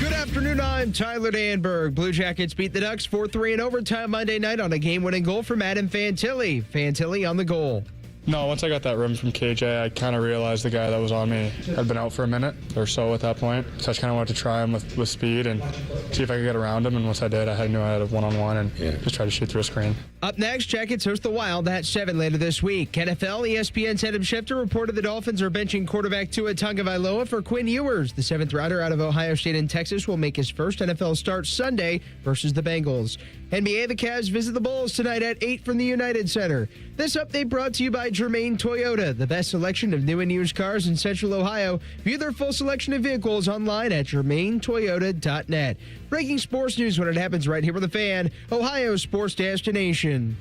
Good afternoon, I'm Tyler Danberg. Blue Jackets beat the Ducks 4-3 in overtime Monday night on a game-winning goal from Adam Fantilli. Fantilli on the goal. No, once I got that rim from KJ, I kind of realized the guy that was on me had been out for a minute or so at that point. So I just kind of wanted to try him with speed and see if I could get around him. And once I did, I knew I had a one-on-one and just try to shoot through a screen. Up next, Jackets host the Wild at 7 later this week. NFL, ESPN's Adam Schefter reported the Dolphins are benching quarterback Tua Tagovailoa for Quinn Ewers. The 7th rounder out of Ohio State and Texas will make his first NFL start Sunday versus the Bengals. NBA, the Cavs visit the Bulls tonight at 8 from the United Center. This update brought to you by Germain Toyota, the best selection of new and used cars in Central Ohio. View their full selection of vehicles online at germaintoyota.net. Breaking sports news when it happens right here with the Fan, Ohio's sports destination.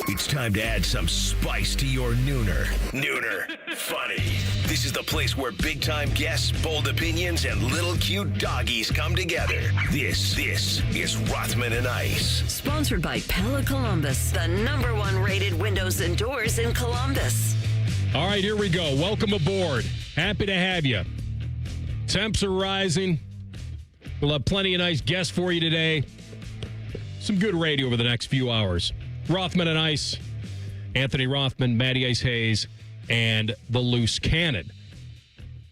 It's time to add some spice to your nooner. Nooner Funny. This is the place where big-time guests, bold opinions, and little cute doggies come together. This is Rothman and Ice. Sponsored by Pella Columbus, the #1 rated windows and doors in Columbus. All right, here we go. Welcome aboard. Happy to have you. Temps are rising. We'll have plenty of nice guests for you today. Some good radio over the next few hours. Rothman and Ice, Anthony Rothman, Matty Ice Hayes, and the Loose Cannon.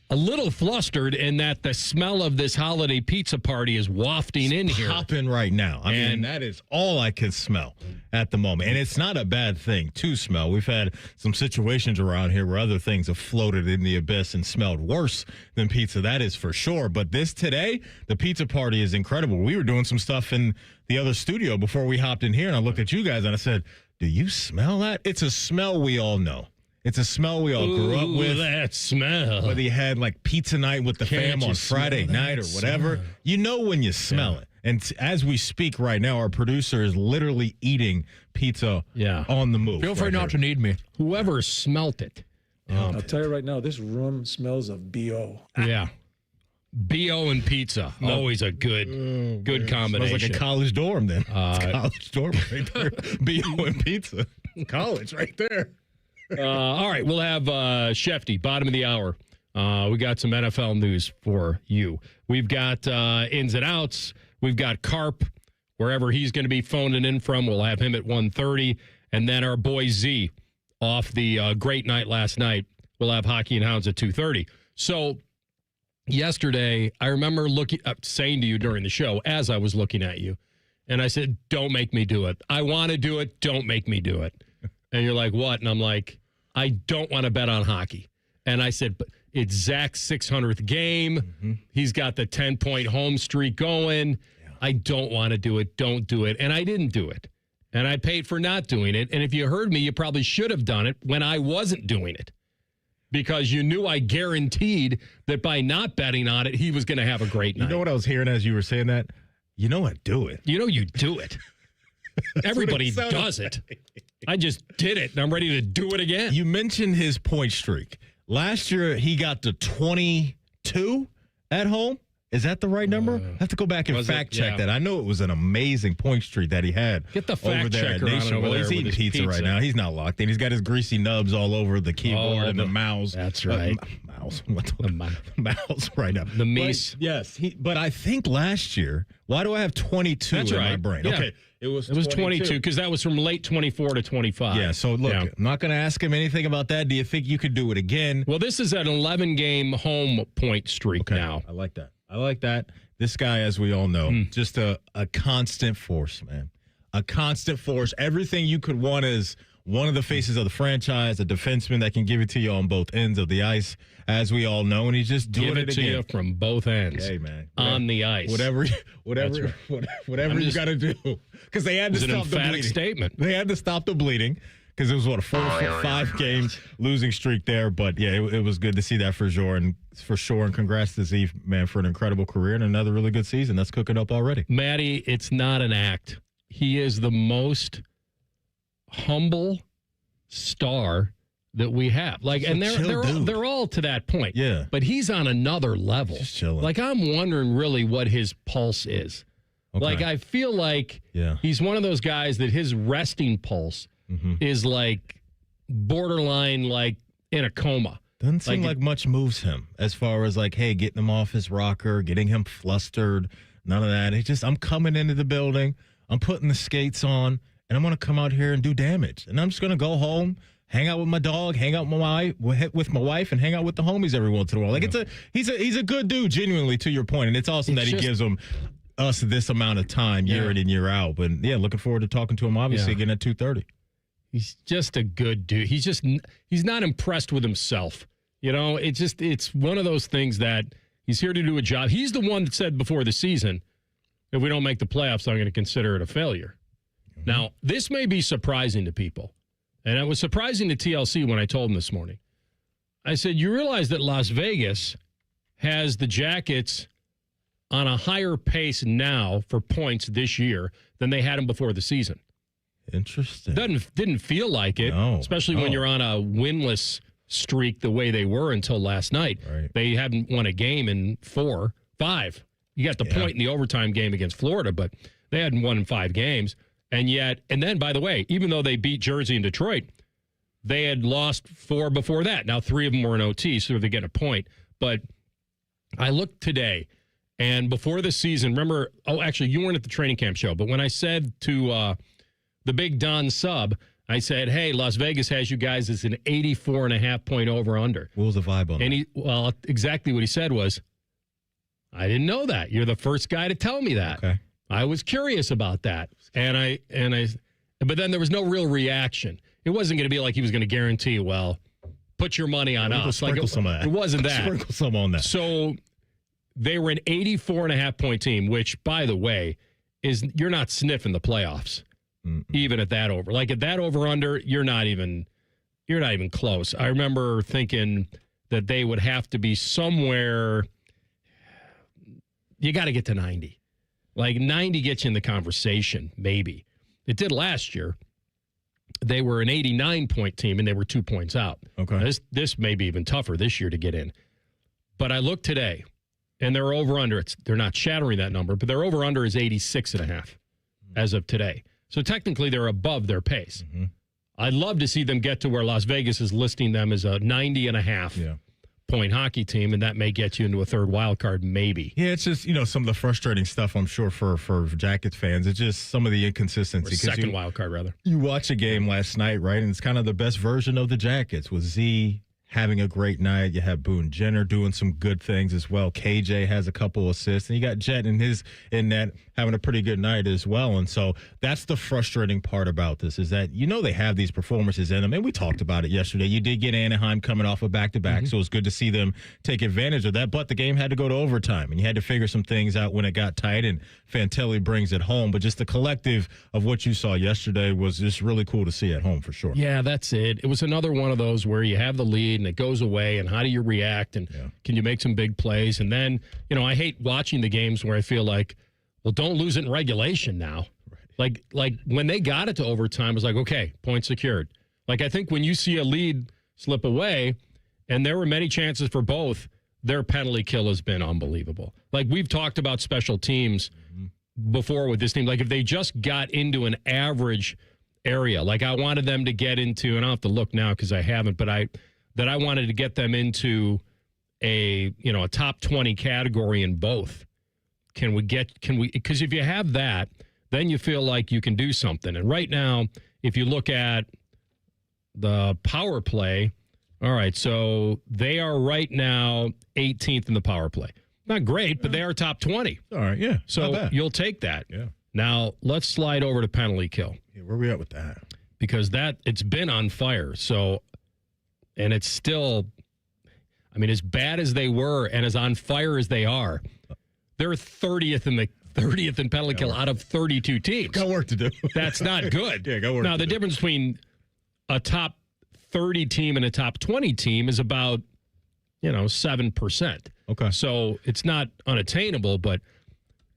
A little flustered in that the smell of this holiday pizza party is wafting in here. Popping right now. I mean, that is all I can smell at the moment. And it's not a bad thing to smell. We've had some situations around here where other things have floated in the abyss and smelled worse than pizza. That is for sure. But this today, the pizza party is incredible. We were doing some stuff in the other studio before we hopped in here, and I looked at you guys and I said, do you smell that? It's a smell we all know. It's a smell we all grew up with. That smell. Whether you had like pizza night with the fam on Friday night or whatever, you know when you smell it. And as we speak right now, our producer is literally eating pizza on the move. Feel free not to need me. Whoever smelt it. I'll tell you right now, this room smells of B.O. Yeah. B.O. and pizza. Always a good combination. Smells like a college dorm then. It's a college dorm right there. B.O. and pizza. College right there. All right, we'll have Schefty, bottom of the hour. We got some NFL news for you. We've got ins and outs. We've got Carp, wherever he's going to be phoning in from. We'll have him at 1:30. And then our boy Z, off the great night last night. We'll have Hockey and Hounds at 2:30. So yesterday, I remember saying to you during the show, as I was looking at you, and I said, don't make me do it. I want to do it. Don't make me do it. And you're like, what? And I'm like, I don't want to bet on hockey. And I said, but it's Zach's 600th game. Mm-hmm. He's got the 10-point home streak going. Yeah. I don't want to do it. Don't do it. And I didn't do it. And I paid for not doing it. And if you heard me, you probably should have done it when I wasn't doing it. Because you knew I guaranteed that by not betting on it, he was going to have a great night. You know what I was hearing as you were saying that? You know I do it. You know you do it. Everybody does it. I just did it, and I'm ready to do it again. You mentioned his point streak. Last year, he got to 22 at home. Is that the right number? I have to go back and fact check that. I know it was an amazing point streak that he had. Get the fact over there checker at Nation. on over Well, there he's eating with his pizza right now. He's not locked in. He's got his greasy nubs all over the keyboard and the mouse. That's right. Mouse. Mouse right now. The meese. Yes. But I think last year, why do I have 22 in my brain? Yeah. Okay. It was 22 because that was from late 24 to 25. Yeah, so look, I'm not going to ask him anything about that. Do you think you could do it again? Well, this is an 11-game home point streak now. I like that. This guy, as we all know, just a constant force, man. A constant force. Everything you could want is one of the faces of the franchise, a defenseman that can give it to you on both ends of the ice, as we all know, and he's just doing it again. Give it to you from both ends. Hey, man. On the ice. Whatever you got to do. Because they had to stop the bleeding. It was an emphatic statement. They had to stop the bleeding because it was, a 4-5 losing streak there. But, yeah, it was good to see that for sure. And congrats to Zeke, man, for an incredible career and another really good season. That's cooking up already. Matty, it's not an act. He is the most humble star that we have. Like, and they're all to that point. Yeah. But he's on another level. Just chilling. Like, I'm wondering really what his pulse is. Okay. Like, I feel like he's one of those guys that his resting pulse is like borderline, like in a coma. Doesn't seem like much moves him as far as like, hey, getting him off his rocker, getting him flustered. None of that. It's just I'm coming into the building, I'm putting the skates on, and I'm going to come out here and do damage. And I'm just going to go home, hang out with my dog, hang out with my wife, and hang out with the homies every once in a while. Like he's a good dude, genuinely, to your point, and it's awesome that he gives us this amount of time year in and year out. But yeah, looking forward to talking to him obviously again at 2:30. He's just a good dude. He's not impressed with himself. You know, it's one of those things that he's here to do a job. He's the one that said before the season, if we don't make the playoffs, I'm going to consider it a failure. Mm-hmm. Now, this may be surprising to people. And it was surprising to TLC when I told him this morning. I said, you realize that Las Vegas has the Jackets on a higher pace now for points this year than they had them before the season. Interesting. Didn't feel like it, especially when you're on a winless streak the way they were until last night. Right. They hadn't won a game in 5. You got the point in the overtime game against Florida, but they hadn't won in 5 games. And then, by the way, even though they beat Jersey and Detroit, they had lost 4 before that. Now, 3 of them were in OT, so they get a point. But I looked today, and before the season, remember, actually, you weren't at the training camp show, but when I said to the big Don sub, I said, hey, Las Vegas has you guys as an 84.5 point over-under. What was the vibe on that? Exactly what he said was, I didn't know that. You're the first guy to tell me that. Okay. I was curious about that. But then there was no real reaction. It wasn't going to be like he was going to guarantee, well, put your money on us. Sprinkle some of that. It wasn't that. Sprinkle some on that. So they were an 84.5 point team, which, by the way, is you're not sniffing the playoffs. Even at that over. Like at that over-under, you're not even close. I remember thinking that they would have to be somewhere. You got to get to 90. Like 90 gets you in the conversation, maybe. It did last year. They were an 89-point team, and they were 2 points out. Okay. Now, this may be even tougher this year to get in. But I looked today, and their over-under, they're not shattering that number, but their over-under is 86.5 as of today. So technically, they're above their pace. Mm-hmm. I'd love to see them get to where Las Vegas is listing them as a 90.5 point hockey team, and that may get you into a third wild card, maybe. Yeah, it's just, some of the frustrating stuff, I'm sure, for Jackets fans. It's just some of the inconsistency. Or second wild card, rather. You watch a game last night, right, and it's kind of the best version of the Jackets with Z having a great night. You have Boone Jenner doing some good things as well. KJ has a couple assists, and you got Jet in net having a pretty good night as well. And so that's the frustrating part about this is that they have these performances in them, and we talked about it yesterday. You did get Anaheim coming off a back-to-back, so it's good to see them take advantage of that. But the game had to go to overtime, and you had to figure some things out when it got tight, and Fantilli brings it home. But just the collective of what you saw yesterday was just really cool to see at home for sure. Yeah, that's it. It was another one of those where you have the lead, and it goes away, and how do you react, and can you make some big plays? And then, I hate watching the games where I feel like, well, don't lose it in regulation now. Right. Like when they got it to overtime, it was like, okay, point secured. Like I think when you see a lead slip away, and there were many chances for both, their penalty kill has been unbelievable. Like we've talked about special teams before with this team. Like if they just got into an average area, like I wanted them to get into, and I'll have to look now because I haven't, but I wanted to get them into a top 20 category in both. Can we, because if you have that, then you feel like you can do something. And right now, if you look at the power play, all right, so they are right now 18th in the power play. Not great, but they are top 20. All right, yeah. So you'll take that. Yeah. Now, let's slide over to penalty kill. Yeah, where are we at with that? Because it's been on fire. So, and it's still, as bad as they were and as on fire as they are, they're 30th in penalty kill out of 32 teams. Got work to do. That's not good. Yeah, got work now, to the do. difference between a top 30 team and a top 20 team is about, 7%. Okay. So it's not unattainable, but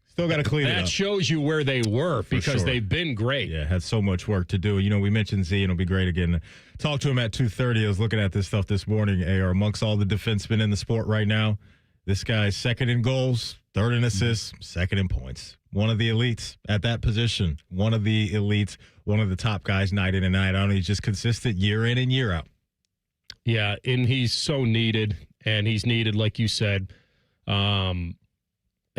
still got to clean it up. That shows you where they were because they've been great. Yeah, had so much work to do. We mentioned Z, and it'll be great again to talk to him at 2:30. I was looking at this stuff this morning, AR, amongst all the defensemen in the sport right now. This guy's second in goals, third in assists, second in points. One of the elites at that position. One of the elites, one of the top guys night in and night out. He's just consistent year in and year out. Yeah, and he's so needed, and he's needed, like you said, in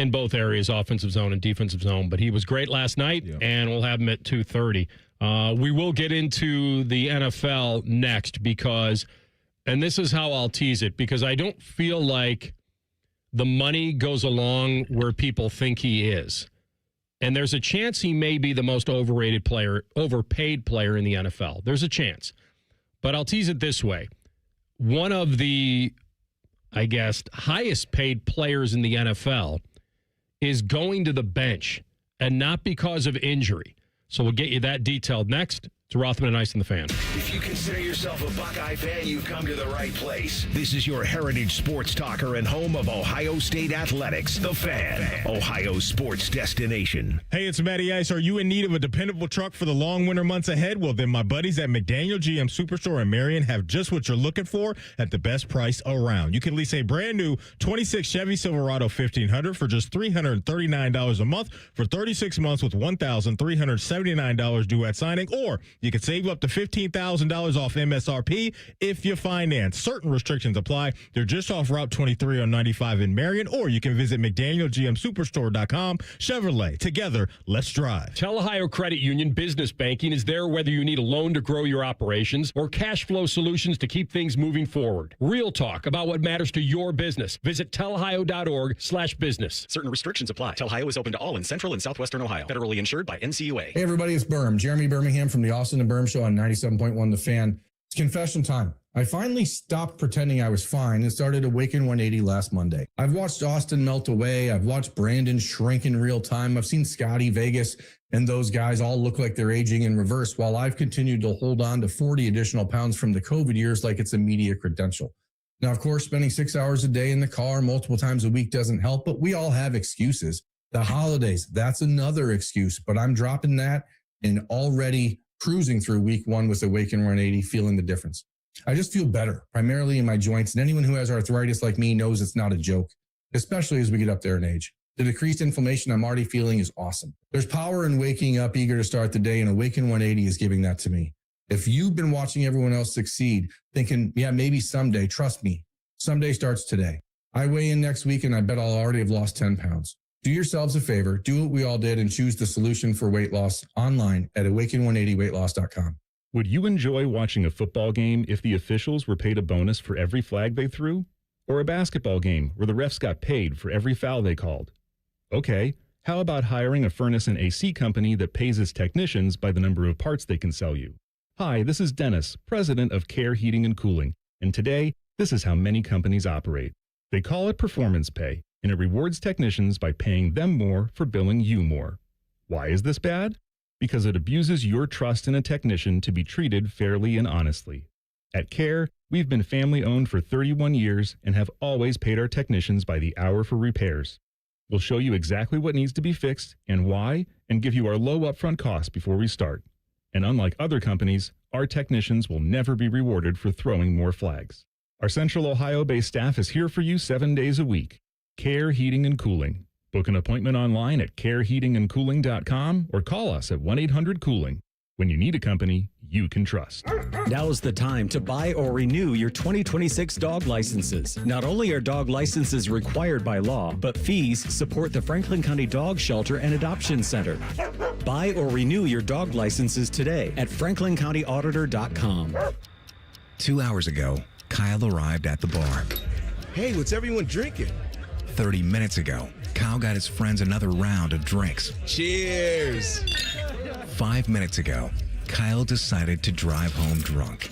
both areas, offensive zone and defensive zone. But he was great last night, and we'll have him at 2:30. We will get into the NFL next because, and this is how I'll tease it, because I don't feel like the money goes along where people think he is. And there's a chance he may be the most overpaid player in the NFL. There's a chance. But I'll tease it this way. One of the, I guess, highest paid players in the NFL is going to the bench, and not because of injury. So we'll get you that detailed next. It's Rothman and Ice in the Fan. If you consider yourself a Buckeye fan, you've come to the right place. This is your heritage sports talker and home of Ohio State Athletics, The Fan, Ohio's sports destination. Hey, it's Matty Ice. Are you in need of a dependable truck for the long winter months ahead? Well, then my buddies at McDaniel GM Superstore in Marion have just what you're looking for at the best price around. You can lease a brand new 26 Chevy Silverado 1500 for just $339 a month for 36 months with $1,379 due at signing, or you can save up to $15,000 off MSRP if you finance. Certain restrictions apply. They're just off Route 23 on 95 in Marion, or you can visit McDanielGMSuperstore.com. Chevrolet, together, let's drive. Tell Ohio Credit Union Business Banking is there whether you need a loan to grow your operations or cash flow solutions to keep things moving forward. Real talk about what matters to your business. Visit tellohio.org/business. Certain restrictions apply. Telhio is open to all in Central and Southwestern Ohio. Federally insured by NCUA. Hey, everybody, it's Berm. Jeremy Birmingham from the Austin and Berm Show on 97.1 The Fan. It's confession time. I finally stopped pretending I was fine and started Awaken 180 last Monday. I've watched Austin melt away. I've watched Brandon shrink in real time. I've seen Scotty, Vegas, and those guys all look like they're aging in reverse, while I've continued to hold on to 40 additional pounds from the COVID years like it's a media credential. Now, of course, spending 6 hours a day in the car multiple times a week doesn't help, but we all have excuses. The holidays, that's another excuse, but I'm dropping that and already cruising through week one with Awaken 180, feeling the difference. I just feel better, primarily in my joints, and anyone who has arthritis like me knows it's not a joke, especially as we get up there in age. The decreased inflammation I'm already feeling is awesome. There's power in waking up eager to start the day, and Awaken 180 is giving that to me. If you've been watching everyone else succeed, thinking, yeah, maybe someday, trust me, someday starts today. I weigh in next week, and I bet I'll already have lost 10 pounds. Do yourselves a favor, do what we all did, and choose the solution for weight loss online at awaken180weightloss.com. Would you enjoy watching a football game if the officials were paid a bonus for every flag they threw? Or a basketball game where the refs got paid for every foul they called? Okay, how about hiring a furnace and AC company that pays its technicians by the number of parts they can sell you? Hi, this is Dennis, president of Care Heating and Cooling, and today, this is how many companies operate. They call it performance pay, and it rewards technicians by paying them more for billing you more. Why is this bad? Because it abuses your trust in a technician to be treated fairly and honestly. At Care, we've been family-owned for 31 years and have always paid our technicians by the hour for repairs. We'll show you exactly what needs to be fixed and why, and give you our low upfront costs before we start. And unlike other companies, our technicians will never be rewarded for throwing more flags. Our Central Ohio-based staff is here for you 7 days a week. Care Heating and Cooling. Book an appointment online at careheatingandcooling.com or call us at 1-800-COOLING. When you need a company you can trust. Now's the time to buy or renew your 2026 dog licenses. Not only are dog licenses required by law, but fees support the Franklin County Dog Shelter and Adoption Center. Buy or renew your dog licenses today at franklincountyauditor.com. 2 hours ago, Kyle arrived at the bar. Hey, what's everyone drinking? 30 minutes ago, Kyle got his friends another round of drinks. Cheers! 5 minutes ago, Kyle decided to drive home drunk.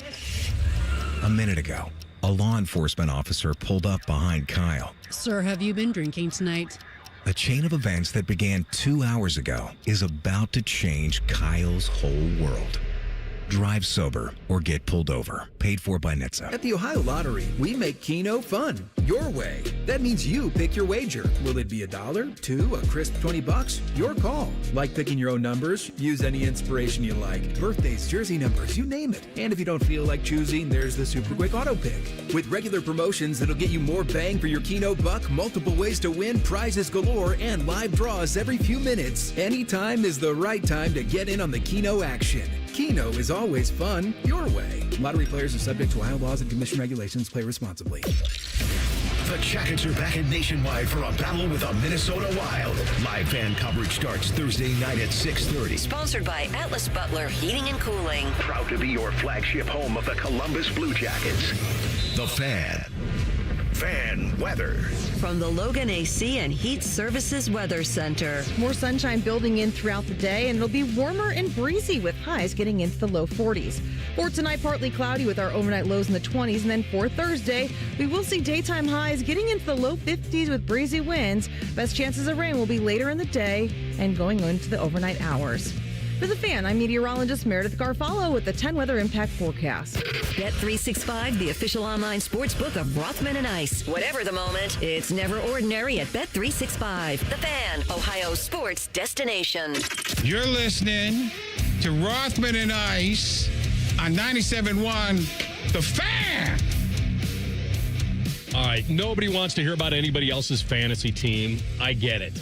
A minute ago, a law enforcement officer pulled up behind Kyle. Sir, have you been drinking tonight? A chain of events that began 2 hours ago is about to change Kyle's whole world. Drive sober or get pulled over. Paid for by NHTSA. At the Ohio Lottery, we make Keno fun. Your way. That means you pick your wager. Will it be $1, $2, a crisp $20? Your call. Like picking your own numbers? Use any inspiration you like. Birthdays, jersey numbers, you name it. And if you don't feel like choosing, there's the Super Quick Auto Pick. With regular promotions that'll get you more bang for your Keno buck, multiple ways to win, prizes galore, and live draws every few minutes. Anytime is the right time to get in on the Keno action. Keno is always fun your way. Lottery players are subject to Ohio laws and commission regulations. Play responsibly. The Jackets are back at Nationwide for a battle with the Minnesota Wild. Live fan coverage starts Thursday night at 6:30. Sponsored by Atlas Butler Heating and Cooling. Proud to be your flagship home of the Columbus Blue Jackets. The Fan. Fan weather. From the Logan AC and Heat Services Weather Center. More sunshine building in throughout the day, and it'll be warmer and breezy with highs getting into the low 40s. For tonight, partly cloudy with our overnight lows in the 20s, and then for Thursday, we will see daytime highs getting into the low 50s with breezy winds. Best chances of rain will be later in the day and going into the overnight hours. For The Fan, I'm meteorologist Meredith Garfalo with the 10 weather impact forecast. Bet365, the official online sports book of Rothman and Ice. Whatever the moment, it's never ordinary at Bet365. The Fan, Ohio's sports destination. You're listening to Rothman and Ice on 97.1 The Fan. All right, nobody wants to hear about anybody else's fantasy team. I get it,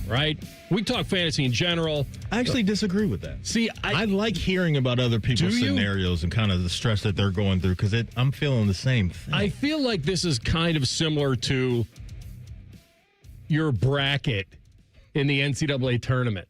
right? We talk fantasy in general. I actually disagree with that. See, I like hearing about other people's scenarios and kind of the stress that they're going through because I'm feeling the same thing. I feel like this is kind of similar to your bracket in the NCAA tournament.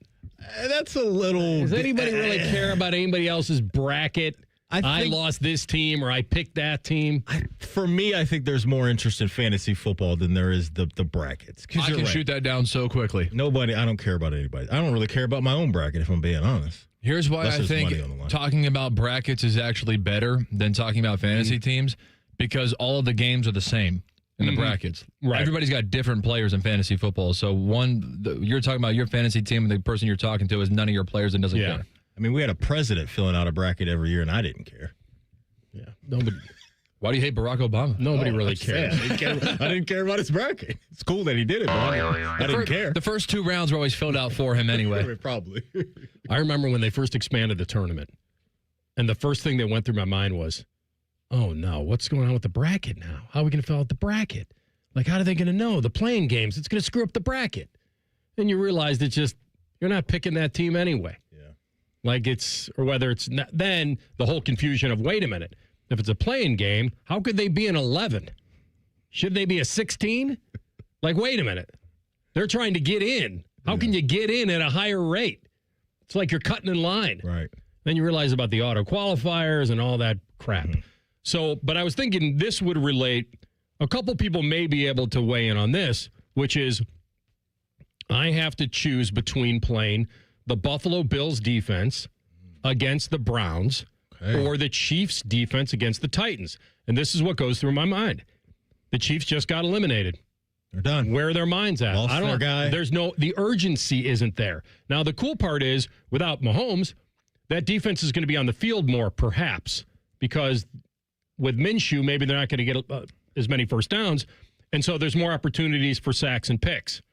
That's a little... Does anybody really care about anybody else's bracket? I lost this team or I picked that team. For me, I think there's more interest in fantasy football than there is the brackets. I can shoot that down so quickly. I don't care about anybody. I don't really care about my own bracket, if I'm being honest. Here's why I think talking about brackets is actually better than talking about fantasy teams, because all of the games are the same in the brackets. Right. Everybody's got different players in fantasy football. So you're talking about your fantasy team, and the person you're talking to is none of your players and doesn't care. I mean, we had a president filling out a bracket every year, and I didn't care. Yeah, nobody. Why do you hate Barack Obama? Nobody really cares. I didn't care about his bracket. It's cool that he did it, but I didn't care. The first two rounds were always filled out for him anyway. Probably. I remember when they first expanded the tournament, and the first thing that went through my mind was, oh, no, what's going on with the bracket now? How are we going to fill out the bracket? Like, how are they going to know? The playing games, it's going to screw up the bracket. And you realize that you're not picking that team anyway. Like or whether it's not, then the whole confusion of, wait a minute, if it's a playing game, how could they be an 11? Should they be a 16? Like, wait a minute. They're trying to get in. How can you get in at a higher rate? It's like you're cutting in line. Right. Then you realize about the auto qualifiers and all that crap. Mm-hmm. So, but I was thinking this would relate. A couple people may be able to weigh in on this, which is I have to choose between playing the Buffalo Bills defense against the Browns or the Chiefs defense against the Titans. And this is what goes through my mind. The Chiefs just got eliminated. They're done. Where are their minds at? Lost their guy. The urgency isn't there. Now, the cool part is, without Mahomes, that defense is going to be on the field more, perhaps, because with Minshew, maybe they're not going to get as many first downs. And so there's more opportunities for sacks and picks.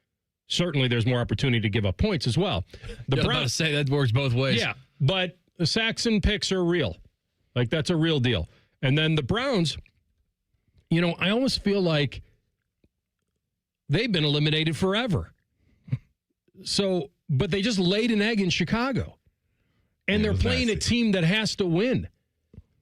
Certainly, there's more opportunity to give up points as well. The Browns, about to say that works both ways. Yeah, but the sacks and picks are real. Like, that's a real deal. And then the Browns, I almost feel like they've been eliminated forever. So, but they just laid an egg in Chicago. And they're playing a team that has to win.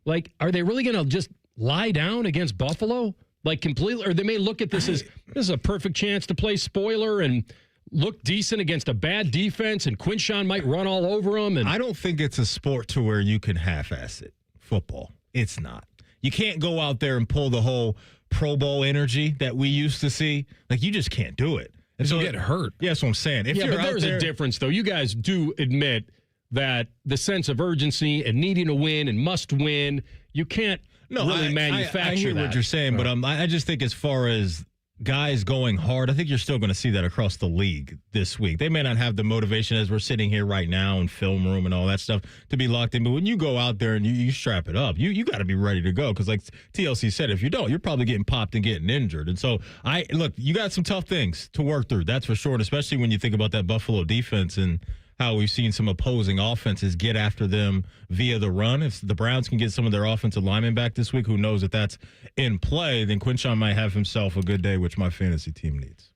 Like, are they really going to just lie down against Buffalo? Like, completely? Or they may look at this as, this is a perfect chance to play spoiler and look decent against a bad defense, and Quinshawn might run all over them. And I don't think it's a sport to where you can half-ass it. Football. It's not. You can't go out there and pull the whole Pro Bowl energy that we used to see. Like, you just can't do it. And so get hurt. Yeah, that's what I'm saying. If you're but there's a difference, though. You guys do admit that the sense of urgency and needing to win and must win, you can't really manufacture I hear that. what you're saying, but I just think as far as guys going hard, I think you're still going to see that across the league this week. They may not have the motivation as we're sitting here right now in film room and all that stuff to be locked in, but when you go out there and you strap it up, you got to be ready to go, because like TLC said, if you don't, you're probably getting popped and getting injured. And so you got some tough things to work through, that's for sure, and especially when you think about that Buffalo defense and how we've seen some opposing offenses get after them via the run. If the Browns can get some of their offensive linemen back this week, who knows if that's in play, then Quinshawn might have himself a good day, which my fantasy team needs.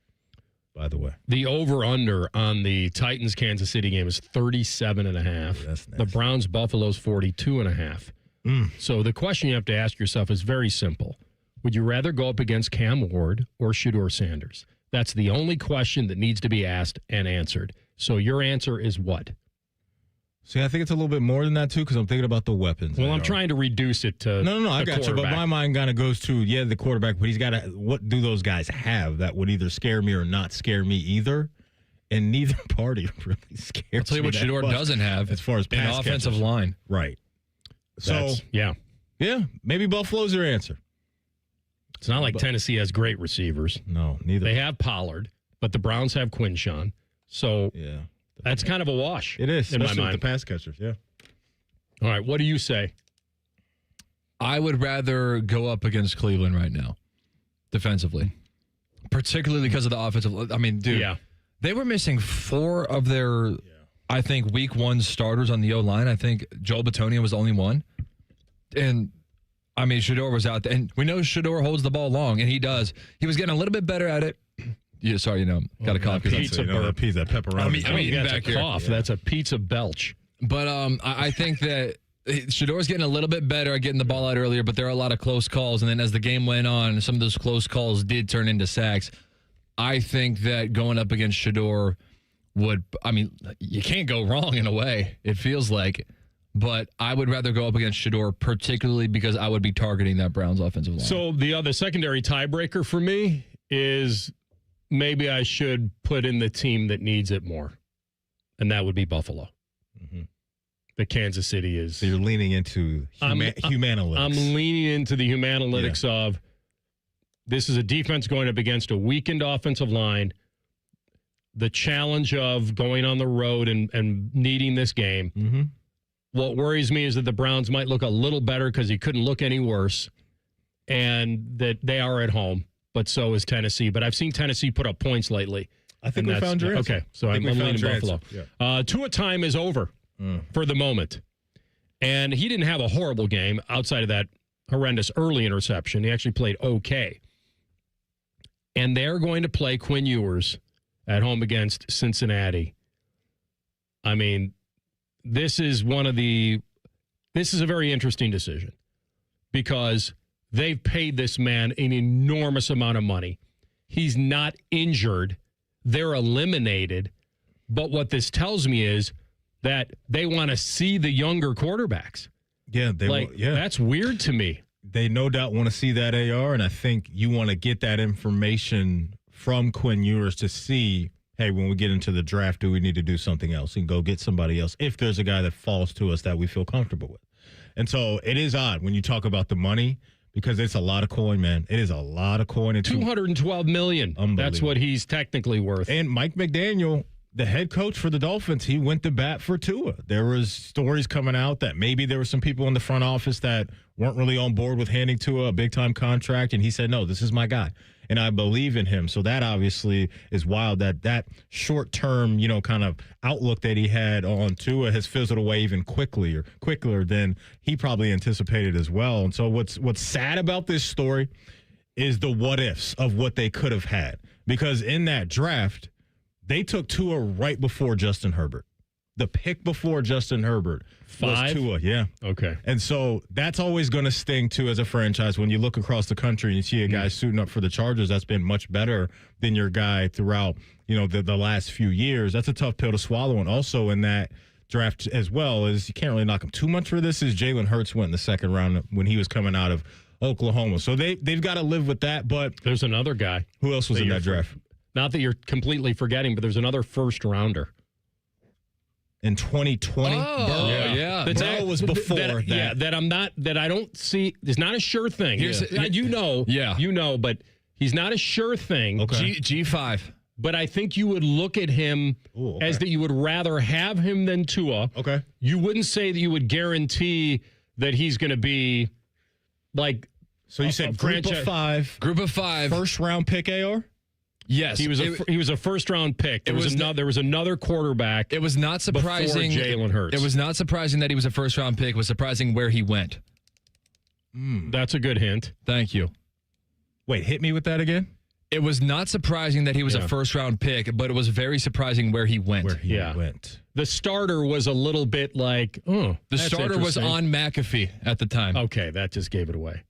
by the way. The over-under on the Titans-Kansas City game is 37.5. That's nice. The Browns-Buffalo's 42.5. So the question you have to ask yourself is very simple. Would you rather go up against Cam Ward or Shedeur Sanders? That's the only question that needs to be asked and answered. So your answer is what? See, I think it's a little bit more than that, too, because I'm thinking about the weapons. Well, I'm trying to reduce it to No, I got you. But my mind kind of goes to, the quarterback, but he's got to, what do those guys have that would either scare me or not scare me either? And neither party really scares me. I'll tell you what Shedeur doesn't have as far as an pass offensive catchers. line. Right. So, yeah, maybe Buffalo's your answer. It's not like Tennessee has great receivers. No, neither. They have Pollard, but the Browns have Quinshawn. So that's kind of a wash. It is, in my especially mind. with the pass catchers, yeah. All right, what do you say? I would rather go up against Cleveland right now, defensively, particularly because of the offensive. I mean, dude, they were missing 4 of their, I think, week 1 starters on the O-line. I think Joel Bitonio was the only one. And, I mean, Shedeur was out there. And we know Shedeur holds the ball long, and he does. He was getting a little bit better at it. Got a cough. Pizza burp. Pizza pepperoni. I'm eating that's back a here. cough. That's a pizza belch. But I think that Shedeur's getting a little bit better at getting the ball out earlier, but there are a lot of close calls. And then as the game went on, some of those close calls did turn into sacks. I think that going up against Shedeur you can't go wrong in a way, it feels like. But I would rather go up against Shedeur, particularly because I would be targeting that Browns offensive line. So the other secondary tiebreaker for me is maybe I should put in the team that needs it more, and that would be Buffalo. Mm-hmm. The Kansas City is. So you're leaning into humanalytics. I'm leaning into the humanalytics of this is a defense going up against a weakened offensive line. The challenge of going on the road and needing this game. Mm-hmm. What worries me is that the Browns might look a little better because he couldn't look any worse, and that they are at home, but so is Tennessee. But I've seen Tennessee put up points lately. I think we found your answer. Okay, so I'm leaning Buffalo. Yeah. Tua time is over for the moment. And he didn't have a horrible game outside of that horrendous early interception. He actually played okay. And they're going to play Quinn Ewers at home against Cincinnati. I mean, this is a very interesting decision because they've paid this man an enormous amount of money. He's not injured. They're eliminated. But what this tells me is that they want to see the younger quarterbacks. Yeah, that's weird to me. They no doubt want to see that AR, and I think you want to get that information from Quinn Ewers to see, hey, when we get into the draft, do we need to do something else and go get somebody else if there's a guy that falls to us that we feel comfortable with. And so it is odd when you talk about the money because it's a lot of coin, man. It is a lot of coin. $212 million. That's what he's technically worth. And Mike McDaniel, the head coach for the Dolphins, he went to bat for Tua. There was stories coming out that maybe there were some people in the front office that weren't really on board with handing Tua a big-time contract, and he said, no, this is my guy, and I believe in him. So that obviously is wild that short-term, kind of outlook that he had on Tua has fizzled away even quicker than he probably anticipated as well. And so what's sad about this story is the what-ifs of what they could have had, because in that draft, they took Tua right before Justin Herbert. The pick before Justin Herbert was Tua, yeah. Okay. And so that's always going to sting, too, as a franchise. When you look across the country and you see a guy suiting up for the Chargers, that's been much better than your guy throughout, the last few years. That's a tough pill to swallow. And also in that draft as well is you can't really knock him too much for this is Jalen Hurts went in the second round when he was coming out of Oklahoma. So they've got to live with that. But there's another guy. Who else was in that draft? Not that you're completely forgetting, but there's another first rounder. In 2020? Burrow was before that. Yeah, that I don't see, is not a sure thing. But he's not a sure thing. Okay. G5. But I think you would look at him as that you would rather have him than Tua. Okay. You wouldn't say that you would guarantee that he's going to be like. So you said group of five. Group of five. First round pick AR? Yes, he was a first round pick. There was another quarterback. It was not surprising. Jalen Hurts. It was not surprising that he was a first round pick. It was surprising where he went. That's a good hint. Thank you. Wait, hit me with that again. It was not surprising that he was a first-round pick, but it was very surprising where he went. Went. The starter was a little bit like, the starter was on McAfee at the time. Okay, that just gave it away.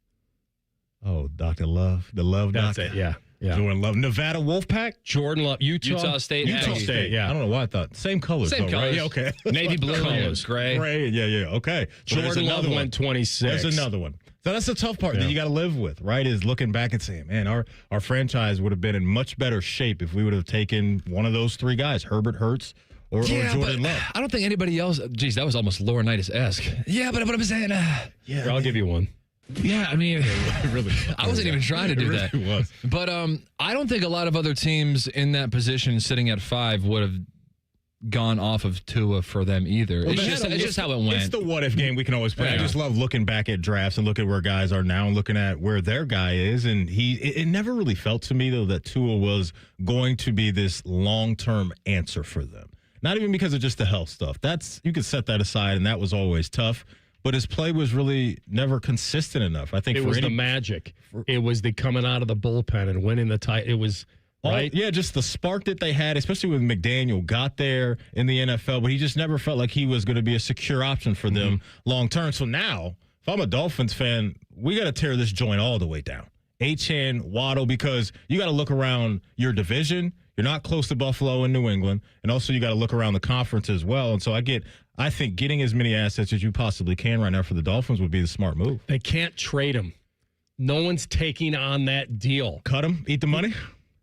Oh, Dr. Love. The Love That's Doctor. it, yeah. Jordan Love. Nevada Wolfpack? Jordan Love. Utah State. Utah State, yeah. I don't know why I thought. Same colors, Same though, colors. right? Yeah, okay. Navy blue, Colors. gray. Yeah, okay. So Jordan Love went 26. There's another one. So that's the tough part that you got to live with, right? Is looking back and saying, man, our franchise would have been in much better shape if we would have taken one of those three guys, Herbert, Hurts, or Jordan Love. I don't think anybody else. Geez, that was almost Laurinaitis-esque. Yeah, but I'm saying. Here, I'll give you one. Yeah, I mean, really, I wasn't even trying to do that. It was. But I don't think a lot of other teams in that position sitting at 5 would have gone off of Tua for them either. Well, it's just how it went. It's the what-if game we can always play. Yeah. I just love looking back at drafts and looking at where guys are now and looking at where their guy is. And it never really felt to me, though, that Tua was going to be this long-term answer for them. Not even because of just the health stuff. You could set that aside, and that was always tough. But his play was really never consistent enough. I think it was the magic. It was the coming out of the bullpen and winning the title. It was right. Yeah, just the spark that they had, especially when McDaniel got there in the NFL. But he just never felt like he was going to be a secure option for them long term. So now, if I'm a Dolphins fan, we got to tear this joint all the way down. Achane, Waddle, because you got to look around your division. You're not close to Buffalo and New England. And also you got to look around the conference as well. And so I think getting as many assets as you possibly can right now for the Dolphins would be the smart move. They can't trade him. No one's taking on that deal. Cut him? Eat the money?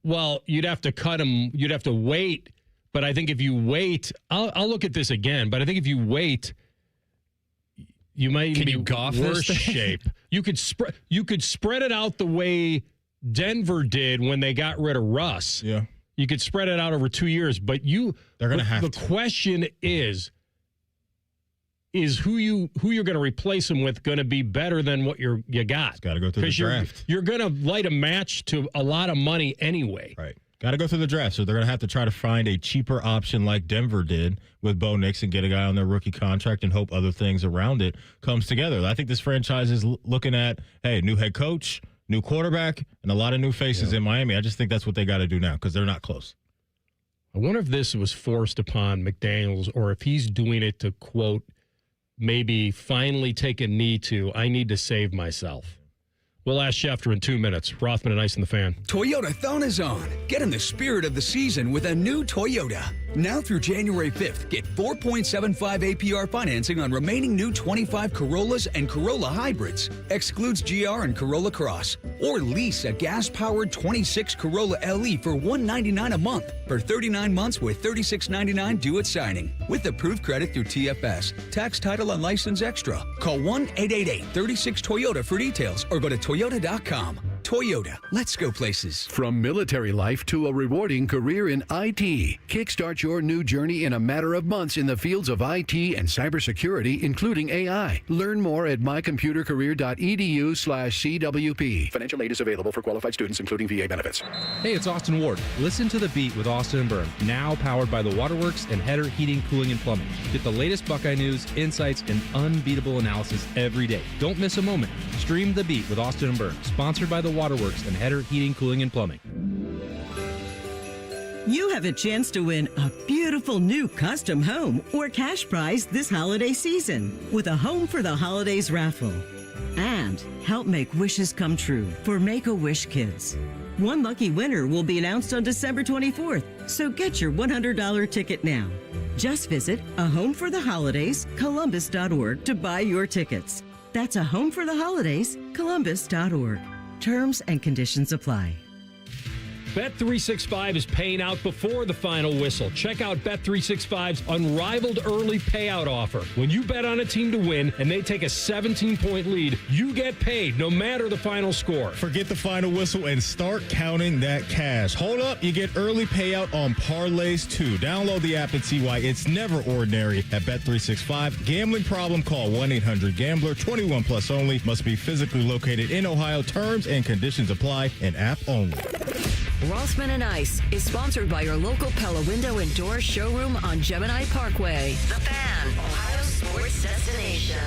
Well, you'd have to cut him. You'd have to wait. But I think if you wait, I'll look at this again. But I think if you wait, you might be in worse shape. You could spread it out the way Denver did when they got rid of Russ. Yeah. You could spread it out over 2 years. But they're going to have to. The question is who you're going to replace him with going to be better than what you got? It's got to go through the draft. You're going to light a match to a lot of money anyway. Right. Got to go through the draft. So they're going to have to try to find a cheaper option like Denver did with Bo Nix and get a guy on their rookie contract and hope other things around it comes together. I think this franchise is looking at, hey, new head coach, new quarterback, and a lot of new faces in Miami. I just think that's what they got to do now because they're not close. I wonder if this was forced upon McDaniels or if he's doing it to, quote, maybe finally take a knee to, I need to save myself. We'll ask Schefter in 2 minutes. Rothman and Ice in the Fan. Toyota-thon is on. Get in the spirit of the season with a new Toyota. Now through January 5th, get 4.75 APR financing on remaining new 25 Corollas and Corolla hybrids. Excludes GR and Corolla Cross. Or lease a gas-powered 26 Corolla LE for $199 a month for 39 months with $36.99 due at signing. With approved credit through TFS. Tax, title, and license extra. Call 1-888-36-TOYOTA for details or go to Toyota.com. Toyota, let's go places. From military life to a rewarding career in IT, kickstart your new journey in a matter of months in the fields of IT and cybersecurity, including AI. Learn more at mycomputercareer.edu/CWP. Financial aid is available for qualified students, including VA benefits. Hey, it's Austin Ward. Listen to The Beat with Austin and Byrne, now powered by the Waterworks and Header Heating, Cooling, and Plumbing. Get the latest Buckeye news, insights, and unbeatable analysis every day. Don't miss a moment. Stream The Beat with Austin and Byrne, sponsored by the Waterworks and Header Heating, Cooling, and Plumbing. You have a chance to win a beautiful new custom home or cash prize this holiday season with a Home for the Holidays raffle. And help make wishes come true for Make-A-Wish Kids. One lucky winner will be announced on December 24th, so get your $100 ticket now. Just visit A Home for the Holidays, Columbus.org to buy your tickets. That's A Home for the Holidays, Columbus.org. Terms and conditions apply. Bet365 is paying out before the final whistle. Check out Bet365's unrivaled early payout offer. When you bet on a team to win and they take a 17-point lead, you get paid no matter the final score. Forget the final whistle and start counting that cash. Hold up, you get early payout on parlays too. Download the app and see why it's never ordinary at Bet365. Gambling problem? Call 1-800-GAMBLER. 21 plus only. Must be physically located in Ohio. Terms and conditions apply. An app only. Rothman and Ice is sponsored by your local Pella Window and Door showroom on Gemini Parkway. The Fan, Ohio sports destination.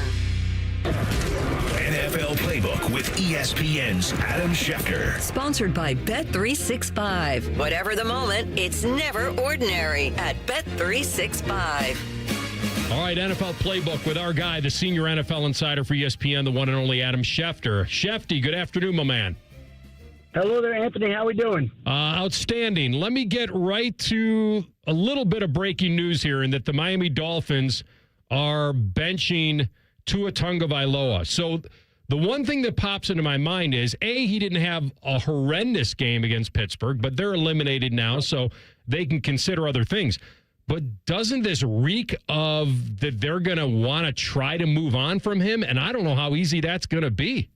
NFL Playbook with ESPN's Adam Schefter. Sponsored by Bet365. Whatever the moment, it's never ordinary at Bet365. All right, NFL Playbook with our guy, the senior NFL insider for ESPN, the one and only Adam Schefter. Schefty, good afternoon, my man. Hello there, Anthony. How we doing? Outstanding. Let me get right to a little bit of breaking news here in that the Miami Dolphins are benching Tua Tagovailoa. So the one thing that pops into my mind is, A, he didn't have a horrendous game against Pittsburgh, but they're eliminated now, so they can consider other things. But doesn't this reek of that they're going to want to try to move on from him? And I don't know how easy that's going to be.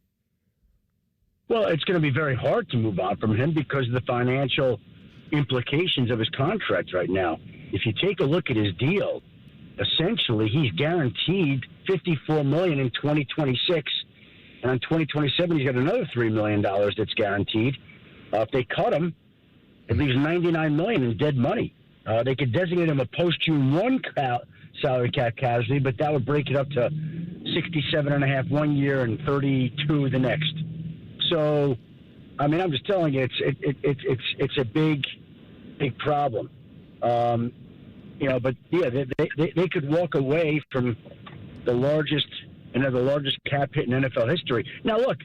Well, it's going to be very hard to move on from him because of the financial implications of his contract right now. If you take a look at his deal, essentially he's guaranteed $54 million in 2026, and in 2027 he's got another $3 million that's guaranteed. If they cut him, it leaves $99 million in dead money. They could designate him a post-June 1 salary cap casualty, but that would break it up to 67.5 1 year and 32 the next. So, I mean, I'm just telling you, it's a big problem. But yeah, they could walk away from the largest cap hit in NFL history. Now, look,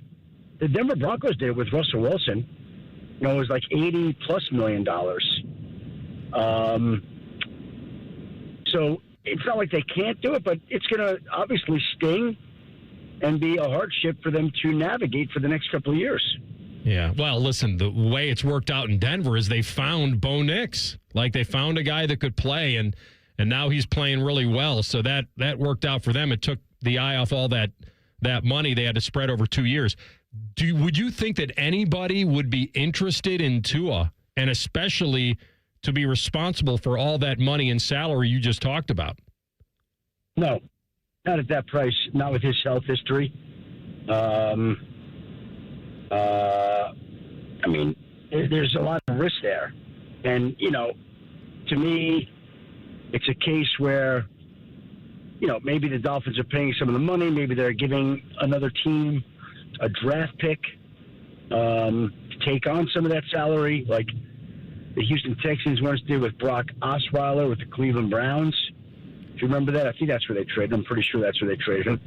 the Denver Broncos did it with Russell Wilson. It was like $80+ million. So it's not like they can't do it, but it's going to obviously sting and be a hardship for them to navigate for the next couple of years. Yeah. Well, listen, the way it's worked out in Denver is they found Bo Nix. Like, they found a guy that could play, and now he's playing really well. So that worked out for them. It took the eye off all that money they had to spread over 2 years. Would you think that anybody would be interested in Tua, and especially to be responsible for all that money and salary you just talked about? No, not at that price, not with his health history. I mean, there's a lot of risk there. And, to me, it's a case where, maybe the Dolphins are paying some of the money. Maybe they're giving another team a draft pick to take on some of that salary, like the Houston Texans once did with Brock Osweiler with the Cleveland Browns. Do you remember that? I think that's where they traded him. I'm pretty sure that's where they traded him.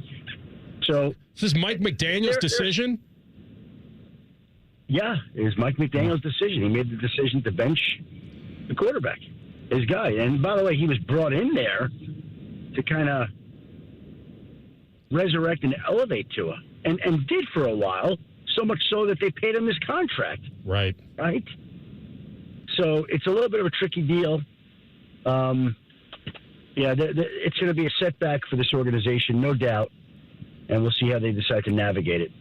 So, this is Mike McDaniel's decision? Yeah, it was Mike McDaniel's decision. He made the decision to bench the quarterback, his guy. And by the way, he was brought in there to kind of resurrect and elevate Tua, and did for a while, so much so that they paid him his contract. Right. Right? So it's a little bit of a tricky deal. It's going to be a setback for this organization, no doubt, and we'll see how they decide to navigate it.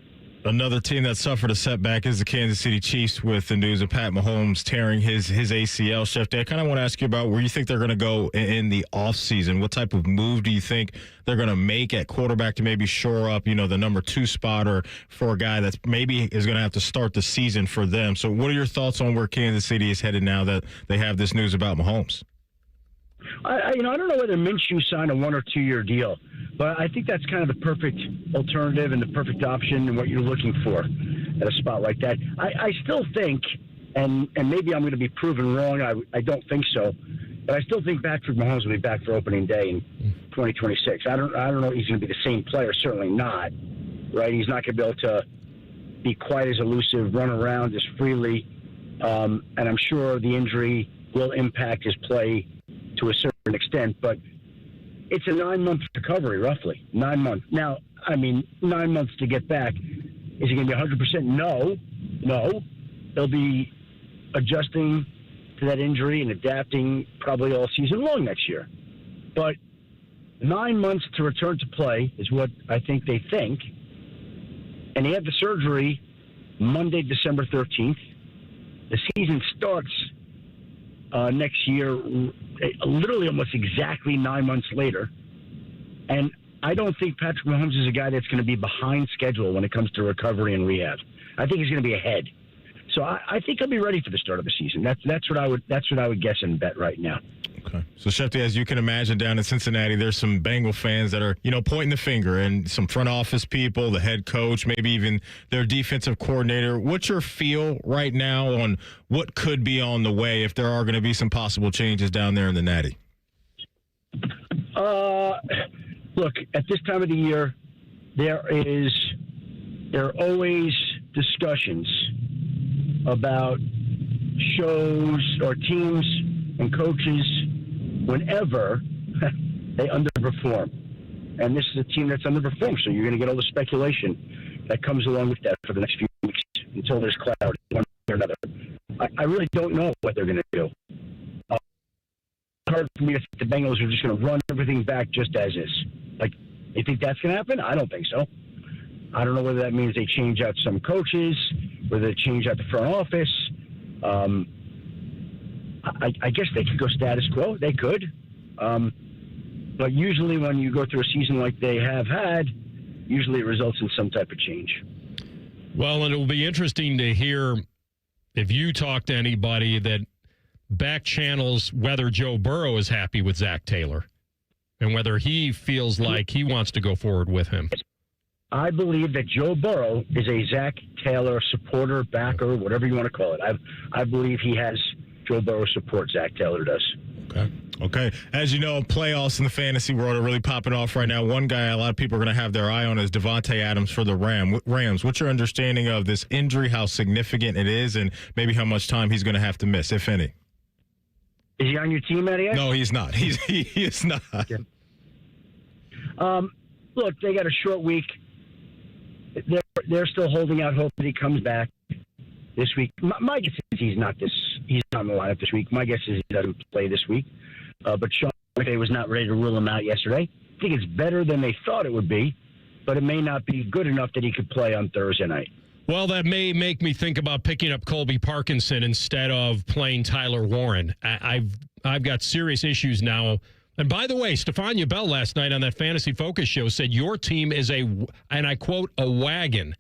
Another team that suffered a setback is the Kansas City Chiefs, with the news of Pat Mahomes tearing his ACL. Schefty, I kind of want to ask you about where you think they're going to go in the offseason. What type of move do you think they're going to make at quarterback to maybe shore up, the number 2 spot, or for a guy that's maybe is going to have to start the season for them? So what are your thoughts on where Kansas City is headed now that they have this news about Mahomes? I don't know whether Minshew signed a 1 or 2 year deal, but I think that's kind of the perfect alternative and the perfect option and what you're looking for at a spot like that. I still think, and maybe I'm going to be proven wrong, I don't think so, but I still think Patrick Mahomes will be back for opening day in 2026. I don't know if he's going to be the same player, certainly not, right? He's not going to be able to be quite as elusive, run around as freely, and I'm sure the injury will impact his play to a certain extent, but it's a 9-month recovery, roughly 9 months. Now, 9 months to get back. Is he going to be 100%? No. They'll be adjusting to that injury and adapting probably all season long next year. But 9 months to return to play is what I think they think. And he had the surgery Monday, December 13th. The season starts next year, literally almost exactly 9 months later. And I don't think Patrick Mahomes is a guy that's going to be behind schedule when it comes to recovery and rehab. I think he's going to be ahead. So I think he'll be ready for the start of the season. That's what I would guess and bet right now. Okay. So, Schefty, as you can imagine, down in Cincinnati, there's some Bengal fans that are, pointing the finger, and some front office people, the head coach, maybe even their defensive coordinator. What's your feel right now on what could be on the way if there are going to be some possible changes down there in the Natty? Look, at this time of the year, there are always discussions about shows or teams and coaches whenever they underperform. And this is a team that's underperformed, so you're going to get all the speculation that comes along with that for the next few weeks until there's clarity one way or another. I really don't know what they're going to do. It's hard for me to think the Bengals are just going to run everything back just as is. Like, you think that's going to happen? I don't think so. I don't know whether that means they change out some coaches, whether they change out the front office. I guess they could go status quo. They could. But usually when you go through a season like they have had, usually it results in some type of change. Well, and it will be interesting to hear if you talk to anybody that back channels whether Joe Burrow is happy with Zach Taylor and whether he feels like he wants to go forward with him. I believe that Joe Burrow is a Zach Taylor supporter, backer, whatever you want to call it. I believe he has Joe Burrow support. Zach Taylor does. Okay. As you know, playoffs in the fantasy world are really popping off right now. One guy a lot of people are going to have their eye on is Devontae Adams for the Rams. What's your understanding of this injury, how significant it is, and maybe how much time he's going to have to miss, if any? Is he on your team, Eddie? No, he's not. He is not. Okay. Look, they got a short week. They're still holding out hope that he comes back this week. My guess is he's not in the lineup this week. My guess is he doesn't play this week. But Sean McVay was not ready to rule him out yesterday. I think it's better than they thought it would be, but it may not be good enough that he could play on Thursday night. Well, that may make me think about picking up Colby Parkinson instead of playing Tyler Warren. I've got serious issues now. And by the way, Stefania Bell last night on that Fantasy Focus show said your team is and I quote, a wagon.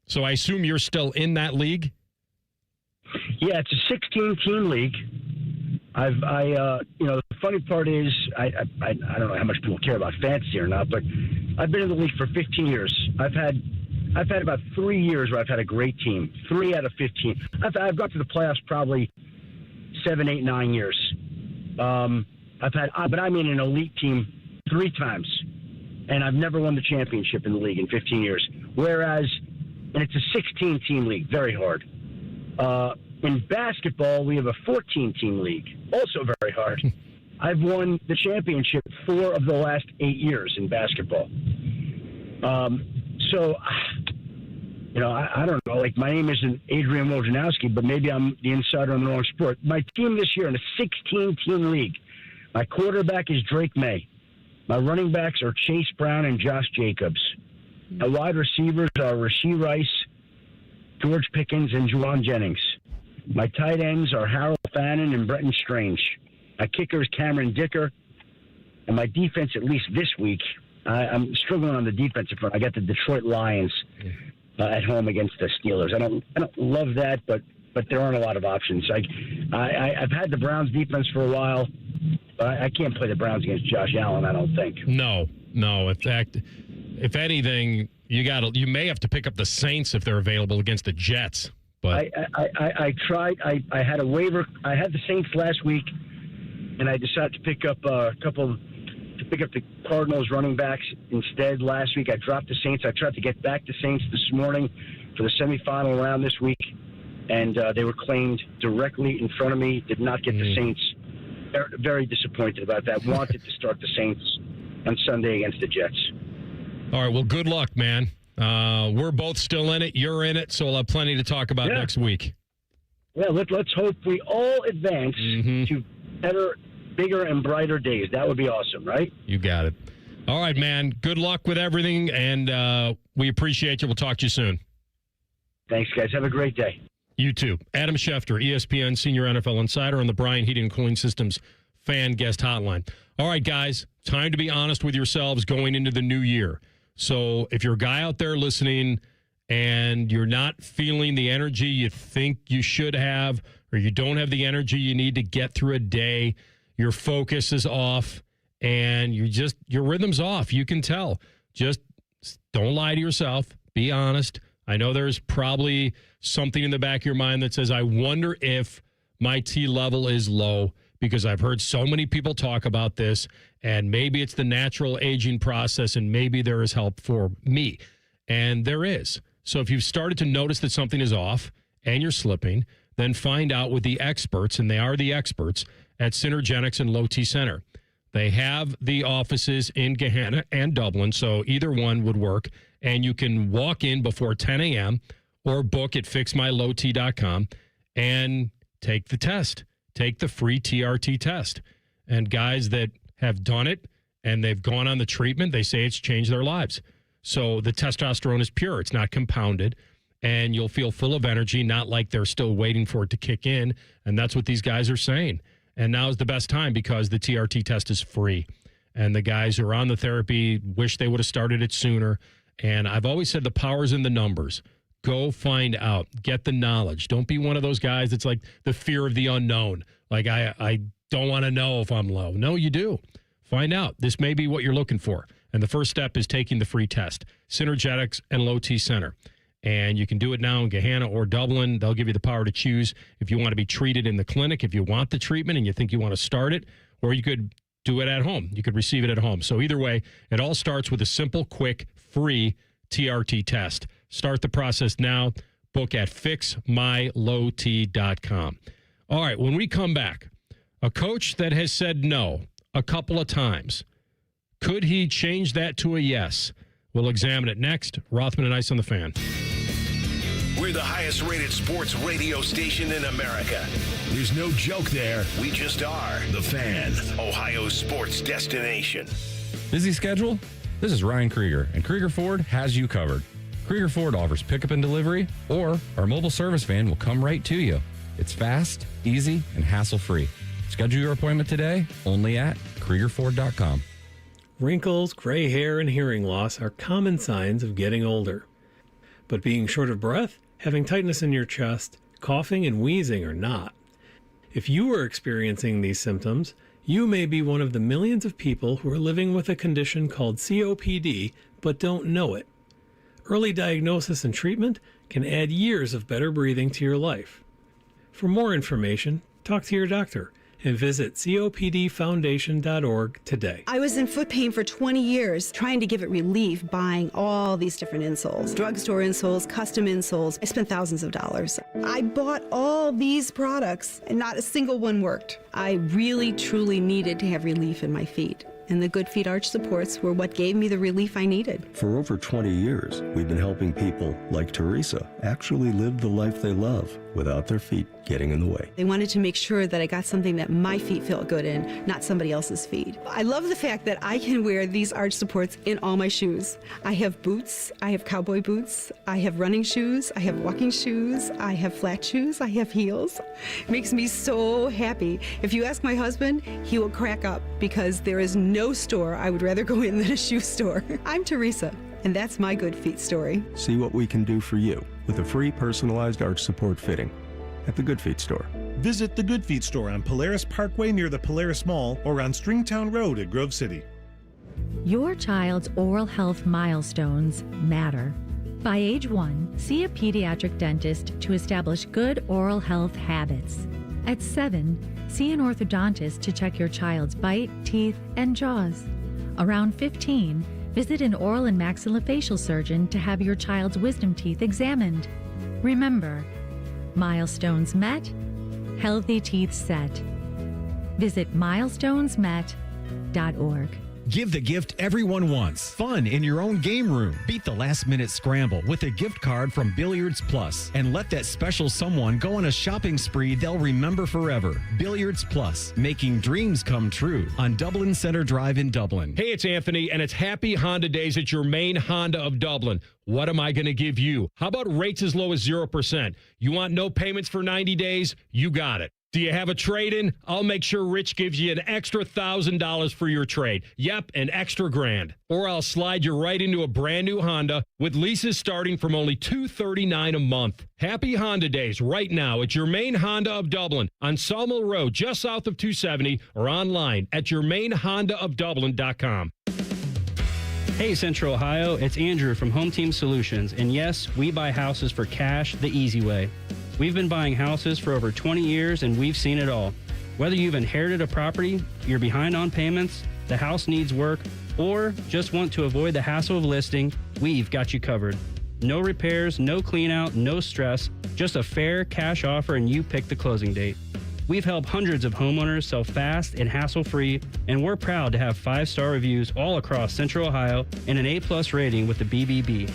So I assume you're still in that league? Yeah, it's a 16-team league. The funny part is, I don't know how much people care about fantasy or not, but I've been in the league for 15 years. I've had about 3 years where I've had a great team. 3 out of 15. I've got to the playoffs probably 7, 8, 9 years. But I'm in an elite team 3 times, and I've never won the championship in the league in 15 years. Whereas, and it's a 16-team league, very hard. In basketball, we have a 14-team league, also very hard. I've won the championship 4 of the last 8 years in basketball. I don't know. Like, my name isn't Adrian Wojnarowski, but maybe I'm the insider on the wrong sport. My team this year in a 16-team league, my quarterback is Drake May. My running backs are Chase Brown and Josh Jacobs. My wide receivers are Rashee Rice, George Pickens, and Juwan Jennings. My tight ends are Harold Fannin and Bretton Strange. My kicker is Cameron Dicker. And my defense, at least this week, I'm struggling on the defensive front. I got the Detroit Lions at home against the Steelers. I don't love that, but there aren't a lot of options. I've had the Browns defense for a while, but I can't play the Browns against Josh Allen, I don't think. No. In fact, if anything, you may have to pick up the Saints if they're available against the Jets. But I tried. I had a waiver. I had the Saints last week, and I decided to pick up the Cardinals running backs instead last week. I dropped the Saints. I tried to get back the Saints this morning for the semifinal round this week, and they were claimed directly in front of me. Did not get the Saints. Very disappointed about that. Wanted to start the Saints on Sunday against the Jets. All right. Well, good luck, man. We're both still in it. You're in it, so we'll have plenty to talk about next week. Yeah, let's hope we all advance to better, bigger, and brighter days. That would be awesome, right? You got it. All right, man. Good luck with everything, and we appreciate you. We'll talk to you soon. Thanks, guys. Have a great day. You too. Adam Schefter, ESPN Senior NFL Insider on the Bryan Heating and Cooling Systems Fan Guest Hotline. All right, guys, time to be honest with yourselves going into the new year. So if you're a guy out there listening and you're not feeling the energy you think you should have, or you don't have the energy you need to get through a day, your focus is off, and your rhythm's off. You can tell. Just don't lie to yourself. Be honest. I know there's probably something in the back of your mind that says, I wonder if my T level is low, because I've heard so many people talk about this, and maybe it's the natural aging process, and maybe there is help for me. And there is. So if you've started to notice that something is off and you're slipping, then find out with the experts, and they are the experts at Synergenics and Low T Center. They have the offices in Gahanna and Dublin, so either one would work. And you can walk in before 10 a.m. or book at fixmylowt.com and take the test. Take the free TRT test. And guys that have done it and they've gone on the treatment, they say it's changed their lives. So the testosterone is pure. It's not compounded. And you'll feel full of energy, not like they're still waiting for it to kick in. And that's what these guys are saying. And now is the best time because the TRT test is free. And the guys who are on the therapy wish they would have started it sooner. And I've always said the power's in the numbers. Go find out. Get the knowledge. Don't be one of those guys that's like the fear of the unknown. Like, I don't want to know if I'm low. No, you do. Find out. This may be what you're looking for. And the first step is taking the free test. Synergetics and Low T Center. And you can do it now in Gahanna or Dublin. They'll give you the power to choose if you want to be treated in the clinic, if you want the treatment and you think you want to start it, or you could do it at home. You could receive it at home. So either way, it all starts with a simple, quick, free TRT test. Start the process now. Book at fixmylowt.com. All right, when we come back, a coach that has said no a couple of times, could he change that to a yes? We'll examine it next. Rothman and Ice on the Fan. We're the highest rated sports radio station in America. There's no joke there. We just are. The Fan, Ohio's sports destination. Busy schedule? This is Ryan Krieger, and Krieger Ford has you covered. Krieger Ford offers pickup and delivery, or our mobile service van will come right to you. It's fast, easy, and hassle-free. Schedule your appointment today only at KriegerFord.com. Wrinkles, gray hair, and hearing loss are common signs of getting older. But being short of breath, having tightness in your chest, coughing, and wheezing are not. If you are experiencing these symptoms, you may be one of the millions of people who are living with a condition called COPD but don't know it. Early diagnosis and treatment can add years of better breathing to your life. For more information, talk to your doctor and visit copdfoundation.org today. I was in foot pain for 20 years, trying to give it relief, buying all these different insoles, drugstore insoles, custom insoles. I spent thousands of dollars. I bought all these products and not a single one worked. I really, truly needed to have relief in my feet. And the Good Feet arch supports were what gave me the relief I needed. For over 20 years, we've been helping people like Teresa actually live the life they love without their feet getting in the way. They wanted to make sure that I got something that my feet felt good in, not somebody else's feet. I love the fact that I can wear these arch supports in all my shoes. I have boots, I have cowboy boots, I have running shoes, I have walking shoes, I have flat shoes, I have heels. It makes me so happy. If you ask my husband, he will crack up because there is no store I would rather go in than a shoe store. I'm Teresa, and that's my Good Feet story. See what we can do for you with a free personalized arch support fitting at the Good Feet store. Visit the Good Feet store on Polaris Parkway near the Polaris Mall or on Stringtown Road at Grove City. Your child's oral health milestones matter. By age 1, see a pediatric dentist to establish good oral health habits. At 7, see an orthodontist to check your child's bite, teeth, and jaws. Around 15, visit an oral and maxillofacial surgeon to have your child's wisdom teeth examined. Remember, milestones met, healthy teeth set. Visit milestonesmet.org. Give the gift everyone wants. Fun in your own game room. Beat the last-minute scramble with a gift card from Billiards Plus. And let that special someone go on a shopping spree they'll remember forever. Billiards Plus, making dreams come true on Dublin Center Drive in Dublin. Hey, it's Anthony, and it's Happy Honda Days at your main Honda of Dublin. What am I going to give you? How about rates as low as 0%? You want no payments for 90 days? You got it. Do you have a trade-in? I'll make sure Rich gives you an extra $1,000 for your trade. Yep, an extra $1,000. Or I'll slide you right into a brand new Honda with leases starting from only $239 a month. Happy Honda Days right now at your main Honda of Dublin on Sawmill Road, just south of 270, or online at yourmainhondaofdublin.com. Hey, Central Ohio, it's Andrew from Home Team Solutions. And yes, we buy houses for cash the easy way. We've been buying houses for over 20 years, and we've seen it all. Whether you've inherited a property, you're behind on payments, the house needs work, or just want to avoid the hassle of listing, we've got you covered. No repairs, no clean out, no stress, just a fair cash offer and you pick the closing date. We've helped hundreds of homeowners sell fast and hassle-free, and we're proud to have 5-star reviews all across Central Ohio and an A+ rating with the BBB.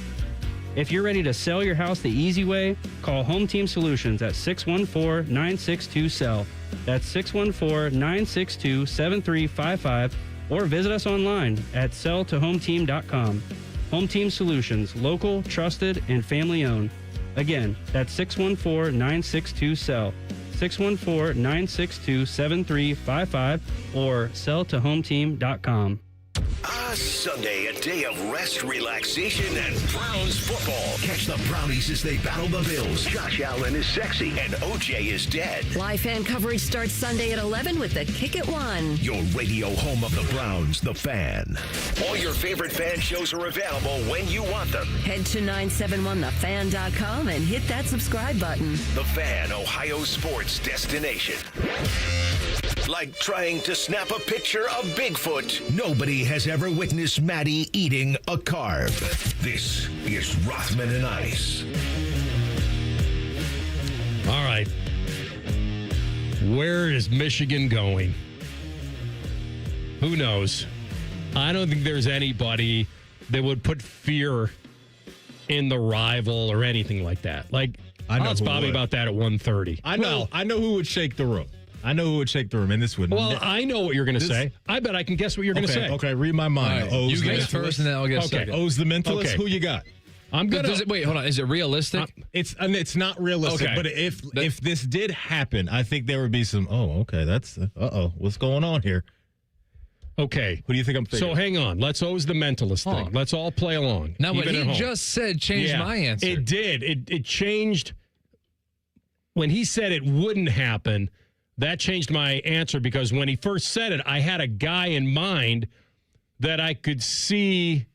If you're ready to sell your house the easy way, call Home Team Solutions at 614-962-SELL. That's 614-962-7355, or visit us online at selltohometeam.com. Home Team Solutions, local, trusted, and family-owned. Again, that's 614-962-SELL. 614-962-7355 or selltohometeam.com. Sunday, a day of rest, relaxation, and Browns football. Catch the Brownies as they battle the Bills. Josh Allen is sexy, and OJ is dead. Live fan coverage starts Sunday at 11 with the Kick at 1. Your radio home of the Browns, The Fan. All your favorite fan shows are available when you want them. Head to 971thefan.com and hit that subscribe button. The Fan, Ohio sports destination. Like trying to snap a picture of Bigfoot. Nobody has ever witnessed Maddie eating a carb. This is Rothman and Ice. All right. Where is Michigan going? Who knows? I don't think there's anybody that would put fear in the rival or anything like that. Like, I know I'll ask who Bobby would. about that at 1:30. I know who would shake the room. And this would. Well, I know what you're going to say. I bet I can guess what you're going to say. Okay, read my mind. All right, O's you the guess mentalist. first, and then I'll guess second. O's the mentalist. Okay. Who you got? I'm gonna wait. Hold on. Is it realistic? It's not realistic. Okay. But if this did happen, I think there would be some. Oh, okay. That's what's going on here? Okay. Who do you think I'm thinking? So hang on. Let's O's the mentalist thing. Let's all play along. Now, what even he at home. just said changed my answer. It did. It changed. When he said it wouldn't happen, that changed my answer because when he first said it, I had a guy in mind that I could see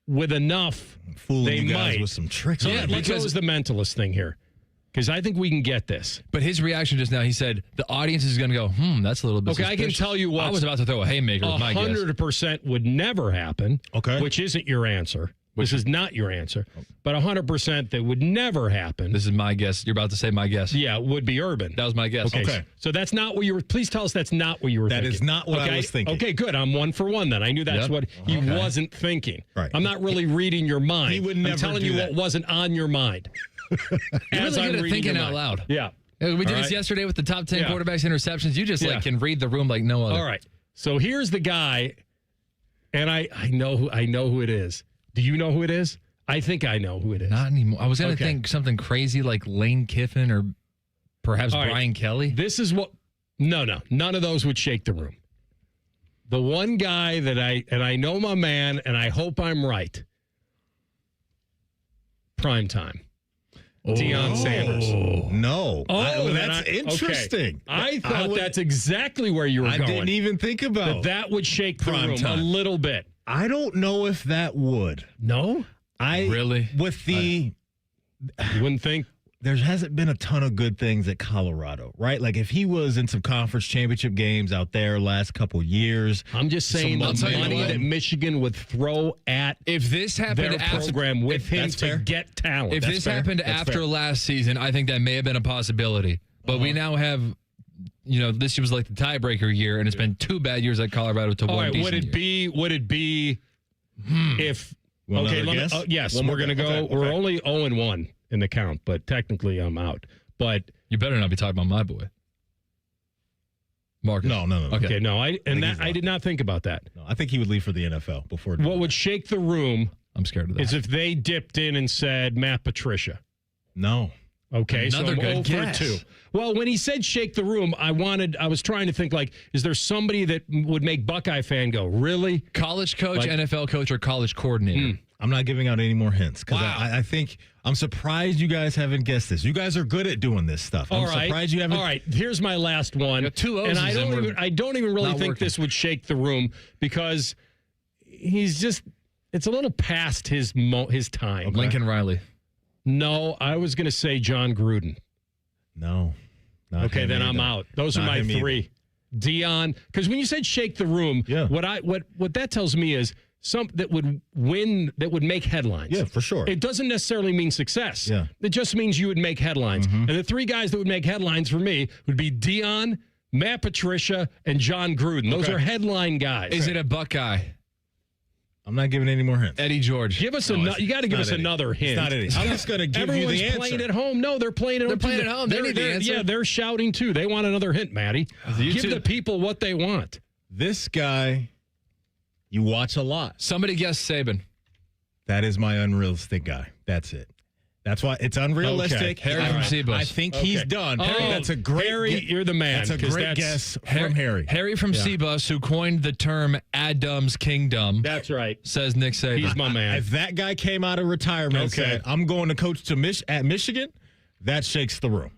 with enough fooling they you guys might. with some tricks. So Yeah, let's O's the mentalist thing here because I think we can get this. But his reaction just now, he said the audience is going to go, that's a little bit Okay, I can suspicious." tell you what. I was about to throw a haymaker with my guess. 100% would never happen. Okay. Which isn't your answer. This is not your answer. But 100% that would never happen. This is my guess. You're about to say my guess. Yeah, would be Urban. That was my guess. Okay. So that's not what you were. Please tell us that's not what you were thinking. That is not what I was thinking. Okay, good. I'm 1 for 1 then. I knew that's what he wasn't thinking. Right. I'm not really reading your mind. He would never I'm telling do you that. what wasn't on your mind. You're really good at thinking out loud. Yeah. We did All this right. yesterday with the top 10 Yeah. quarterbacks interceptions. You just Yeah. can read the room like no other. All right. So here's the guy, and I know who it is. Do you know who it is? I think I know who it is. Not anymore. I was going to Okay. think something crazy like Lane Kiffin or perhaps All right. Brian Kelly. This is what. No. None of those would shake the room. The one guy that I know my man, and I hope I'm right. Prime time. Deion Sanders. No. then That's interesting. Okay. I thought that's exactly where you were I going. didn't even think about that would shake the Prime room time. a little bit. I don't know if that would. No? Really? With the. You wouldn't think? There hasn't been a ton of good things at Colorado, right? Like if he was in some conference championship games out there last couple years. I'm just saying the money that Michigan would throw at if this happened their program with him to get talent. If this happened after last season, I think that may have been a possibility. But we now have, this was like the tiebreaker year, and it's been 2 bad years at Colorado to All one right, decent year. would it be if Well, okay, another guess? yes, One more we're going to guess. go. Okay, We're okay. only 0-1 in the count, but technically I'm out. But you better not be talking about my boy, Marcus. No. Okay, no, I he's did not think about that. No, I think he would leave for the NFL before. What would shake the room I'm scared of that. is if they dipped in and said Matt Patricia. No. Okay, Another so I'm good 0 guess. for 2. Well, when he said shake the room, I was trying to think, like, is there somebody that would make Buckeye fan go, really? College coach, Like- NFL coach, or college coordinator? I'm not giving out any more hints because Wow. I think I'm surprised you guys haven't guessed this. You guys are good at doing this stuff. I'm surprised you haven't. All right, here's my last one. got 2 O's and and I don't even really not think working. this would shake the room because it's a little past his time. Lincoln Riley. No, I was going to say John Gruden. No. Not Okay, him then I'm either. out. Those are Not my him either. 3. Dion, because when you said shake the room, what that tells me is something that would win, that would make headlines. Yeah, for sure. It doesn't necessarily mean success. Yeah. It just means you would make headlines. Mm-hmm. And the 3 guys that would make headlines for me would be Dion, Matt Patricia, and John Gruden. Those Okay. are headline guys. Is it a Buckeye? I'm not giving any more hints. Eddie George. Give us No, you got to give not us Eddie. another hint. It's not Eddie. I'm just going to give Everyone's you the answer. playing at home. No, they're playing at home. They're playing at home. They need the answer. Yeah, they're shouting too. They want another hint, Maddie. Give the people what they want. This guy, you watch a lot. Somebody guess Saban. That is my unrealistic guy. That's it. That's why it's unrealistic. Okay. Harry from Sebus. I think he's done. Harry, that's a great Harry, you're the man. That's a 'cause great guess from Harry. Harry from Sebus, who coined the term Adam's Kingdom. That's right. Says Nick Saban. He's my man. If that guy came out of retirement and said, I'm going to coach at Michigan, that shakes the room.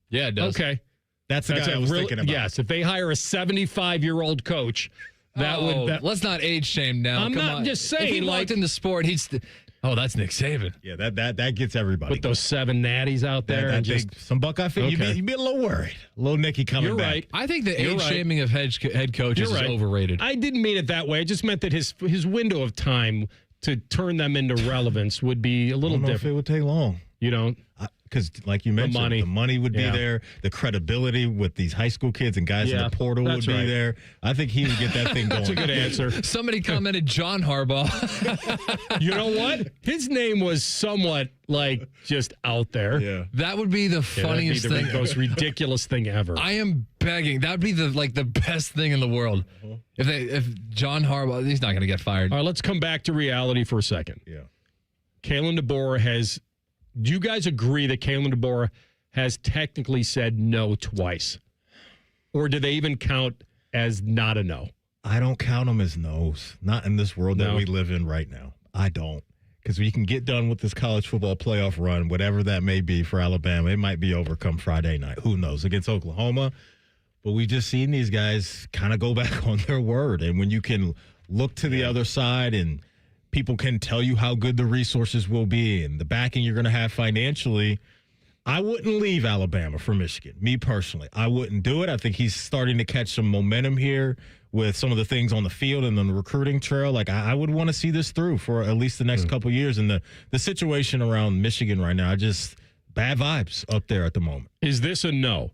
Yeah, it does. Okay. That's the guy I was thinking about. Yes, if they hire a 75-year-old coach, let's not age shame now. I'm Come not on. just saying, If he like- liked in the sport, that's Nick Saban. Yeah, that gets everybody. Put those 7 natties out there and just some Buckeye fans. Okay. You'd be a little worried. A little Nicky coming You're back. right. I think the You're age right. shaming of head coaches You're right. is overrated. I didn't mean it that way. I just meant that his window of time to turn them into relevance would be a little I don't know if it different. would take long. You don't? Because, like you mentioned, the money would be Yeah. there. The credibility with these high school kids and guys in Yeah, the portal would that's be right. there. I think he would get that thing going. That's a good answer. Somebody commented John Harbaugh. You know what? His name was somewhat like just out there. Yeah. That would be the funniest that'd be thing. the most ridiculous thing ever. I am begging. That would be the best thing in the world. If John Harbaugh, he's not going to get fired. All right, let's come back to reality for a second. Yeah. Kalen DeBoer do you guys agree that Kalen DeBoer has technically said no twice? Or do they even count as not a no? I don't count them as no's. Not in this world that No. we live in right now. I don't. Because we can get done with this college football playoff run, whatever that may be for Alabama. It might be over come Friday night. Who knows? Against Oklahoma. But we just seen these guys kind of go back on their word. And when you can look to the other side and people can tell you how good the resources will be and the backing you're going to have financially, I wouldn't leave Alabama for Michigan. Me personally, I wouldn't do it. I think he's starting to catch some momentum here with some of the things on the field and on the recruiting trail. Like, I would want to see this through for at least the next couple of years. And the situation around Michigan right now, bad vibes up there at the moment. Is this a no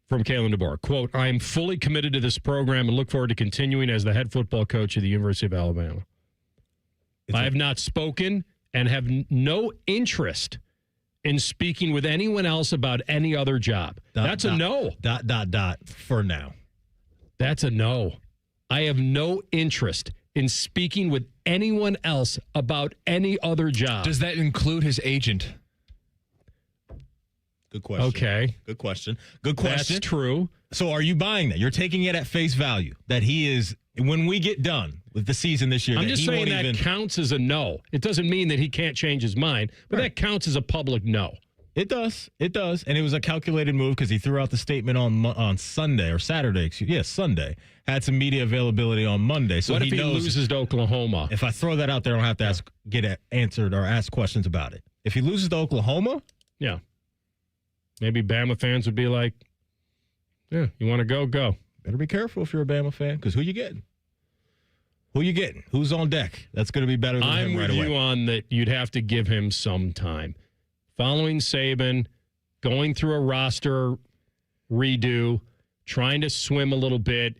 from Kalen DeBoer? Quote, I am fully committed to this program and look forward to continuing as the head football coach of the University of Alabama. I have not spoken and have no interest in speaking with anyone else about any other job. That's a no. ... For now. That's a no. I have no interest in speaking with anyone else about any other job. Does that include his agent? Good question. Okay. Good question. Good question. That's true. So are you buying that? You're taking it at face value that he is, when we get done with the season this year, I'm that just he saying won't that even... counts as a no. It doesn't mean that he can't change his mind, but that counts as a public no. It does. It does. And it was a calculated move because he threw out the statement on Sunday or Saturday. Sunday. Had some media availability on Monday. So What if he knows loses to Oklahoma? if I throw that out there, I don't have to get answered or ask questions about it. If he loses to Oklahoma, Yeah. Maybe Bama fans would be like, yeah, you want to go, go. better be careful if you're a Bama fan because who you getting? Who you getting? Who's on deck? That's going to be better than I'm him with right you away. on that you'd have to give him some time. Following Saban, going through a roster redo, trying to swim a little bit,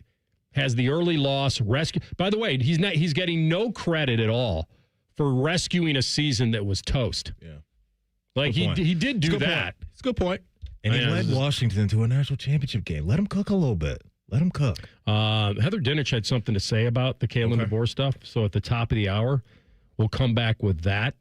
has the early loss, rescue. By the way, he's getting no credit at all for rescuing a season that was toast. Yeah. Like Good point. he did do It's a good that. point. It's a good point. And he Yeah, led this is- Washington to a national championship game. Let him cook a little bit. Let him cook. Heather Dinich had something to say about the Kalen DeBoer stuff. So at the top of the hour, we'll come back with that.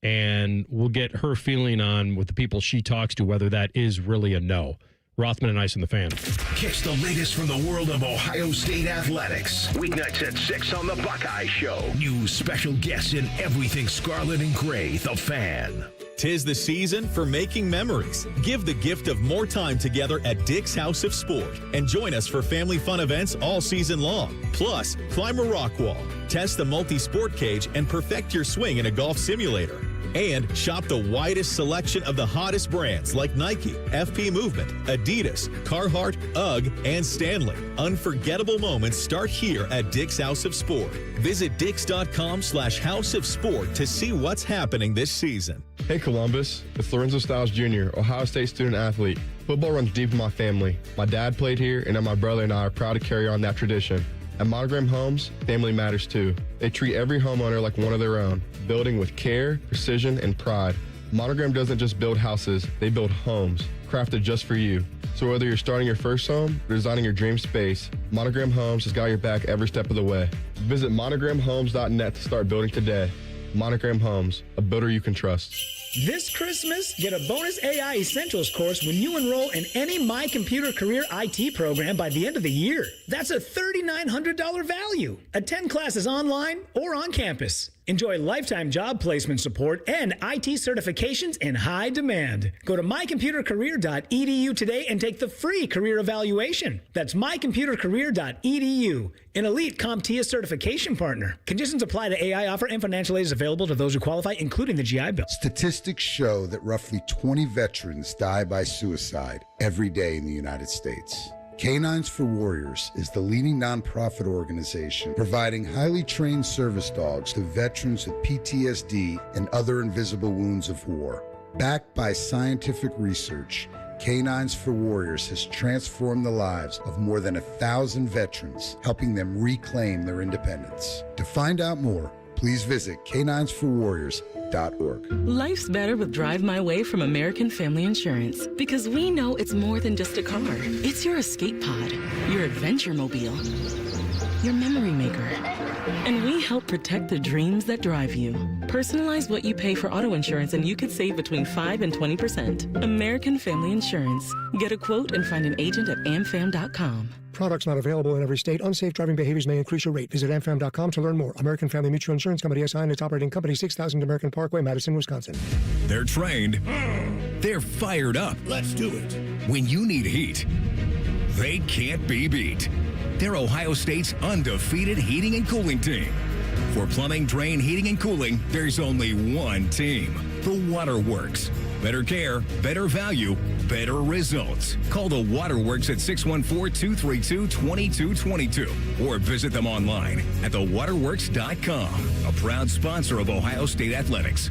and we'll get her feeling on with the people she talks to whether that is really a no. Rothman and Ice and the Fan. Catch the latest from the world of Ohio State athletics. Weeknights at 6 on the Buckeye Show. New special guests in everything scarlet and gray. The Fan. 'Tis the season for making memories. Give the gift of more time together at Dick's House of Sport and join us for family fun events all season long. Plus, climb a rock wall, test the multi-sport cage, and perfect your swing in a golf simulator. And shop the widest selection of the hottest brands like Nike, FP Movement, Adidas, Carhartt, UGG, and Stanley. Unforgettable moments start here at Dick's House of Sport. Visit dicks.com/House of Sport to see what's happening this season. Hey Columbus, it's Lorenzo Stiles Jr., Ohio State student athlete. Football runs deep in my family. My dad played here, and now my brother and I are proud to carry on that tradition. At Monogram Homes, family matters too. They treat every homeowner like one of their own, building with care, precision, and pride. Monogram doesn't just build houses, they build homes, crafted just for you. So whether you're starting your first home or designing your dream space, Monogram Homes has got your back every step of the way. Visit monogramhomes.net to start building today. Monogram Homes, a builder you can trust. This Christmas, get a bonus AI Essentials course when you enroll in any My Computer Career IT program by the end of the year. That's a $3,900 value. Attend classes online or on campus. Enjoy lifetime job placement support and IT certifications in high demand. Go to mycomputercareer.edu today and take the free career evaluation. That's mycomputercareer.edu, an elite CompTIA certification partner. Conditions apply to AI offer and financial aid is available to those who qualify, including the GI Bill. Statistics show that roughly 20 veterans die by suicide every day in the United States. Canines for Warriors is the leading nonprofit organization providing highly trained service dogs to veterans with PTSD and other invisible wounds of war. Backed by scientific research, Canines for Warriors has transformed the lives of more than 1,000 veterans, helping them reclaim their independence. To find out more, please visit caninesforwarriors.org. Life's better with Drive My Way from American Family Insurance because we know it's more than just a car. It's your escape pod, your adventure mobile, your memory maker. And we help protect the dreams that drive you. Personalize what you pay for auto insurance and you could save between 5 and 20%. American Family Insurance. Get a quote and find an agent at amfam.com. Products not available in every state. Unsafe driving behaviors may increase your rate. Visit amfam.com to learn more. American Family Mutual Insurance Company SI and its operating company, 6000 American Parkway, Madison, Wisconsin. They're trained. They're fired up. Let's do it. When you need heat, they can't be beat. They're Ohio State's undefeated heating and cooling team. For plumbing, drain, heating, and cooling, there's only one team. The Waterworks. Better care, better value, better results. Call the Waterworks at 614-232-2222 or visit them online at thewaterworks.com. A proud sponsor of Ohio State Athletics.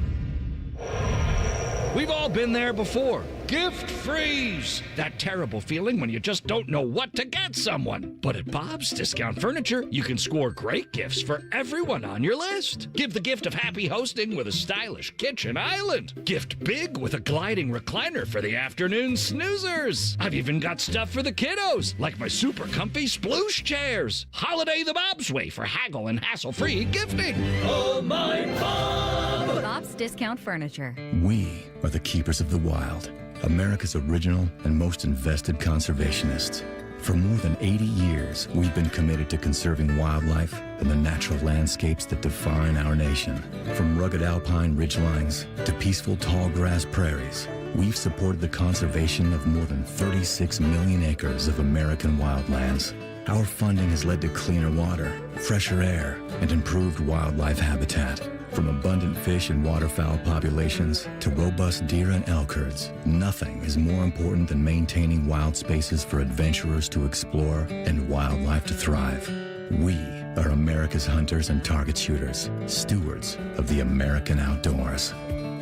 We've all been there before. Gift freeze! That terrible feeling when you just don't know what to get someone. But at Bob's Discount Furniture, you can score great gifts for everyone on your list. Give the gift of happy hosting with a stylish kitchen island. Gift big with a gliding recliner for the afternoon snoozers. I've even got stuff for the kiddos, like my super comfy sploosh chairs. Holiday the Bob's way for haggle and hassle-free gifting. Oh, my Bob! Bob's Discount Furniture. We are the keepers of the wild. America's original and most invested conservationists. For more than 80 years, we've been committed to conserving wildlife and the natural landscapes that define our nation. From rugged alpine ridgelines to peaceful tall grass prairies, we've supported the conservation of more than 36 million acres of American wildlands. Our funding has led to cleaner water, fresher air, and improved wildlife habitat. From abundant fish and waterfowl populations to robust deer and elk herds, nothing is more important than maintaining wild spaces for adventurers to explore and wildlife to thrive. We are America's hunters and target shooters, stewards of the American outdoors.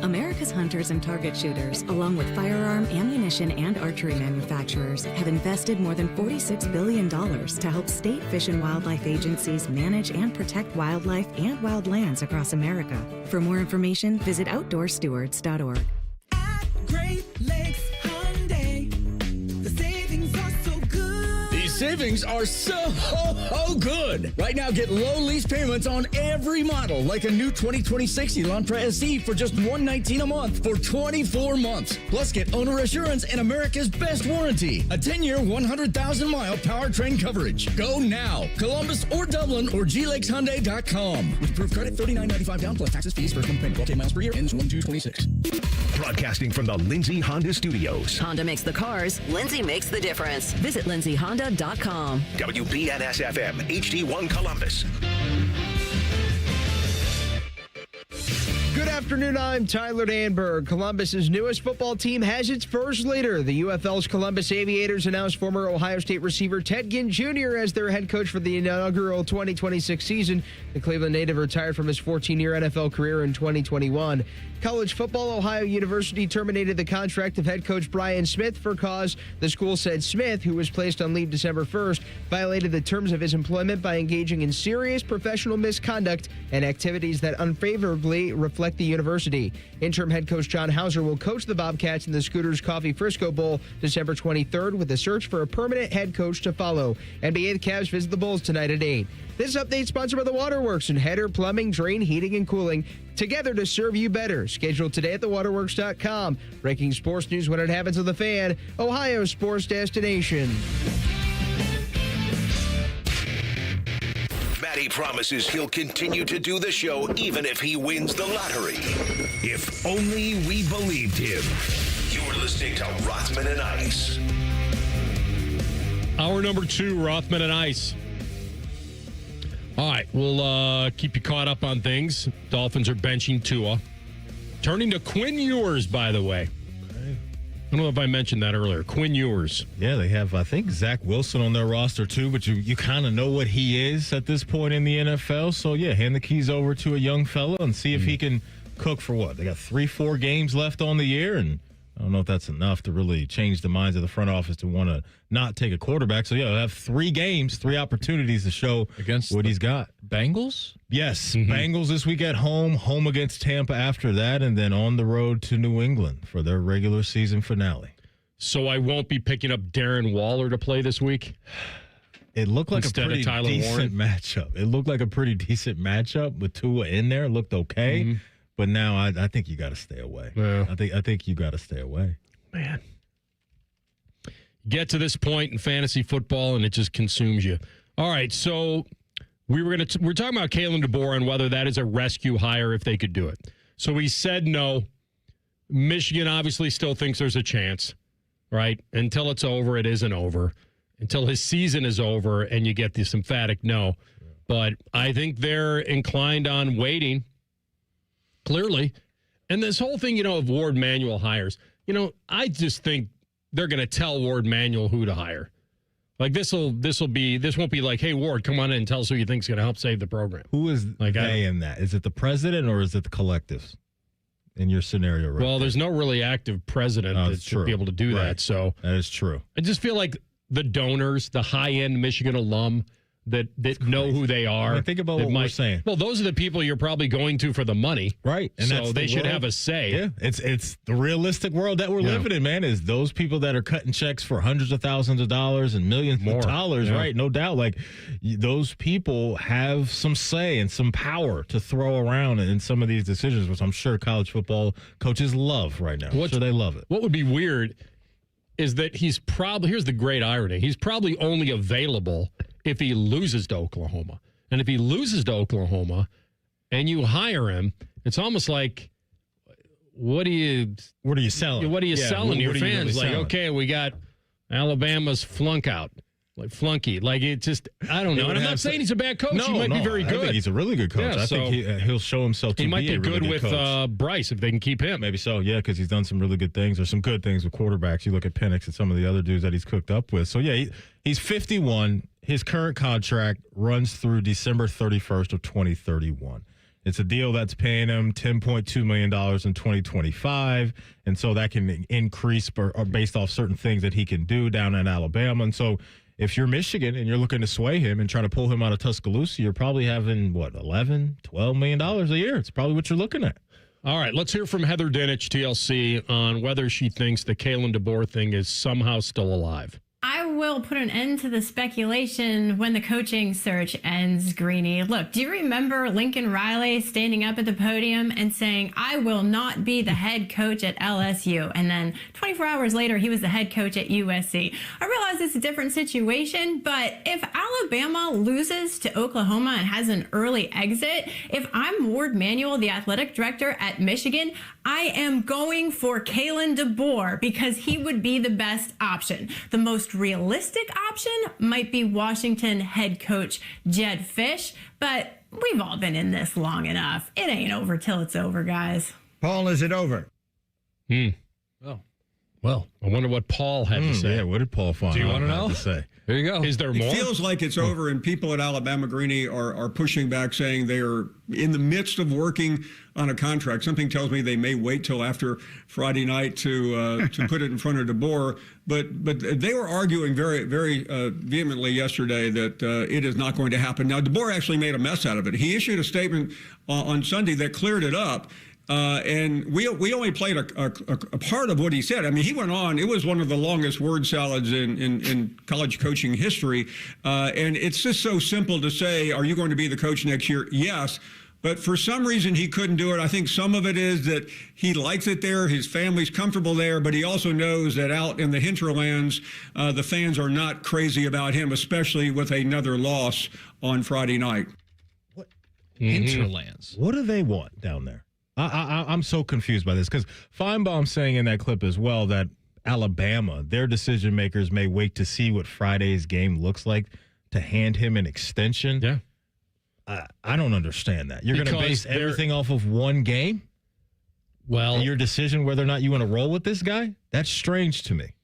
America's hunters and target shooters, along with firearm, ammunition, and archery manufacturers, have invested more than $46 billion to help state fish and wildlife agencies manage and protect wildlife and wildlands across America. For more information, visit outdoorstewards.org. Great Lakes Hyundai. The savings are so good. These savings are so good. Right now, get low lease payments on every model, like a new 2026 Elantra SE for just $119 a month for 24 months. Plus, get owner assurance and America's best warranty, a 10-year, 100,000-mile powertrain coverage. Go now. Columbus or Dublin or GLakesHyundai.com. With approved credit, $39.95 down plus taxes, fees, first month payment, 12 miles per year, ends 1/2/26. Broadcasting from the Lindsay Honda Studios. Honda makes the cars. Lindsay makes the difference. Visit lindsayhonda.com. WBNS-FM, HD1 Columbus. Good afternoon, I'm Tyler Danberg. Columbus's newest football team has its first leader. The UFL's Columbus Aviators announced former Ohio State receiver Ted Ginn Jr. as their head coach for the inaugural 2026 season. The Cleveland native retired from his 14-year NFL career in 2021. College football, Ohio University terminated the contract of head coach Brian Smith for cause. The school said Smith, who was placed on leave December 1st, violated the terms of his employment by engaging in serious professional misconduct and activities that unfavorably reflect the university. Interim head coach John Hauser will coach the Bobcats in the Scooters Coffee Frisco Bowl December 23rd with a search for a permanent head coach to follow. NBA, the Cavs visit the Bulls tonight at 8. This update sponsored by the Waterworks and Header Plumbing, Drain, Heating, and Cooling. Together to serve you better. Scheduled today at thewaterworks.com. Breaking sports news when it happens with the Fan, Ohio's sports destination. Matty promises he'll continue to do the show even if he wins the lottery. If only we believed him. You're listening to Rothman and Ice. Hour number 2, Rothman and Ice. All right, we'll keep you caught up on things. Dolphins are benching Tua. Turning to Quinn Ewers, by the way. I don't know if I mentioned that earlier. Quinn Ewers. Yeah, they have, I think, Zach Wilson on their roster, too, but you kind of know what he is at this point in the NFL. So, yeah, hand the keys over to a young fella and see if he can cook for what? They got 3-4 games left on the year, and I don't know if that's enough to really change the minds of the front office to want to not take a quarterback. So, yeah, they'll have 3 games, 3 opportunities to show against what he's got. Bengals? Yes, Bengals this week at home against Tampa after that, and then on the road to New England for their regular season finale. So I won't be picking up Darren Waller to play this week? It looked like instead a pretty of Tyler decent matchup. It looked like a pretty decent matchup with Tua in there. It looked okay. But now I think you got to stay away. Yeah. I think you got to stay away. Man. Get to this point in fantasy football and it just consumes you. All right, so we're talking about Kalen DeBoer and whether that is a rescue hire if they could do it. So he said no. Michigan obviously still thinks there's a chance, right? Until it's over, it isn't over. Until his season is over and you get this emphatic no. But I think they're inclined on waiting. Clearly. And this whole thing, of Ward Manuel hires, I just think they're going to tell Ward Manuel who to hire. Like this won't be like, hey, Ward, come on in and tell us who you think's going to help save the program. Who is they in that? Is it the president or is it the collectives in your scenario? Right. Well, there's no really active president that should be able to do that. So that is true. I just feel like the donors, the high-end Michigan alum that know who they are. I mean, think about what we're saying. Well, those are the people you're probably going to for the money. Right. And so they should have a say. Yeah. It's the realistic world that we're living in, man, is those people that are cutting checks for hundreds of thousands of dollars and millions of dollars, right? No doubt. Like, those people have some say and some power to throw around in some of these decisions, which I'm sure college football coaches love right now. I'm sure they love it. What would be weird is that here's the great irony. He's probably only available if he loses to Oklahoma. And if he loses to Oklahoma and you hire him, it's almost like, what are you selling? What are you selling to your fans? Really okay, we got Alabama's flunky. Like, it just, I don't know. And I'm not saying he's a bad coach. He might be very good. I think he's a really good coach. Yeah, I think he'll show himself to be a really good coach. He might be good with Bryce if they can keep him. Maybe so, yeah, because he's done some really good things or some good things with quarterbacks. You look at Penix and some of the other dudes that he's cooked up with. So, yeah, he's 51. His current contract runs through December 31st of 2031. It's a deal that's paying him $10.2 million in 2025, and so that can increase or based off certain things that he can do down in Alabama. And so if you're Michigan and you're looking to sway him and trying to pull him out of Tuscaloosa, you're probably having, $11-12 million a year. It's probably what you're looking at. All right, let's hear from Heather Dinich, TLC, on whether she thinks the Kalen DeBoer thing is somehow still alive. I will put an end to the speculation when the coaching search ends, Greeny. Look, do you remember Lincoln Riley standing up at the podium and saying, I will not be the head coach at LSU? And then 24 hours later, he was the head coach at USC. I realize it's a different situation, but if Alabama loses to Oklahoma and has an early exit, if I'm Ward Manuel, the athletic director at Michigan, I am going for Kalen DeBoer because he would be the best option. The most realistic option might be Washington head coach Jed Fish, but we've all been in this long enough. It ain't over till it's over, guys. Paul, is it over? Well, I wonder what Paul had to say. Yeah, what did Paul find? Do you want to know? To say? There you go. Is there more? It feels like it's over, and people at Alabama, Greeny, are pushing back, saying they are in the midst of working on a contract. Something tells me they may wait till after Friday night to put it in front of DeBoer. But they were arguing very, very vehemently yesterday that it is not going to happen. Now, DeBoer actually made a mess out of it. He issued a statement on Sunday that cleared it up. And we only played a part of what he said. I mean, he went on. It was one of the longest word salads in college coaching history. And it's just so simple to say, are you going to be the coach next year? Yes. But for some reason, he couldn't do it. I think some of it is that he likes it there. His family's comfortable there. But he also knows that out in the hinterlands, the fans are not crazy about him, especially with another loss on Friday night. Hinterlands. What do they want down there? I'm so confused by this because Feinbaum's saying in that clip as well that Alabama, their decision makers may wait to see what Friday's game looks like to hand him an extension. Yeah. I don't understand that. You're going to base everything off of one game? Well, and your decision whether or not you want to roll with this guy? That's strange to me.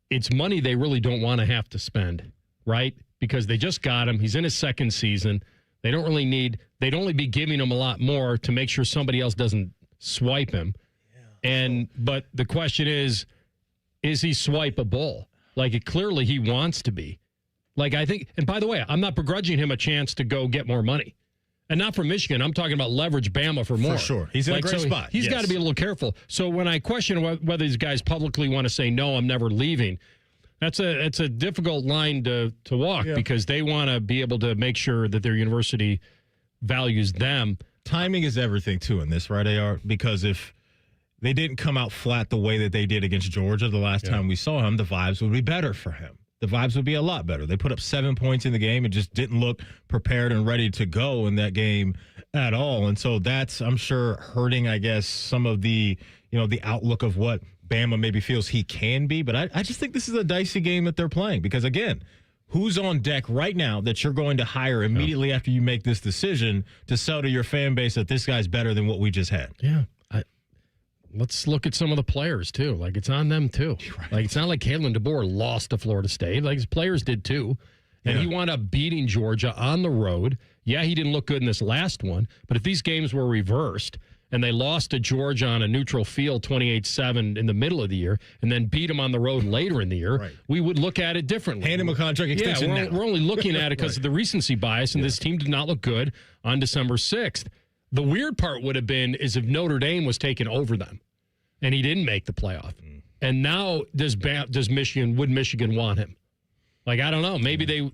It's money they really don't want to have to spend, right? Because they just got him. He's in his second season. They don't really need, they'd only be giving him a lot more to make sure somebody else doesn't swipe him. But the question is he swipeable? Like, clearly he wants to be. Like, I think, and by the way, I'm not begrudging him a chance to go get more money. And not from Michigan. I'm talking about leverage Bama for more. For sure. He's in a great spot. He's got to be a little careful. So when I question whether these guys publicly want to say, no, I'm never leaving, it's a difficult line to walk because they want to be able to make sure that their university values them. Timing is everything, too, in this, right, AR? Because if they didn't come out flat the way that they did against Georgia the last time we saw him, the vibes would be better for him. The vibes would be a lot better. They put up 7 points in the game and just didn't look prepared and ready to go in that game at all. And so that's, I'm sure, hurting, I guess, some of the, the outlook of what Bama maybe feels he can be. But I just think this is a dicey game that they're playing because, again, who's on deck right now that you're going to hire immediately after you make this decision to sell to your fan base that this guy's better than what we just had? Yeah. Let's look at some of the players, too. Like, it's on them, too. Right. Like, it's not like Kalen DeBoer lost to Florida State. Like, his players did, too. And he wound up beating Georgia on the road. Yeah, he didn't look good in this last one. But if these games were reversed and they lost to Georgia on a neutral field 28-7 in the middle of the year and then beat them on the road later in the year, we would look at it differently. Hand him a contract extension now. We're only looking at it because of the recency bias, and this team did not look good on December 6th. The weird part would have been is if Notre Dame was taking over them and he didn't make the playoff. And now would Michigan want him? Like, I don't know. Maybe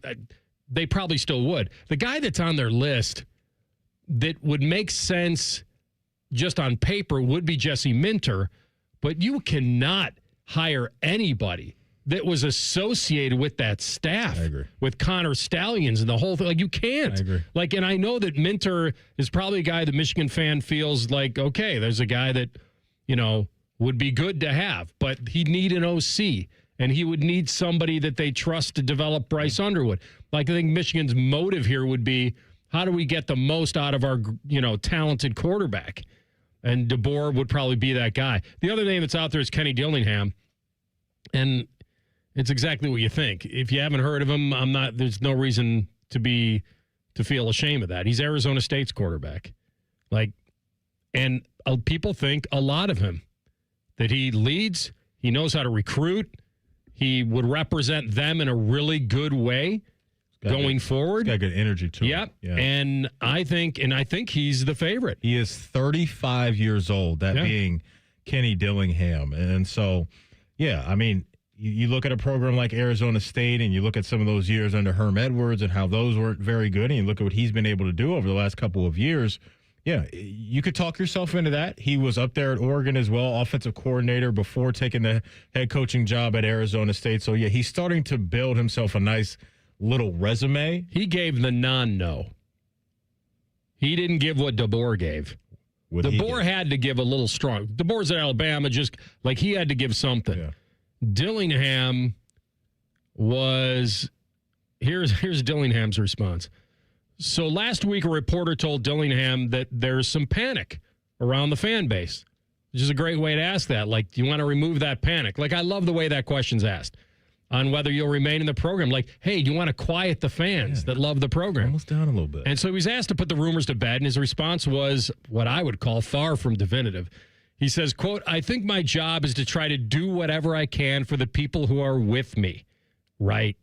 they probably still would. The guy that's on their list that would make sense just on paper would be Jesse Minter, but you cannot hire anybody that was associated with that staff. I agree. With Connor Stalions and the whole thing. Like, you can't. I agree. Like, and I know that Minter is probably a guy the Michigan fan feels like, okay, there's a guy that, would be good to have, but he'd need an OC, and he would need somebody that they trust to develop Bryce Underwood. Like, I think Michigan's motive here would be, how do we get the most out of our, talented quarterback? And DeBoer would probably be that guy. The other name that's out there is Kenny Dillingham, and it's exactly what you think. If you haven't heard of him, there's no reason to feel ashamed of that. He's Arizona State's quarterback. And people think a lot of him, that he leads, he knows how to recruit, he would represent them in a really good way going forward. He's got good energy to him. Yep. Yeah. And I think he's the favorite. He is 35 years old, that being Kenny Dillingham. And so, yeah, I mean, you look at a program like Arizona State and you look at some of those years under Herm Edwards and how those weren't very good, and you look at what he's been able to do over the last couple of years, yeah, you could talk yourself into that. He was up there at Oregon as well, offensive coordinator before taking the head coaching job at Arizona State. So, yeah, he's starting to build himself a nice little resume. He gave the non-no. He didn't give what DeBoer gave. DeBoer had to give a little strong. DeBoer's at Alabama, just like he had to give something. Yeah. Dillingham was here's Dillingham's response. So last week, a reporter told Dillingham that there's some panic around the fan base, which is a great way to ask that. Like, do you want to remove that panic? Like, I love the way that question's asked on whether you'll remain in the program. Like, hey, do you want to quiet the fans that love the program? Almost down a little bit. And so he was asked to put the rumors to bed, and his response was what I would call far from definitive. He says, quote, I think my job is to try to do whatever I can for the people who are with me, right?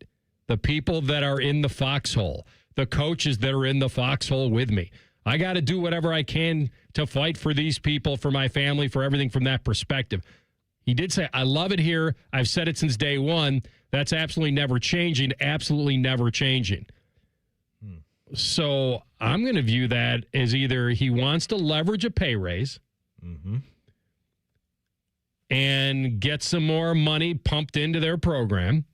The people that are in the foxhole, the coaches that are in the foxhole with me. I got to do whatever I can to fight for these people, for my family, for everything from that perspective. He did say, I love it here. I've said it since day one. That's absolutely never changing, absolutely never changing. So I'm going to view that as either he wants to leverage a pay raise and get some more money pumped into their program,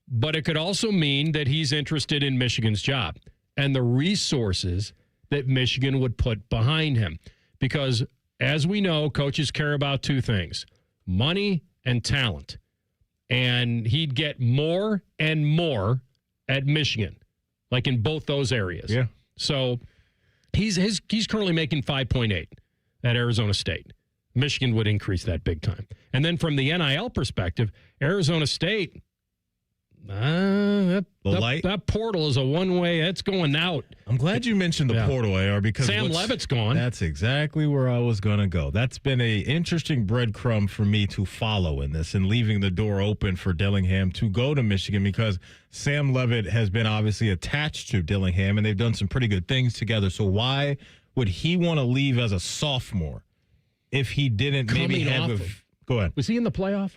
but it could also mean that he's interested in Michigan's job and the resources that Michigan would put behind him. Because as we know, coaches care about two things, money and talent. And he'd get more and more at Michigan, like in both those areas. Yeah. So he's currently making 5.8 at Arizona State. Michigan would increase that big time. And then from the NIL perspective, Arizona State, that portal is a one-way. That's going out. I'm glad you mentioned the portal, AR, because Sam Levitt's gone. That's exactly where I was going to go. That's been a interesting breadcrumb for me to follow in this and leaving the door open for Dillingham to go to Michigan because Sam Levitt has been obviously attached to Dillingham, and they've done some pretty good things together. So why would he want to leave as a sophomore if he didn't maybe have go ahead. Was he in the playoff?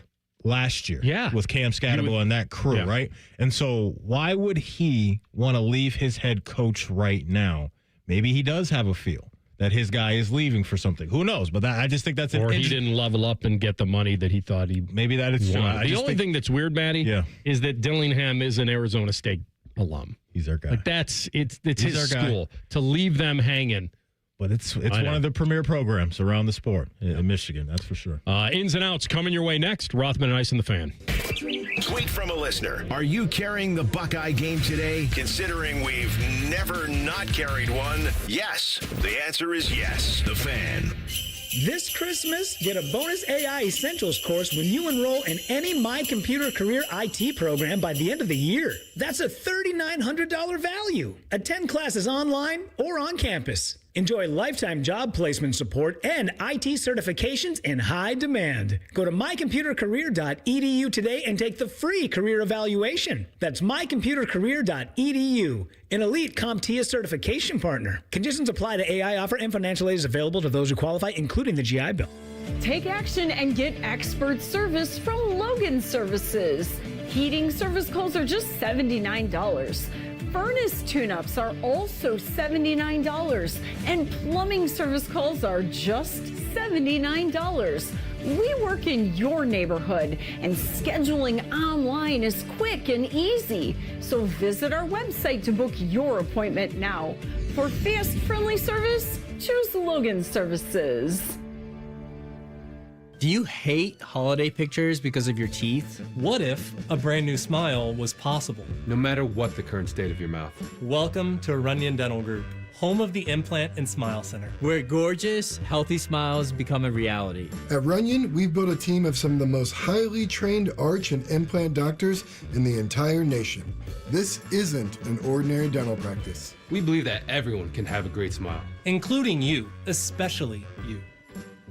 Last year, yeah, with Cam Scatterville and that crew, right? And so why would he want to leave his head coach right now? Maybe he does have a feel that his guy is leaving for something. Who knows? But I just think that's or he didn't level up and get the money that he thought he maybe that is true. The only thing that's weird, Matty, is that Dillingham is an Arizona State alum. He's our guy. Like it's his school to leave them hanging. But it's one of the premier programs around the sport in Michigan, that's for sure. Ins and outs coming your way next. Rothman and Ice and the Fan. Tweet from a listener. Are you carrying the Buckeye game today? Considering we've never not carried one, yes. The answer is yes. The Fan. This Christmas, get a bonus AI Essentials course when you enroll in any My Computer Career IT program by the end of the year. That's a $3,900 value. Attend classes online or on campus. Enjoy lifetime job placement support and IT certifications in high demand. Go to mycomputercareer.edu today and take the free career evaluation. That's mycomputercareer.edu, an elite CompTIA certification partner. Conditions apply to AI offer and financial aid is available to those who qualify, including the GI Bill. Take action and get expert service from Logan Services. Heating service calls are just $79. Furnace tune-ups are also $79, and plumbing service calls are just $79. We work in your neighborhood, and scheduling online is quick and easy. So visit our website to book your appointment now. For fast, friendly service, choose Logan Services. Do you hate holiday pictures because of your teeth? What if a brand new smile was possible? No matter what the current state of your mouth. Welcome to Runyon Dental Group, home of the Implant and Smile Center, where gorgeous, healthy smiles become a reality. At Runyon, we've built a team of some of the most highly trained arch and implant doctors in the entire nation. This isn't an ordinary dental practice. We believe that everyone can have a great smile, including you, especially you.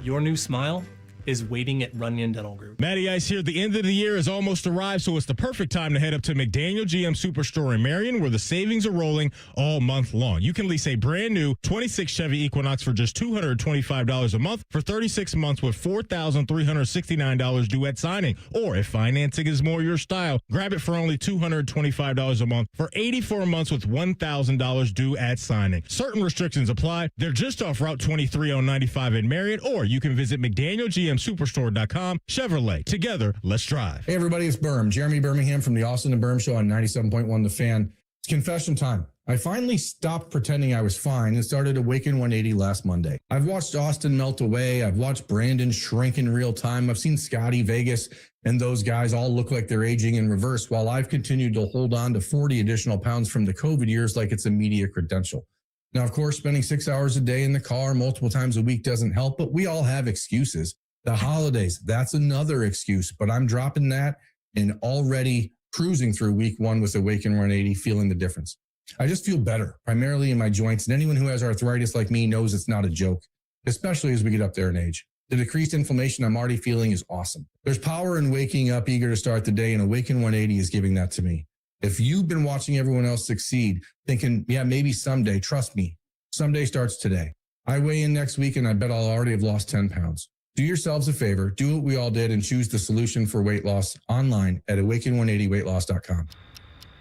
Your new smile is waiting at Runyon Dental Group. Matty Ice here. The end of the year has almost arrived, so it's the perfect time to head up to McDaniel GM Superstore in Marion, where the savings are rolling all month long. You can lease a brand new 26 Chevy Equinox for just $225 a month for 36 months with $4,369 due at signing. Or if financing is more your style, grab it for only $225 a month for 84 months with $1,000 due at signing. Certain restrictions apply. They're just off Route 23 on 95 in Marion, or you can visit McDanielGMSuperstore.com. Chevrolet, together, let's drive. Hey everybody, it's Berm. Jeremy Birmingham from the Austin and Berm Show on 97.1 The Fan. It's confession time. I finally stopped pretending I was fine and started Awaken 180 last Monday. I've watched Austin melt away. I've watched Brandon shrink in real time. I've seen Scotty, Vegas, and those guys all look like they're aging in reverse, while I've continued to hold on to 40 additional pounds from the COVID years like it's a media credential. Now, of course, spending 6 hours a day in the car multiple times a week doesn't help, but we all have excuses. The holidays, that's another excuse, but I'm dropping that and already cruising through week one with Awaken 180, feeling the difference. I just feel better, primarily in my joints, and anyone who has arthritis like me knows it's not a joke, especially as we get up there in age. The decreased inflammation I'm already feeling is awesome. There's power in waking up eager to start the day, and Awaken 180 is giving that to me. If you've been watching everyone else succeed, thinking, yeah, maybe someday, trust me, someday starts today. I weigh in next week, and I bet I'll already have lost 10 pounds. Do yourselves a favor, do what we all did, and choose the solution for weight loss online at awaken180weightloss.com.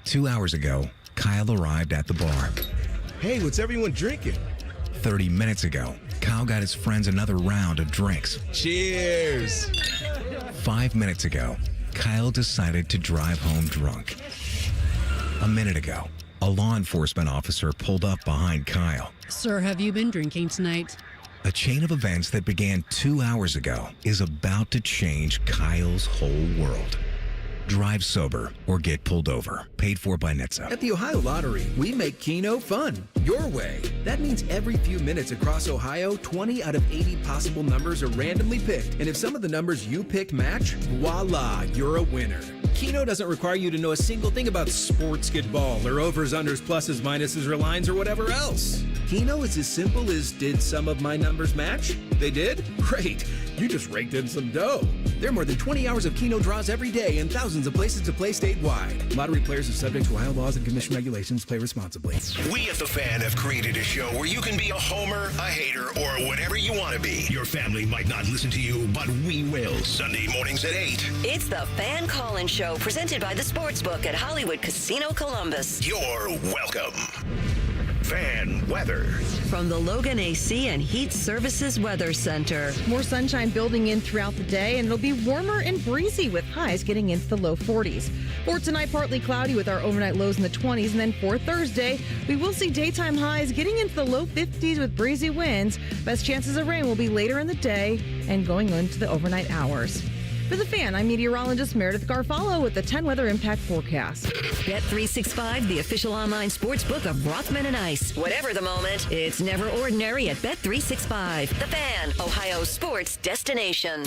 2 hours ago, Kyle arrived at the bar. Hey, what's everyone drinking? 30 minutes ago, Kyle got his friends another round of drinks. Cheers! 5 minutes ago, Kyle decided to drive home drunk. A minute ago, a law enforcement officer pulled up behind Kyle. Sir, have you been drinking tonight? A chain of events that began 2 hours ago is about to change Kyle's whole world. Drive sober or get pulled over. Paid for by NHTSA. At the Ohio Lottery, we make Keno fun. Your way. That means every few minutes across Ohio, 20 out of 80 possible numbers are randomly picked. And if some of the numbers you pick match, voila, you're a winner. Keno doesn't require you to know a single thing about sports ball or overs, unders, pluses, minuses, or lines, or whatever else. Keno is as simple as, did some of my numbers match? They did? Great. You just raked in some dough. There are more than 20 hours of Keno draws every day and thousands of places to play statewide. Lottery players are subject to Ohio laws and commission regulations. Play responsibly. We at The Fan have created a show where you can be a homer, a hater, or whatever you want to be. Your family might not listen to you, but we will. Sunday mornings at 8. It's the Fan Call-In Show, presented by the Sportsbook at Hollywood Casino Columbus. You're welcome. Fan weather. From the Logan AC and Heat Services Weather Center. More sunshine building in throughout the day, and it'll be warmer and breezy with highs getting into the low 40s. For tonight, partly cloudy with our overnight lows in the 20s, and then for Thursday, we will see daytime highs getting into the low 50s with breezy winds. Best chances of rain will be later in the day and going into the overnight hours. For The Fan, I'm meteorologist Meredith Garfalo with the 10 Weather Impact Forecast. Bet365, the official online sports book of Rothman and Ice. Whatever the moment, it's never ordinary at Bet365. The Fan, Ohio sports destination.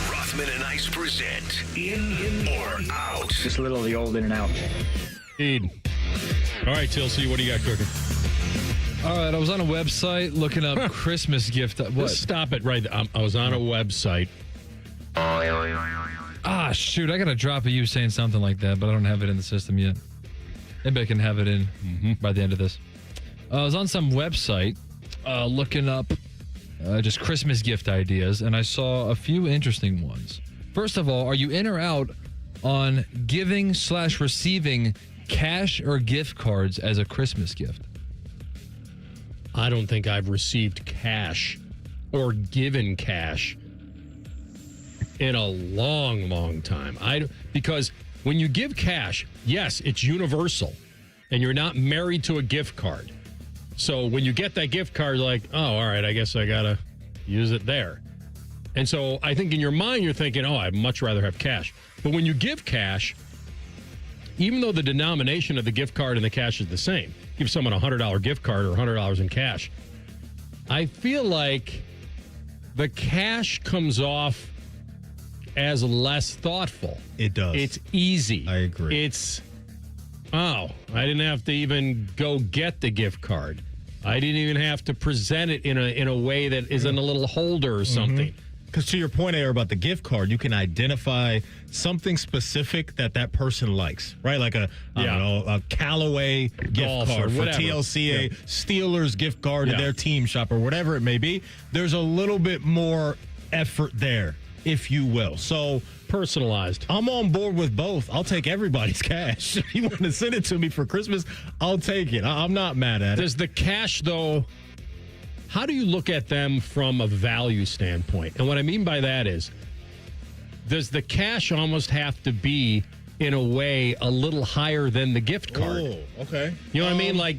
Rothman and Ice present In or Out. Just a little of the old in and out. Indeed. All right, Tilsey, what do you got cooking? All right, I was on a website looking up Christmas gift. What? Just stop it right there. I was on a website. Ah, shoot. I got to drop a you saying something like that, but I don't have it in the system yet. Maybe I can have it in by the end of this. I was on some website looking up just Christmas gift ideas, and I saw a few interesting ones. First of all, are you in or out on giving/receiving cash or gift cards as a Christmas gift? I don't think I've received cash or given cash in a long, long time. Because when you give cash, yes, it's universal, and you're not married to a gift card. So when you get that gift card, like, oh, all right, I guess I got to use it there. And so I think in your mind, you're thinking, oh, I'd much rather have cash. But when you give cash, even though the denomination of the gift card and the cash is the same, give someone a $100 gift card or $100 in cash, I feel like the cash comes off as less thoughtful. It does. It's easy. I agree. It's, oh, I didn't have to even go get the gift card. I didn't even have to present it in a way that isn't a little holder or something. Because to your point, AR, about the gift card, you can identify something specific that person likes, right? Like I don't know, a Callaway gift card for TLC, Steelers gift card to their team shop or whatever it may be. There's a little bit more effort there, if you will. So personalized. I'm on board with both. I'll take everybody's cash. If you want to send it to me for Christmas, I'll take it. I'm not mad at it. Does the cash, though, how do you look at them from a value standpoint? And what I mean by that is, does the cash almost have to be, in a way, a little higher than the gift card? Oh, okay. You know what I mean? Like,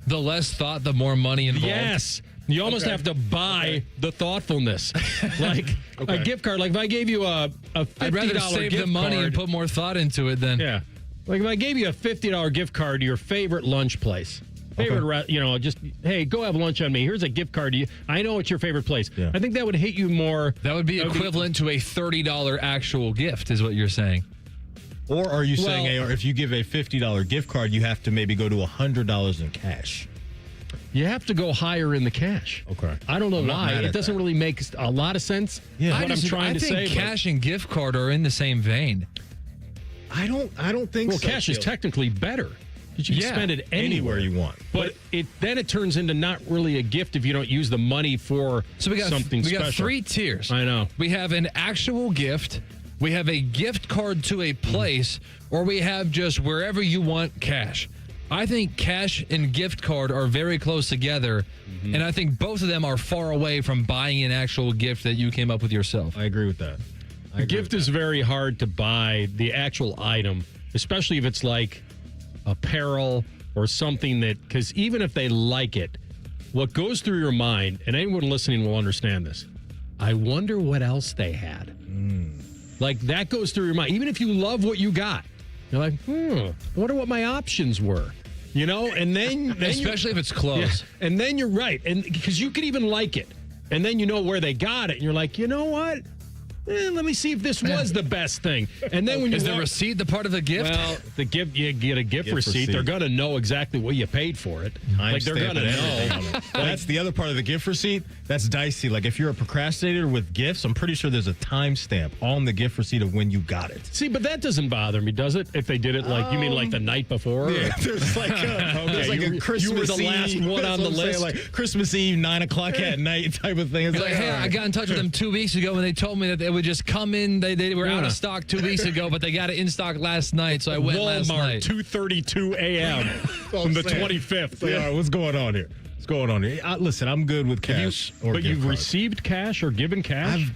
the less thought, the more money involved. Yes. You almost have to buy the thoughtfulness. Like a gift card. Like if I gave you a $50 I'd rather save gift the money card, and put more thought into it than. Yeah. Like if I gave you a $50 gift card to your favorite lunch place. Just, hey, go have lunch on me. Here's a gift card to you. I know it's your favorite place. Yeah. I think that would hit you more. That would be equivalent to a $30 actual gift, is what you're saying. Or are you saying, if you give a $50 gift card, you have to maybe go to $100 in cash? You have to go higher in the cash. Okay. I don't know why. It doesn't really make a lot of sense. Yeah. What I'm trying to say. I think cash and gift card are in the same vein. I don't think so. Well, cash is technically better. Because you can spend it anywhere you want. But then it turns into not really a gift if you don't use the money for something special. We got 3 tiers. I know. We have an actual gift, we have a gift card to a place, or we have just wherever you want cash. I think cash and gift card are very close together, and I think both of them are far away from buying an actual gift that you came up with yourself. I agree with that. A gift is very hard to buy, the actual item, especially if it's like apparel or something because even if they like it, what goes through your mind, and anyone listening will understand this, I wonder what else they had. Like that goes through your mind. Even if you love what you got, you're like, I wonder what my options were. And then especially if it's close. Yeah, and then you're right. And because you could even like it. And then you know where they got it. And you're like, you know what? Let me see if this was the best thing. And then when is the receipt the part of the gift? Well, the gift, you get a gift receipt. They're going to know exactly what you paid for it. They're going to know. That's the other part of the gift receipt. That's dicey. Like if you're a procrastinator with gifts, I'm pretty sure there's a timestamp on the gift receipt of when you got it. See, but that doesn't bother me, does it? If they did it you mean like the night before? Yeah, there's like a Christmas you were the last one on the list. Like Christmas Eve, 9 o'clock at night type of thing. It's like, hey, I got in touch with them 2 weeks ago and they told me that they would just come in. They were out of stock 2 weeks ago, but they got it in stock last night, so I went last night. 2:32 a.m. from the 25th. Yeah, what's going on here? What's going on here? Listen, I'm good with cash. But you've received cash or given cash?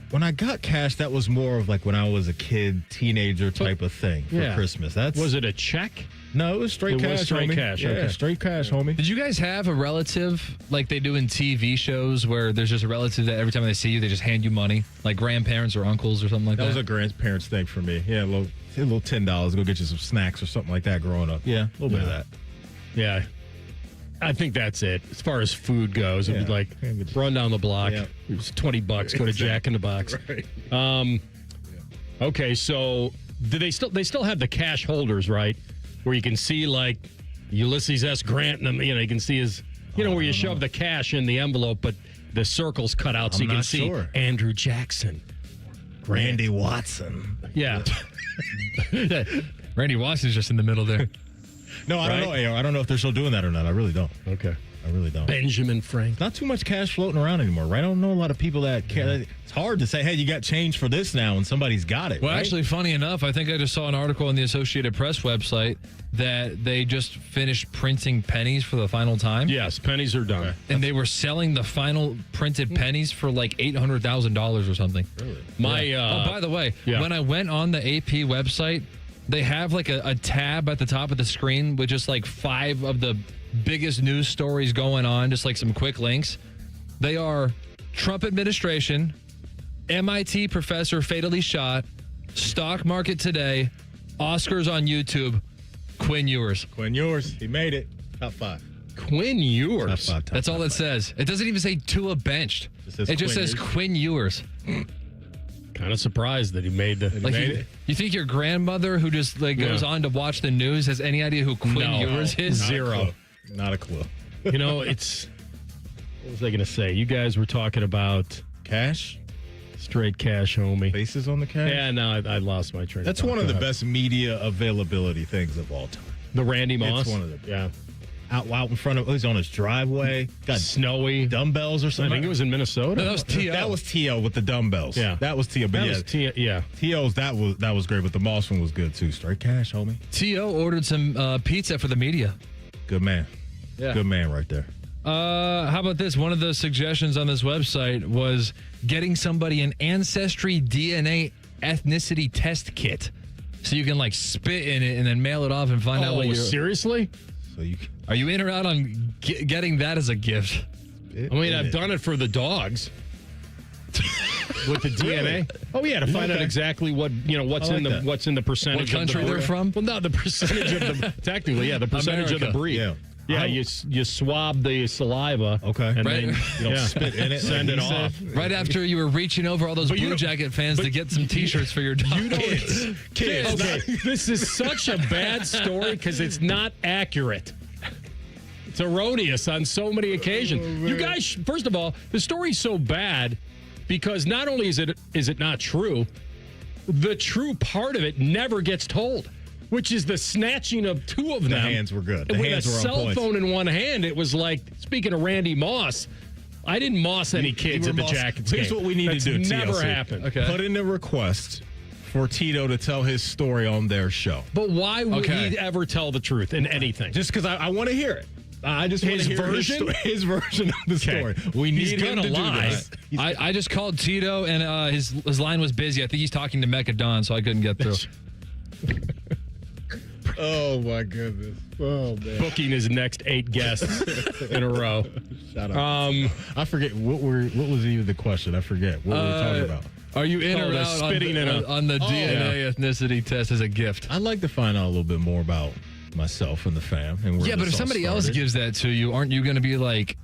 When I got cash, that was more of like when I was a kid, teenager type of thing for Christmas. Was it a check? No, it was straight cash. Straight cash. Yeah, okay. Straight cash, homie. Did you guys have a relative like they do in TV shows where there's just a relative that every time they see you, they just hand you money, like grandparents or uncles or something like that? That was a grandparents thing for me. Yeah, a little $10, go get you some snacks or something like that growing up. Yeah, a little bit of that. Yeah. I think that's it. As far as food goes, it'd be like run down the block. Yeah. It was $20. Go to Jack in the Box. Right. Okay, so do they still have the cash holders, right? Where you can see like Ulysses S. Grant, and you can see his, where you shove the cash in the envelope, but the circle's cut out so you can see Andrew Jackson, Randy Watson. Yeah, Randy Watson's just in the middle there. No, I don't know. I don't know if they're still doing that or not. I really don't. Okay. I really don't. Benjamin Franklin. Not too much cash floating around anymore, right? I don't know a lot of people that care. It's hard to say, hey, you got change for this now, and somebody's got it. Well, right? actually, funny enough, I think I just saw an article on the Associated Press website that they just finished printing pennies for the final time. Yes, pennies are done. And they were selling the final printed pennies for like $800,000 or something. Really? By the way, when I went on the AP website, they have like a tab at the top of the screen with just like 5 of the biggest news stories going on, just like some quick links. They are Trump administration, MIT professor fatally shot, stock market today, Oscars on YouTube, Quinn Ewers. Quinn Ewers, he made it. Top 5. Quinn Ewers. Top 5, That's all it says. It doesn't even say Tua benched. It just says Quinn Ewers. Kind of surprised that he made the. You think your grandmother, who just goes on to watch the news, has any idea who Quinn Ewers is? Zero. Not a clue. It's. What was I going to say? You guys were talking about cash. Straight cash, homie. Bases on the cash? Yeah, no, I lost my train. That's one of the best media availability things of all time. The Randy Moss? It's one of the yeah. Out in front of, he's on his driveway. Got snowy dumbbells or something. I think it was in Minnesota. No, that was T.O. That was T.O. with the dumbbells. Yeah. That was T.O. But That was T.O.'s, that was great, but the Moss one was good too. Straight cash, homie. T.O. ordered some pizza for the media. Good man. Yeah. Good man right there. How about this? One of the suggestions on this website was getting somebody an Ancestry DNA ethnicity test kit. So you can like spit in it and then mail it off and find out what you're... seriously? So Are you in or out on getting that as a gift? I mean, I've done it for the dogs. With the DNA. Oh yeah, to find out exactly what what's in the percentage. What country of the they're from? Well, not the percentage of the technically, the percentage of the breed. Yeah, you swab the saliva. Okay. And then spit in it. Send it off. Right after you were reaching over all those Blue Jacket fans to get some T-shirts for your dog. Kids. Okay, this is such a bad story because it's not accurate. It's erroneous on so many occasions. You guys, first of all, the story's so bad because not only is it not true, the true part of it never gets told. Which is the snatching of two of them. The hands were good. The with hands a were on cell point. phone in one hand, it was like, speaking of Randy Moss, I didn't moss any kids at the Jackets Here's game. what we need That's to do, never TLC. happened. Okay. Put in a request for Tito to tell his story on their show. But why would he ever tell the truth in anything? Just because I want to hear it. I just want to hear his version of the story. We He's need him gonna to lie. do this. I just called Tito and his line was busy. I think he's talking to Mecca Don, so I couldn't get through. Oh, my goodness. Oh, man. Booking his next 8 guests in a row. Shut up. I forget. What was even the question? I forget. What were we talking about? Are you in or the out spitting on the DNA ethnicity test as a gift? I'd like to find out a little bit more about myself and the fam. And where Yeah, but this if all somebody else started. gives that to you, aren't you going to be like,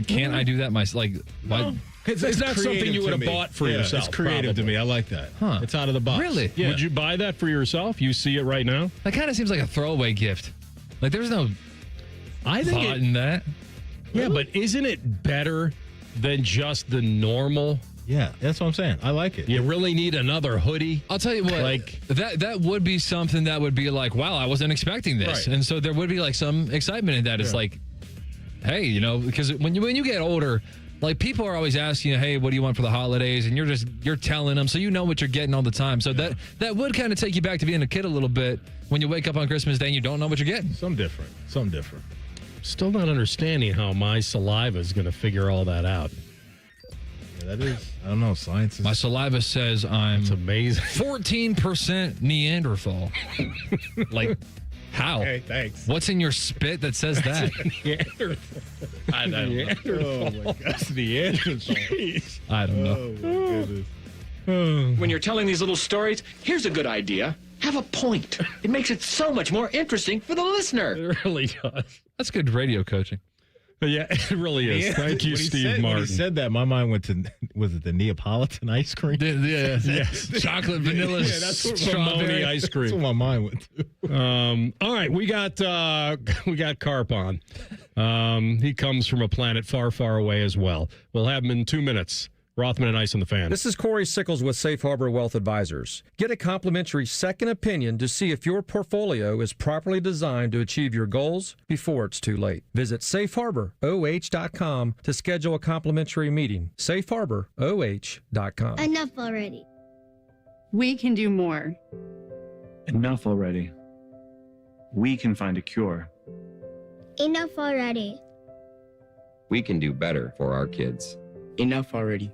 can't I do that myself? Like, why? It's not something you would have bought for yourself. It's creative to me. I like that. Huh. It's out of the box. Really? Yeah. Would you buy that for yourself? You see it right now? That kind of seems like a throwaway gift. Like, there's no I think thought in that. Yeah, but isn't it better than just the normal? Yeah, that's what I'm saying. I like it. You really need another hoodie? I'll tell you what, Like that would be something that would be like, wow, I wasn't expecting this. Right. And so there would be like some excitement in that. It's like, hey, because when you get older, like people are always asking you, hey, what do you want for the holidays? And you're telling them, so you know what you're getting all the time. So that would kind of take you back to being a kid a little bit when you wake up on Christmas Day and you don't know what you're getting. Something different. Still not understanding how my saliva is going to figure all that out. Yeah, that is, I don't know, science is... My saliva says I'm It's amazing. 14% Neanderthal. Like, how? Okay, thanks. What's in your spit that says that? I don't know. Oh, my gosh, Neanderthal. I don't know. Oh, my goodness. When you're telling these little stories, here's a good idea. Have a point. It makes it so much more interesting for the listener. It really does. That's good radio coaching. Yeah, it really is. Yeah. Thank you, When he Steve said, Martin. When he said that, my mind went to, was it the Neapolitan ice cream? Yeah. Yes. Chocolate, vanilla, Yeah, that's what strawberry ice cream. That's what my mind went to. All right, we got Carp on. He comes from a planet far, far away as well. We'll have him in 2 minutes. Rothman and Ice on the Fan. This is Corey Sickles with Safe Harbor Wealth Advisors. Get a complimentary second opinion to see if your portfolio is properly designed to achieve your goals before it's too late. Visit safeharboroh.com to schedule a complimentary meeting. safeharboroh.com. Enough already. We can do more. Enough already. We can find a cure. Enough already. We can do better for our kids. Enough already.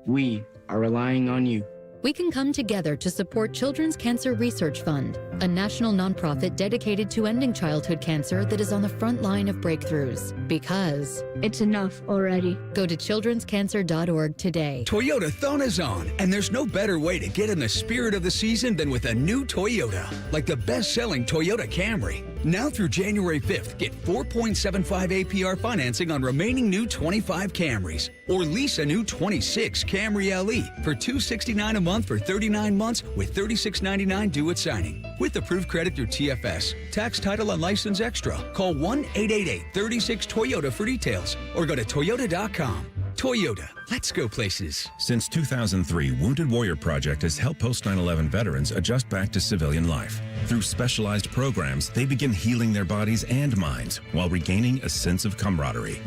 We are relying on you. We can come together to support Children's Cancer Research Fund, a national nonprofit dedicated to ending childhood cancer that is on the front line of breakthroughs. Because it's enough already. Go to childrenscancer.org today. Toyotathon is on, and there's no better way to get in the spirit of the season than with a new Toyota, like the best-selling Toyota Camry. Now through January 5th, get 4.75 APR financing on remaining new 25 Camrys, or lease a new 26 Camry LE for $269 a month for 39 months with $36.99 due at signing. With approved credit through TFS, tax, title, and license extra. Call 1-888-36-TOYOTA for details or go to Toyota.com. Toyota. Let's go places. Since 2003, Wounded Warrior Project has helped post 9/11 veterans adjust back to civilian life. Through specialized programs, they begin healing their bodies and minds while regaining a sense of camaraderie.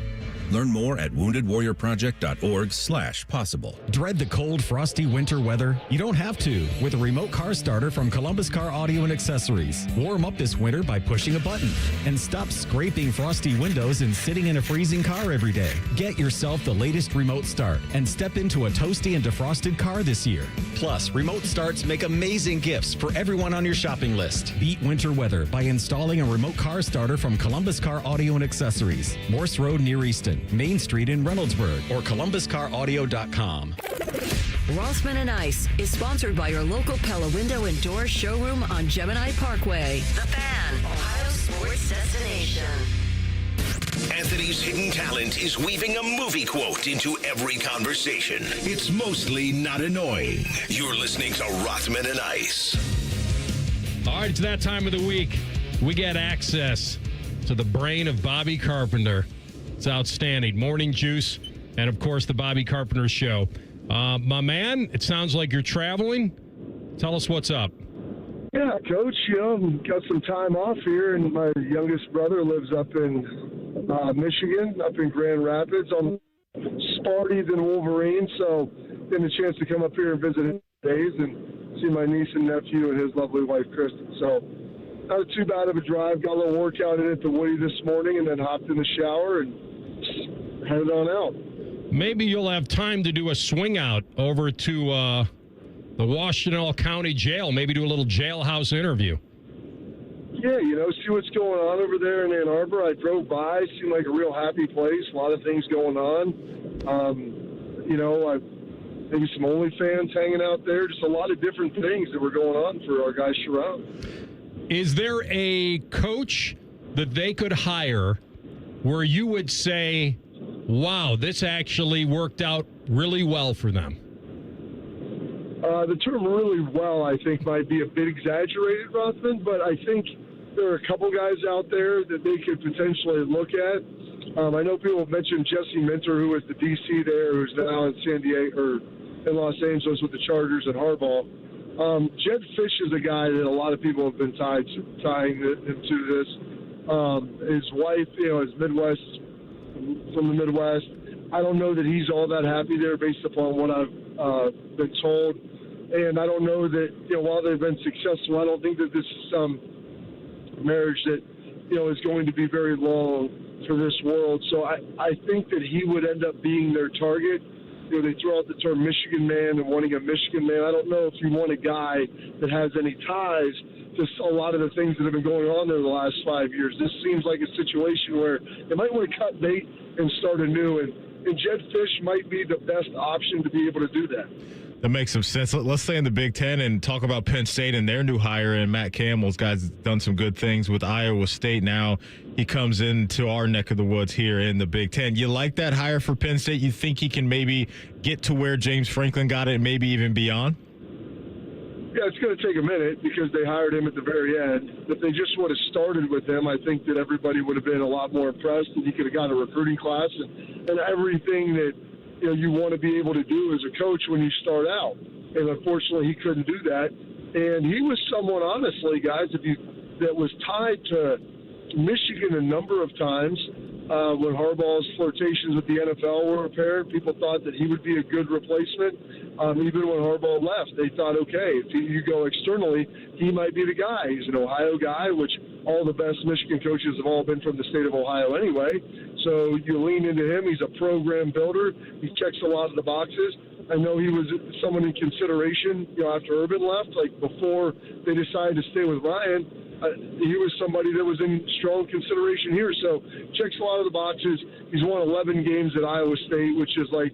Learn more at woundedwarriorproject.org/possible. Dread the cold, frosty winter weather? You don't have to with a remote car starter from Columbus Car Audio and Accessories. Warm up this winter by pushing a button and stop scraping frosty windows and sitting in a freezing car every day. Get yourself the latest remote start and step into a toasty and defrosted car this year. Plus, remote starts make amazing gifts for everyone on your shopping list. Beat winter weather by installing a remote car starter from Columbus Car Audio and Accessories. Morse Road near Easton, Main Street in Reynoldsburg, or columbuscaraudio.com. Rothman and Ice is sponsored by your local Pella Window and Door showroom on Gemini Parkway. The Fan, Ohio sports destination. Anthony's hidden talent is weaving a movie quote into every conversation. It's mostly not annoying. You're listening to Rothman and Ice. All right, it's that time of the week. We get access to the brain of Bobby Carpenter. It's outstanding. Morning Juice, and of course, the Bobby Carpenter Show. My man, it sounds like you're traveling. Tell us what's up. Yeah, Coach, got some time off here, and my youngest brother lives up in Michigan, up in Grand Rapids. I'm Sparty than Wolverine, so getting a chance to come up here and visit days and see my niece and nephew and his lovely wife, Kristen. So not too bad of a drive. Got a little workout in at the Woody this morning and then hopped in the shower and headed on out. Maybe you'll have time to do a swing out over to the Washtenaw County Jail. Maybe do a little jailhouse interview. Yeah, see what's going on over there in Ann Arbor. I drove by. Seemed like a real happy place. A lot of things going on. Maybe some OnlyFans hanging out there. Just a lot of different things that were going on for our guy Sharon. Is there a coach that they could hire where you would say, wow, this actually worked out really well for them? The term really well, I think, might be a bit exaggerated, Rothman, but I think there are a couple guys out there that they could potentially look at. I know people have mentioned Jesse Minter, who was the DC there, who's now in San Diego or in Los Angeles with the Chargers and Harbaugh. Jed Fish is a guy that a lot of people have been tying him to this. His wife, is from the Midwest. I don't know that he's all that happy there based upon what I've been told. And I don't know that, while they've been successful, I don't think that this is some marriage that, is going to be very long for this world. So I think that he would end up being their target. They throw out the term Michigan man and wanting a Michigan man. I don't know if you want a guy that has any ties to a lot of the things that have been going on there the last 5 years. This seems like a situation where they might want to cut bait and start anew, and Jed Fish might be the best option to be able to do that. That makes some sense. Let's stay in the Big Ten and talk about Penn State and their new hire, and Matt Campbell's guy's done some good things with Iowa State. Now he comes into our neck of the woods here in the Big Ten. You like that hire for Penn State? You think he can maybe get to where James Franklin got it and maybe even beyond? Yeah, it's going to take a minute because they hired him at the very end. If they just would have started with him, I think that everybody would have been a lot more impressed, and he could have got a recruiting class and everything that you want to be able to do as a coach when you start out. And unfortunately, he couldn't do that. And he was someone, honestly, guys, that was tied to Michigan a number of times. When Harbaugh's flirtations with the NFL were apparent, people thought that he would be a good replacement. Even when Harbaugh left, they thought, okay, if you go externally, he might be the guy. He's an Ohio guy, which all the best Michigan coaches have all been from the state of Ohio anyway. So you lean into him. He's a program builder. He checks a lot of the boxes. I know he was someone in consideration, after Urban left, like before they decided to stay with Ryan. He was somebody that was in strong consideration here. So checks a lot of the boxes. He's won 11 games at Iowa State, which is like,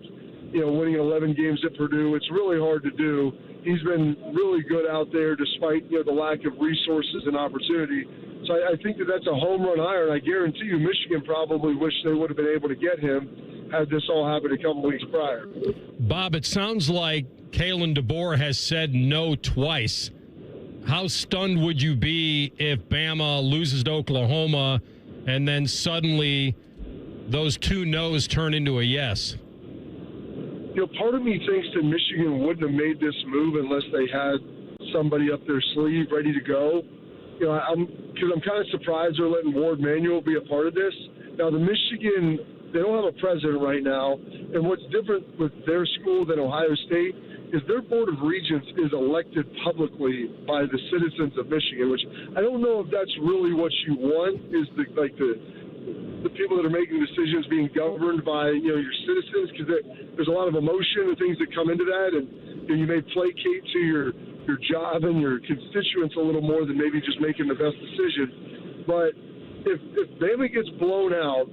winning 11 games at Purdue. It's really hard to do. He's been really good out there despite, the lack of resources and opportunity. So I think that that's a home run hire, and I guarantee you Michigan probably wish they would have been able to get him had this all happened a couple weeks prior. Bob, it sounds like Kalen DeBoer has said no twice. How stunned would you be if Bama loses to Oklahoma and then suddenly those two no's turn into a yes? part of me thinks that Michigan wouldn't have made this move unless they had somebody up their sleeve ready to go. Because I'm kind of surprised they're letting Ward Manuel be a part of this. Now, they don't have a president right now, and what's different with their school than Ohio State is their Board of Regents is elected publicly by the citizens of Michigan, which I don't know if that's really what you want, is the people that are making decisions being governed by your citizens, because there's a lot of emotion and things that come into that, and you may placate to your job and your constituents a little more than maybe just making the best decision. But if Bama gets blown out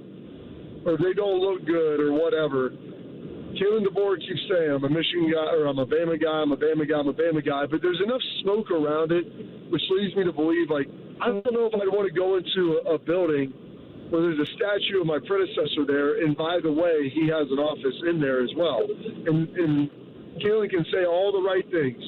or they don't look good or whatever, Kalen DeBoer keeps saying, I'm a Michigan guy, or I'm a Bama guy, I'm a Bama guy, I'm a Bama guy, but there's enough smoke around it, which leads me to believe, I don't know if I'd want to go into a building where there's a statue of my predecessor there, and by the way, he has an office in there as well. And Kalen can say all the right things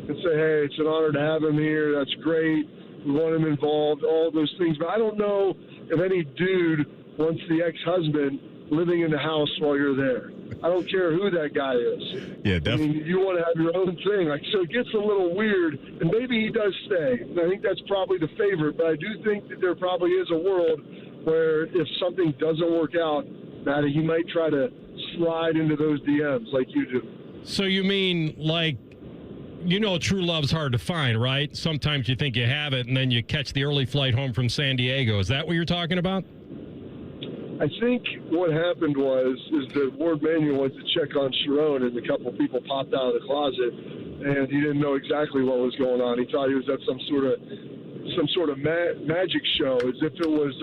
and say, hey, it's an honor to have him here, that's great, we want him involved, all those things, but I don't know if any dude wants the ex-husband living in the house while you're there. I don't care who that guy is. Yeah, definitely. I mean, you want to have your own thing. So it gets a little weird, and maybe he does stay. And I think that's probably the favorite, but I do think that there probably is a world where if something doesn't work out, Matty, he might try to slide into those DMs like you do. So you mean true love's hard to find, right? Sometimes you think you have it, and then you catch the early flight home from San Diego. Is that what you're talking about? I think what happened is that Ward Manuel went to check on Sharon, and a couple people popped out of the closet, and he didn't know exactly what was going on. He thought he was at some sort of magic show, as if it was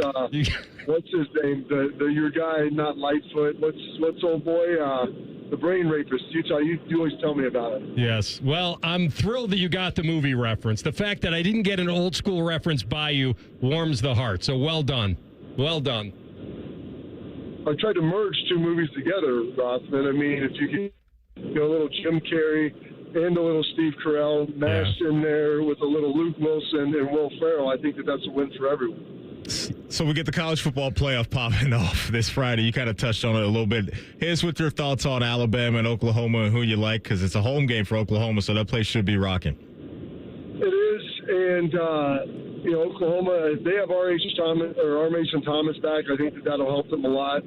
what's his name, your guy, not Lightfoot. What's old boy, the brain rapist? You always tell me about it. Yes. Well, I'm thrilled that you got the movie reference. The fact that I didn't get an old school reference by you warms the heart. So well done. Well done. I tried to merge two movies together, Rothman. I mean, if you get a little Jim Carrey and a little Steve Carell mashed in there with a little Luke Wilson and Will Ferrell, I think that's a win for everyone. So we get the college football playoff popping off this Friday. You kind of touched on it a little bit. Here's what your thoughts on Alabama and Oklahoma and who you like, because it's a home game for Oklahoma, so that place should be rocking. It is, and Oklahoma, if they have R. Mason Thomas back, I think that'll help them a lot.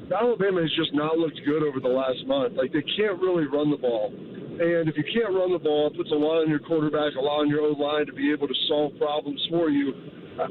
Alabama has just not looked good over the last month. They can't really run the ball. And if you can't run the ball, it puts a lot on your quarterback, a lot on your O-line to be able to solve problems for you.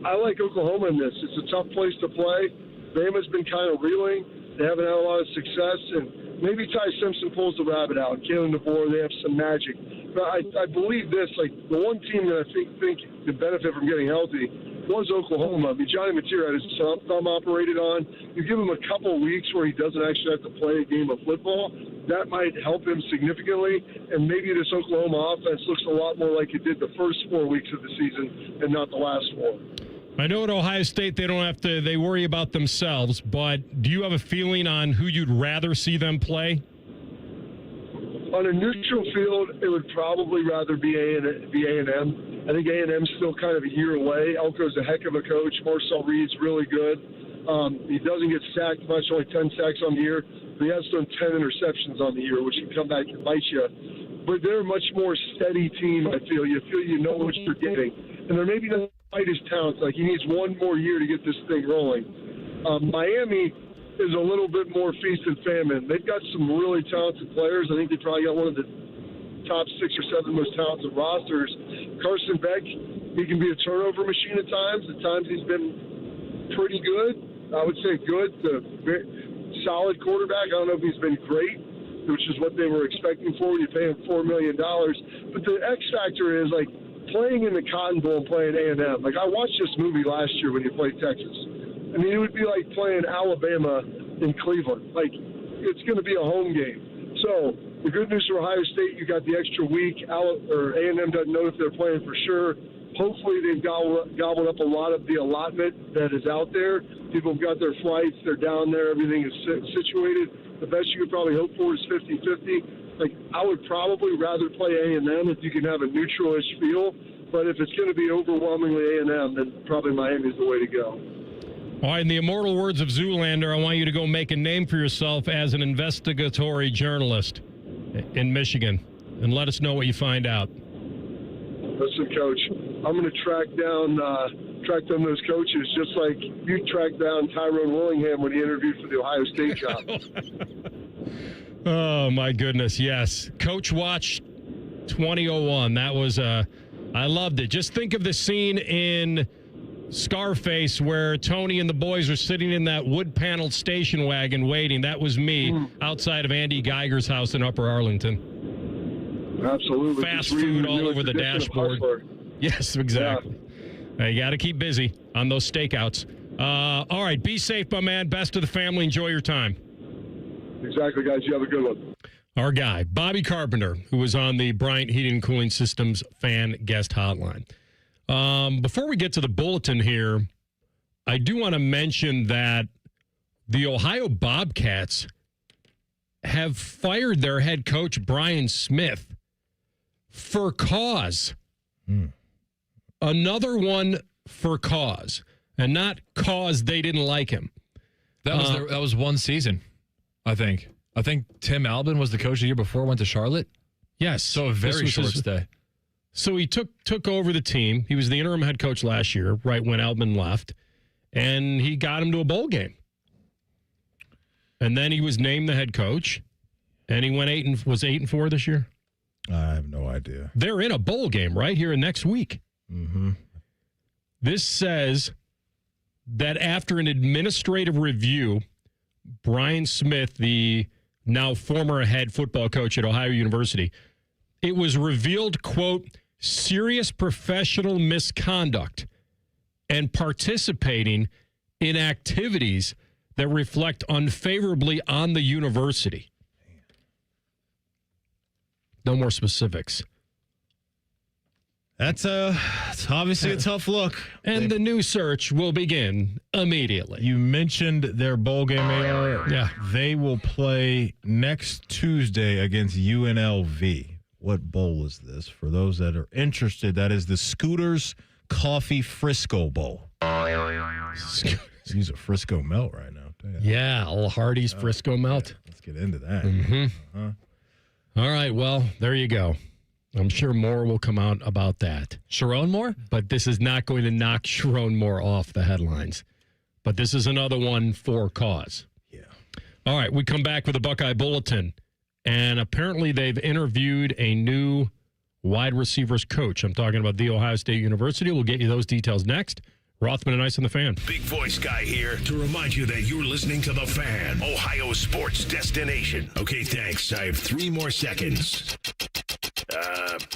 I like Oklahoma in this. It's a tough place to play. Bama's been kind of reeling. They haven't had a lot of success. And maybe Ty Simpson pulls the rabbit out. Kalen DeBoer, they have some magic. But I believe this, the one team that I think could benefit from getting healthy was Oklahoma. I mean, Johnny Material had his thumb operated on. You give him a couple weeks where he doesn't actually have to play a game of football, that might help him significantly. And maybe this Oklahoma offense looks a lot more like it did the first 4 weeks of the season and not the last 4. I know at Ohio State they worry about themselves, but do you have a feeling on who you'd rather see them play? On a neutral field, it would probably rather be A&M. I think A&M's still kind of a year away. Elko's a heck of a coach. Marcel Reed's really good. He doesn't get sacked much, only 10 sacks on the year. But he has thrown 10 interceptions on the year, which can come back and bite you. But they're a much more steady team, I feel. You feel you know what you're getting. And they're maybe not quite as talented. He needs one more year to get this thing rolling. Miami is a little bit more feast and famine. They've got some really talented players. I think they probably got one of the top 6 or 7 most talented rosters. Carson Beck, he can be a turnover machine at times. At times he's been pretty good. I would say good to solid quarterback. I don't know if he's been great, which is what they were expecting for when you pay him $4 million. But the X factor is playing in the Cotton Bowl and playing A&M. I watched this movie last year when you played Texas. I mean, it would be like playing Alabama in Cleveland. It's going to be a home game. So the good news for Ohio State, you got the extra week. A&M doesn't know if they're playing for sure. Hopefully they've gobbled up a lot of the allotment that is out there. People have got their flights. They're down there. Everything is situated. The best you could probably hope for is 50-50. I would probably rather play A&M if you can have a neutral-ish feel. But if it's going to be overwhelmingly A&M, then probably Miami's the way to go. All right, in the immortal words of Zoolander, I want you to go make a name for yourself as an investigatory journalist. in Michigan, and let us know what you find out. Listen, Coach, I'm going to track down those coaches just like you tracked down Tyrone Willingham when he interviewed for the Ohio State job. Oh, my goodness, yes. Coach Watch 2001. That was, I loved it. Just think of the scene in Scarface where Tony and the boys are sitting in that wood-paneled station wagon waiting. That was me outside of Andy Geiger's house in Upper Arlington. Absolutely. Fast food all over the dashboard. Yes, exactly. Yeah. You got to keep busy on those stakeouts. All right, be safe, my man. Best to the family. Enjoy your time. Exactly, guys. You have a good one. Our guy, Bobby Carpenter, who was on the Bryant Heating and Cooling Systems fan guest hotline. Before we get to the bulletin here, I do want to mention that the Ohio Bobcats have fired their head coach, Brian Smith, for cause. Another one for cause, and not cause they didn't like him. That was one season, I think. I think Tim Albin was the coach the year before, went to Charlotte. Yes. So a very short stay. So he took over the team. He was the interim head coach last year, right when Albin left, and he got him to a bowl game. And then he was named the head coach, and he went 8-4 this year. I have no idea. They're in a bowl game right here next week. Mm-hmm. This says that after an administrative review, Brian Smith, the now former head football coach at Ohio University, it was revealed, quote, serious professional misconduct and participating in activities that reflect unfavorably on the university. No more specifics. It's obviously a tough look. And the new search will begin immediately. You mentioned their bowl game, AR. Yeah. They will play next Tuesday against UNLV. What bowl is this? For those that are interested, that is the Scooters Coffee Frisco Bowl. Use a Frisco melt right now. Yeah, Old Hardee's Frisco melt. Let's get into that. Mm-hmm. All right, well, there you go. I'm sure more will come out about that. Sharon Moore? But this is not going to knock Sharon Moore off the headlines. But this is another one for cause. Yeah. All right, we come back with a Buckeye Bulletin. And apparently they've interviewed a new wide receivers coach. I'm talking about The Ohio State University. We'll get you those details next. Rothman and Ice on the Fan. Big voice guy here to remind you that you're listening to The Fan, Ohio sports destination. Okay, thanks. I have 3 more seconds.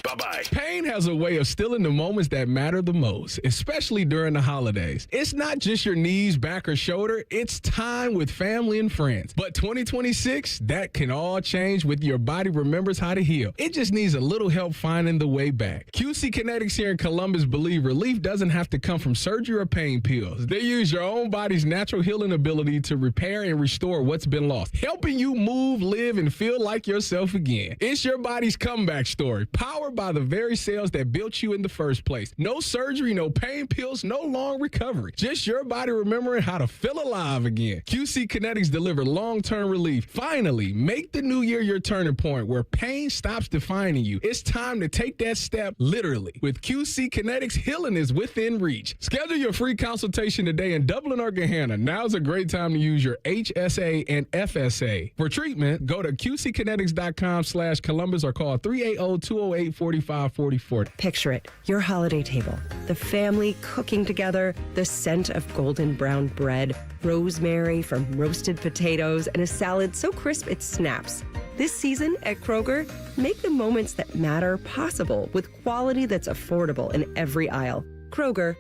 Bye-bye. Pain has a way of stealing the moments that matter the most, especially during the holidays. It's not just your knees, back, or shoulder. It's time with family and friends. But 2026, that can all change with Your Body Remembers How to Heal. It just needs a little help finding the way back. QC Kinetics here in Columbus believe relief doesn't have to come from surgery or pain pills. They use your own body's natural healing ability to repair and restore what's been lost, helping you move, live, and feel like yourself again. It's your body's comeback story, powered by the very cells that built you in the first place. No surgery, no pain pills, no long recovery. Just your body remembering how to feel alive again. QC Kinetics deliver long-term relief. Finally, make the new year your turning point where pain stops defining you. It's time to take that step literally. With QC Kinetics, healing is within reach. Schedule your free consultation today in Dublin or Gahanna. Now's a great time to use your HSA and FSA. For treatment, go to qckinetics.com/Columbus or call 380-208-4544. Picture it, your holiday table, the family cooking together, the scent of golden brown bread, rosemary from roasted potatoes, and a salad so crisp it snaps. This season at Kroger, make the moments that matter possible with quality that's affordable in every aisle. Kroger,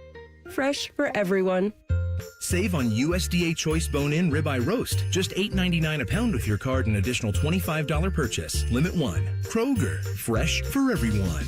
fresh for everyone. Save on USDA Choice Bone-In Ribeye Roast. Just $8.99 a pound with your card and additional $25 purchase. Limit 1. Kroger, fresh for everyone.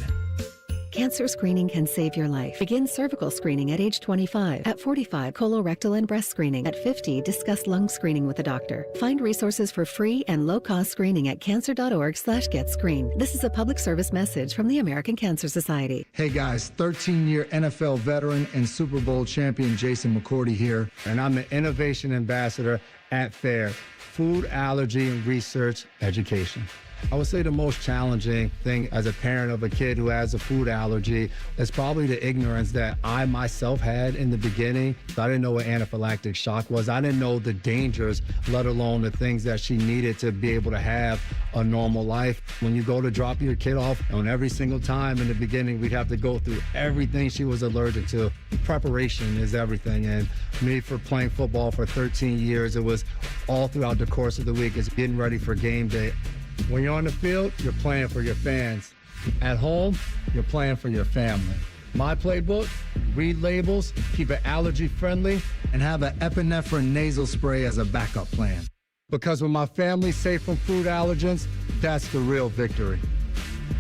Cancer screening can save your life. Begin cervical screening at age 25. At 45, colorectal and breast screening. At 50, discuss lung screening with a doctor. Find resources for free and low-cost screening at cancer.org/getscreened. This is a public service message from the American Cancer Society. Hey guys, 13-year NFL veteran and Super Bowl champion Jason McCourty here, and I'm the Innovation Ambassador at FAIR, Food Allergy and Research Education. I would say the most challenging thing as a parent of a kid who has a food allergy is probably the ignorance that I myself had in the beginning. I didn't know what anaphylactic shock was. I didn't know the dangers, let alone the things that she needed to be able to have a normal life. When you go to drop your kid off, on every single time in the beginning, we'd have to go through everything she was allergic to. Preparation is everything. And me, for playing football for 13 years, it was all throughout the course of the week. It's getting ready for game day. When you're on the field, you're playing for your fans. At home, you're playing for your family. My playbook, read labels, keep it allergy friendly, and have an epinephrine nasal spray as a backup plan. Because when my family's safe from food allergens, that's the real victory.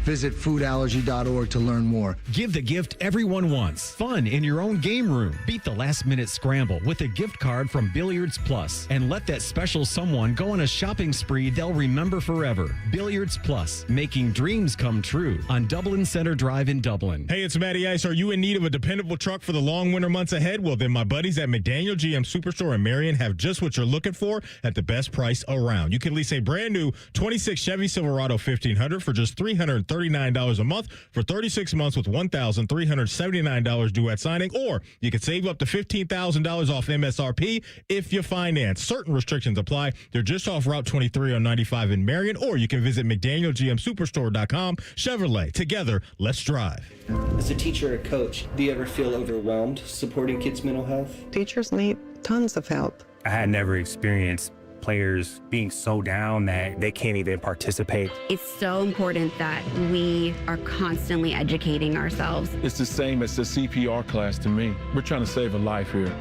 Visit foodallergy.org to learn more. Give the gift everyone wants. Fun in your own game room. Beat the last-minute scramble with a gift card from Billiards Plus. And let that special someone go on a shopping spree they'll remember forever. Billiards Plus, making dreams come true on Dublin Center Drive in Dublin. Hey, it's Matty Ice. Are you in need of a dependable truck for the long winter months ahead? Well, then my buddies at McDaniel GM Superstore in Marion have just what you're looking for at the best price around. You can lease a brand new 26 Chevy Silverado 1500 for just $339 a month for 36 months with $1,379 due at signing, or you can save up to $15,000 off MSRP if you finance. Certain restrictions apply. They're just off Route 23 on 95 in Marion, or you can visit McDanielGMSuperstore.com. Chevrolet, together, let's drive. As a teacher or coach, do you ever feel overwhelmed supporting kids' mental health? Teachers need tons of help. I had never experienced players being so down that they can't even participate. It's so important that we are constantly educating ourselves. It's the same as the CPR class to me. We're trying to save a life here.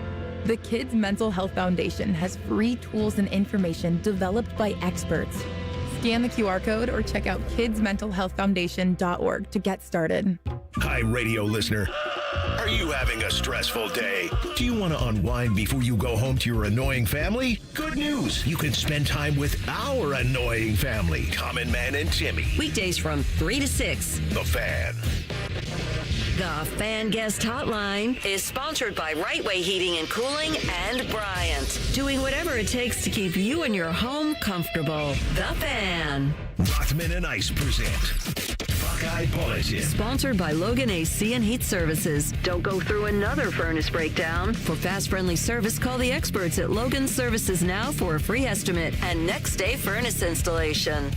The Kids Mental Health Foundation has free tools and information developed by experts. Scan the QR code or check out kidsmentalhealthfoundation.org to get started. Hi, radio listener. Are you having a stressful day? Do you want to unwind before you go home to your annoying family? Good news. You can spend time with our annoying family, Common Man and Timmy. Weekdays from 3 to 6. The Fan. The Fan Guest Hotline is sponsored by Right Way Heating and Cooling and Bryant, doing whatever it takes to keep you and your home comfortable. The Fan. Rothman and Ice present Buckeye Bulletin. Sponsored by Logan AC and Heat Services. Don't go through another furnace breakdown. For fast, friendly service, call the experts at Logan Services now for a free estimate and next day furnace installation.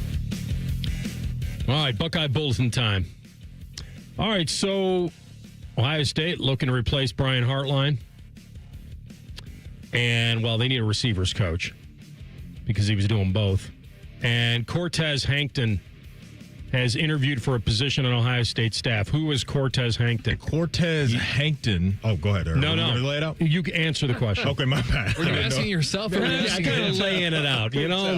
All right, Buckeye Bulletin time. All right, so Ohio State looking to replace Brian Hartline. And, well, they need a receivers coach because he was doing both. And Cortez Hankton has interviewed for a position on Ohio State staff. Who is Cortez Hankton? Cortez Hankton. Oh, go ahead, Eric. No. Lay it out? You can answer the question. Okay, my bad. Were you asking yourself? Or I kind of laying it out. You know,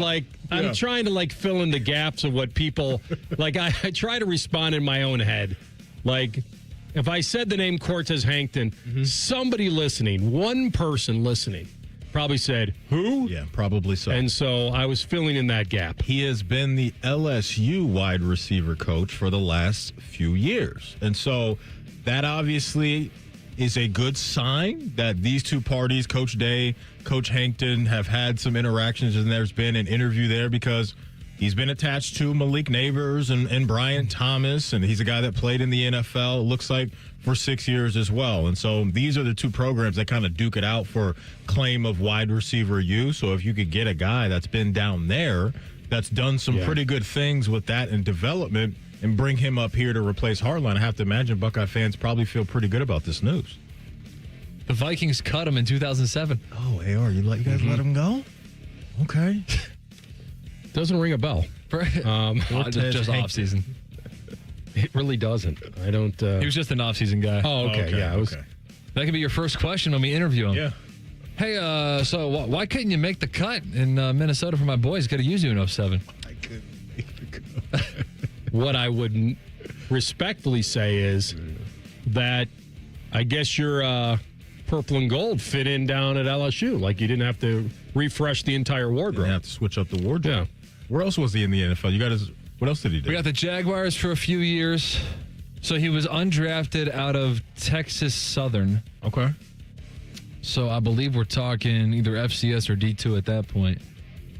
I'm trying to fill in the gaps of what people I try to respond in my own head. Like, if I said the name Cortez Hankton, somebody listening, one person listening, probably said, who? Yeah, probably so. And so I was filling in that gap. He has been the LSU wide receiver coach for the last few years. And so that obviously is a good sign that these two parties, Coach Day, Coach Hankton, have had some interactions, and there's been an interview there because he's been attached to Malik Neighbors and Brian Thomas, and he's a guy that played in the NFL, it looks like, for 6 years as well. And so these are the two programs that kind of duke it out for claim of wide receiver use. So if you could get a guy that's been down there, that's done some pretty good things with that and development, and bring him up here to replace Hartline, I have to imagine Buckeye fans probably feel pretty good about this news. The Vikings cut him in 2007. Oh, AR, you guys let him go? Okay. Doesn't ring a bell. Just off season. It really doesn't. I don't. He was just an off-season guy. Oh, okay. Yeah, that could be your first question when we interview him. Yeah. Hey, so why couldn't you make the cut in Minnesota for my boys? Got to use you in 07. I couldn't. What I would respectfully say is that I guess your purple and gold fit in down at LSU. Like you didn't have to refresh the entire wardrobe. You didn't have to switch up the wardrobe. Yeah. Where else was he in the NFL? You got his. What else did he do? We got the Jaguars for a few years. So he was undrafted out of Texas Southern. Okay. So I believe we're talking either FCS or D2 at that point.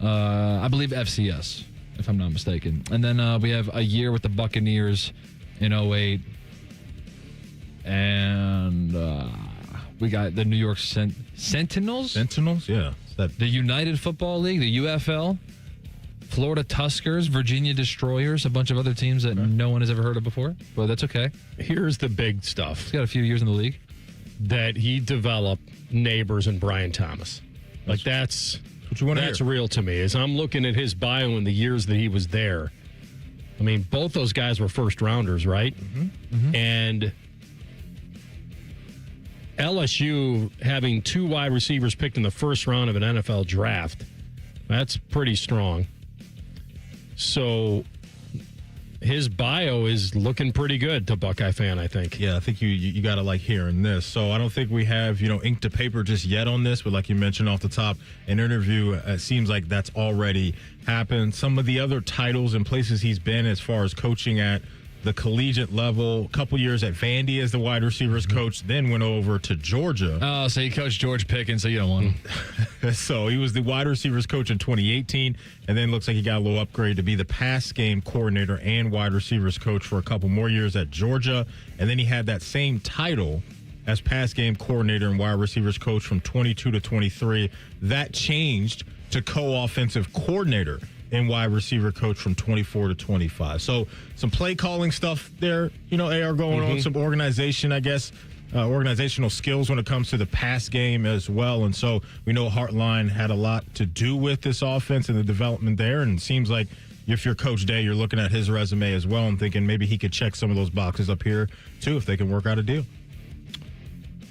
I believe FCS. if I'm not mistaken. And then we have a year with the Buccaneers in 2008. And we got the New York Sentinels. Sentinels, yeah. The United Football League, the UFL, Florida Tuskers, Virginia Destroyers, a bunch of other teams that no one has ever heard of before. But that's okay. Here's the big stuff. He's got a few years in the league. That he developed Neighbors and Brian Thomas. Like that's what you want to hear. That's real to me. As I'm looking at his bio in the years that he was there, I mean, both those guys were first rounders, right? And LSU having 2 wide receivers picked in the first round of an NFL draft, that's pretty strong. So his bio is looking pretty good to Buckeye fan, I think. Yeah, I think you got to like hearing this. So I don't think we have, ink to paper just yet on this, but like you mentioned off the top, an interview, it seems like that's already happened. Some of the other titles and places he's been as far as coaching at the collegiate level, a couple years at Vandy as the wide receivers coach, then went over to Georgia. Oh, so he coached George Pickens, so you don't want him. So he was the wide receivers coach in 2018, and then looks like he got a little upgrade to be the pass game coordinator and wide receivers coach for a couple more years at Georgia. And then he had that same title as pass game coordinator and wide receivers coach from 22 to 23. That changed to co-offensive coordinator and wide receiver coach from 24 to 25. So some play calling stuff there, AR going on, some organization, I guess, organizational skills when it comes to the pass game as well. And so we know Hartline had a lot to do with this offense and the development there. And it seems like if you're Coach Day, you're looking at his resume as well and thinking maybe he could check some of those boxes up here too if they can work out a deal.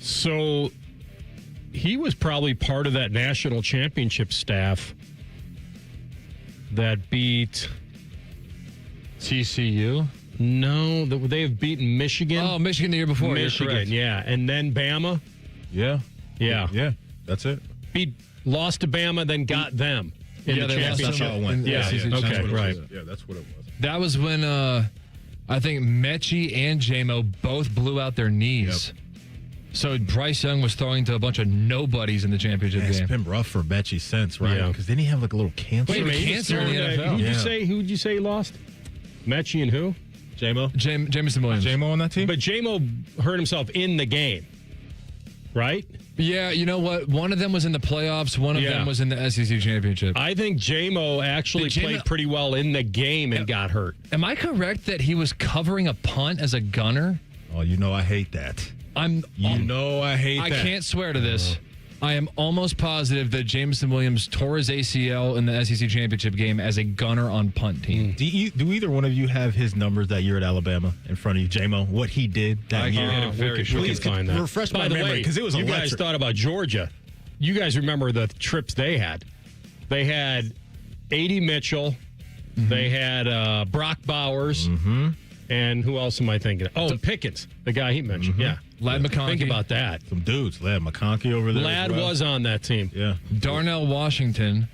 So he was probably part of that national championship staff that beat TCU. No, they've beaten Michigan. Oh, Michigan the year before. Michigan, yeah. And then Bama. Yeah. Yeah. That's it. Lost to Bama, then got them in the championship. Okay, right. Yeah, that's what it was. That was when I think Mechie and J-Mo both blew out their knees. Yep. So Bryce Young was throwing to a bunch of nobodies in the championship game. It's been rough for Mechie since, right? Yeah. Because then he had like a little cancer. Wait a minute, cancer in the NFL. Who'd you say he lost? Mechie and who? J-Mo? Jamison Williams. J-Mo on that team? But J-Mo hurt himself in the game, right? Yeah, you know what? One of them was in the playoffs. One of them was in the SEC championship. I think J-Mo actually played pretty well in the game and got hurt. Am I correct that he was covering a punt as a gunner? Oh, I hate that. I hate that. I can't swear to this. I am almost positive that Jameson Williams tore his ACL in the SEC championship game as a gunner on punt team. Do either one of you have his numbers that year at Alabama in front of you, J-Mo? What he did that year? We could find that. Refresh my memory because it was you electric. guys thought about Georgia. You guys remember the trips they had. They had A.D. Mitchell. They had Brock Bowers. And who else am I thinking? Oh, and Pickens, the guy he mentioned. Yeah. Ladd McConkey. Think about that. Some dudes. Ladd McConkey over there. Ladd was on that team. Yeah. Darnell Washington.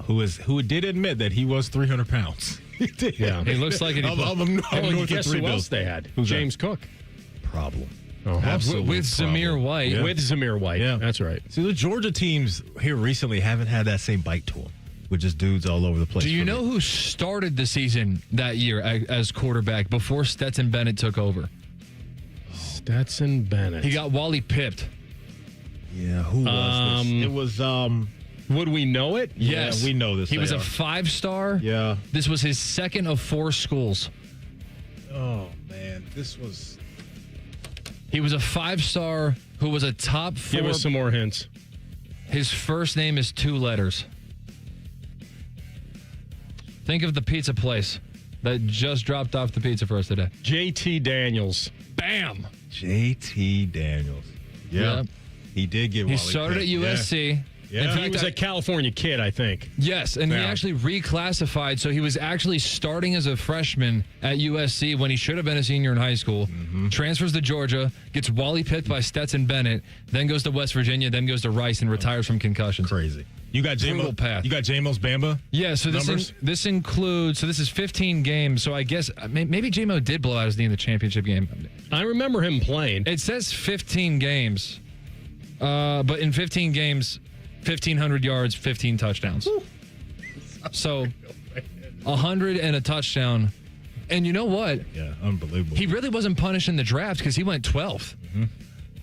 Who did admit that he was 300 pounds. He did. Yeah. He looks like it. Guess who else they had? James Cook. Problem. Absolutely. With Zamir White. Yeah. With Zamir White. Yeah. That's right. See, the Georgia teams here recently haven't had that same bite to them. With just dudes all over the place. Do you know who started the season that year as quarterback before Stetson Bennett took over? Stetson Bennett. He got Wally pipped. Yeah, who was this? It was Would we know it? Yes. Yeah, we know this. He was a 5-star. Yeah. This was his second of 4 schools. Oh man, this was. He was a 5-star who was a top 4. Give us some more hints. His first name is 2 letters. Think of the pizza place that just dropped off the pizza for us today. JT Daniels. Bam! JT Daniels. Yeah. Yep. He did get He started at USC. Yeah. In fact, he was a California kid, I think. Yes, and he actually reclassified, so he was actually starting as a freshman at USC when he should have been a senior in high school. Transfers to Georgia, gets Wally pipped by Stetson Bennett, then goes to West Virginia, then goes to Rice and retires from concussions. Crazy. You got J-Mo. Path. You got J-Mo's Bamba? Yeah, so this includes, so this is 15 games, so I guess maybe J-Mo did blow out his knee in the championship game. I remember him playing. It says 15 games, but in 15 games, 1,500 yards, 15 touchdowns. So 100 and a touchdown. And you know what? Yeah, unbelievable. He really wasn't punished in the draft because he went 12th. Mm-hmm.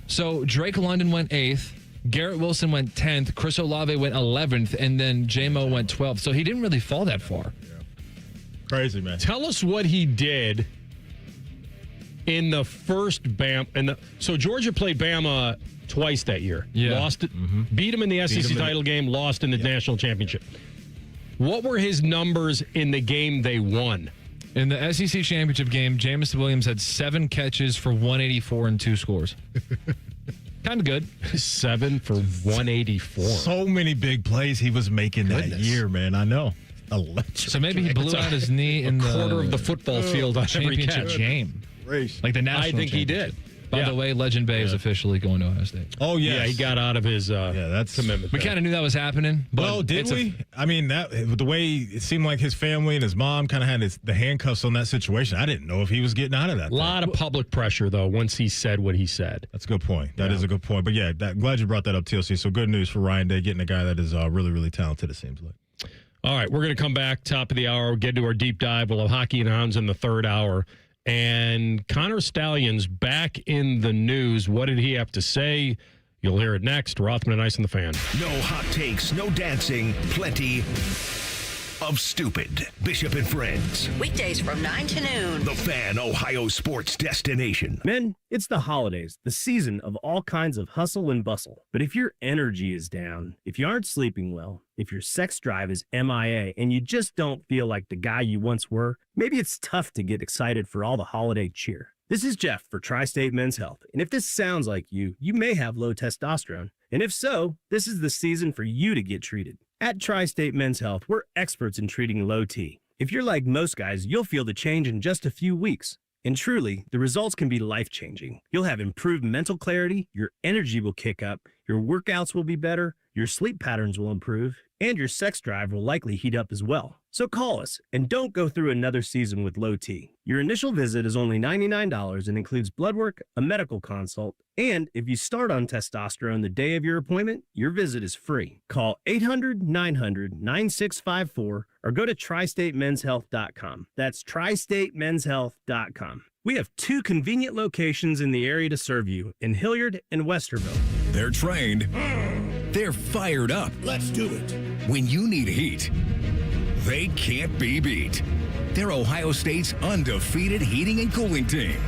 So Drake London went 8th. Garrett Wilson went 10th. Chris Olave went 11th. And then J-Mo went 12th. So he didn't really fall that far. Yeah. Crazy, man. Tell us what he did in the first Bama. So Georgia played Bama twice that year. Yeah. Lost it, beat him in the SEC title game, lost in the national championship. What were his numbers in the game they won? In the SEC championship game, Jamison Williams had 7 catches for 184 and 2 scores. Kind of good. 7 for 184. So many big plays he was making that year, man. I know. Electric. So maybe he blew out his knee in the quarter of the football field on every championship catch. game. Race. Like the national I think he did. By the way, Legend Bay is officially going to Ohio State. Oh, yes. Yeah, he got out of his that's commitment. We kind of knew that was happening. But well, did we? I mean, the way it seemed like his family and his mom kind of had the handcuffs on that situation. I didn't know if he was getting out of that. A lot of public pressure, though, once he said what he said. That's a good point. That is a good point. But, yeah, glad you brought that up, TLC. So good news for Ryan Day, getting a guy that is really, really talented, it seems like. All right, we're going to come back top of the hour. We'll get to our deep dive. We'll have Hockey and Hounds in the third hour. And Connor Stalions back in the news. What did he have to say? You'll hear it next. Rothman and Ice and the Fan. No hot takes, no dancing, plenty of stupid. Bishop and Friends. Weekdays from 9 to noon. The Fan, Ohio sports destination. Men, it's the holidays, the season of all kinds of hustle and bustle. But if your energy is down, if you aren't sleeping well, if your sex drive is MIA, and you just don't feel like the guy you once were, maybe it's tough to get excited for all the holiday cheer. This is Jeff for Tri-State Men's Health, and if this sounds like you may have low testosterone. And if so, this is the season for you to get treated. At Tri-State Men's Health, we're experts in treating low T. If you're like most guys, you'll feel the change in just a few weeks. And truly, the results can be life-changing. You'll have improved mental clarity, your energy will kick up, your workouts will be better, your sleep patterns will improve, and your sex drive will likely heat up as well. So call us and don't go through another season with low T. Your initial visit is only $99 and includes blood work, a medical consult, and if you start on testosterone the day of your appointment, your visit is free. Call 800-900-9654 or go to tristatemenshealth.com. That's tristatemenshealth.com. We have 2 convenient locations in the area to serve you in Hilliard and Westerville. They're trained. They're fired up. Let's do it. When you need heat, they can't be beat. They're Ohio State's undefeated heating and cooling team.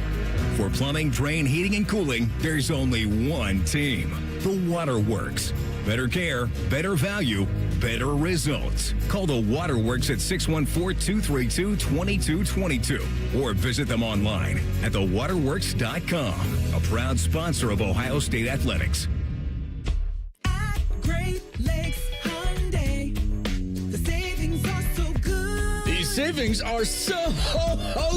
For plumbing, drain, heating, and cooling, there's only one team. The Waterworks. Better care, better value, better results. Call the Waterworks at 614-232-2222 or visit them online at thewaterworks.com. A proud sponsor of Ohio State Athletics. Great Lakes Hyundai. The savings are so good. These savings are so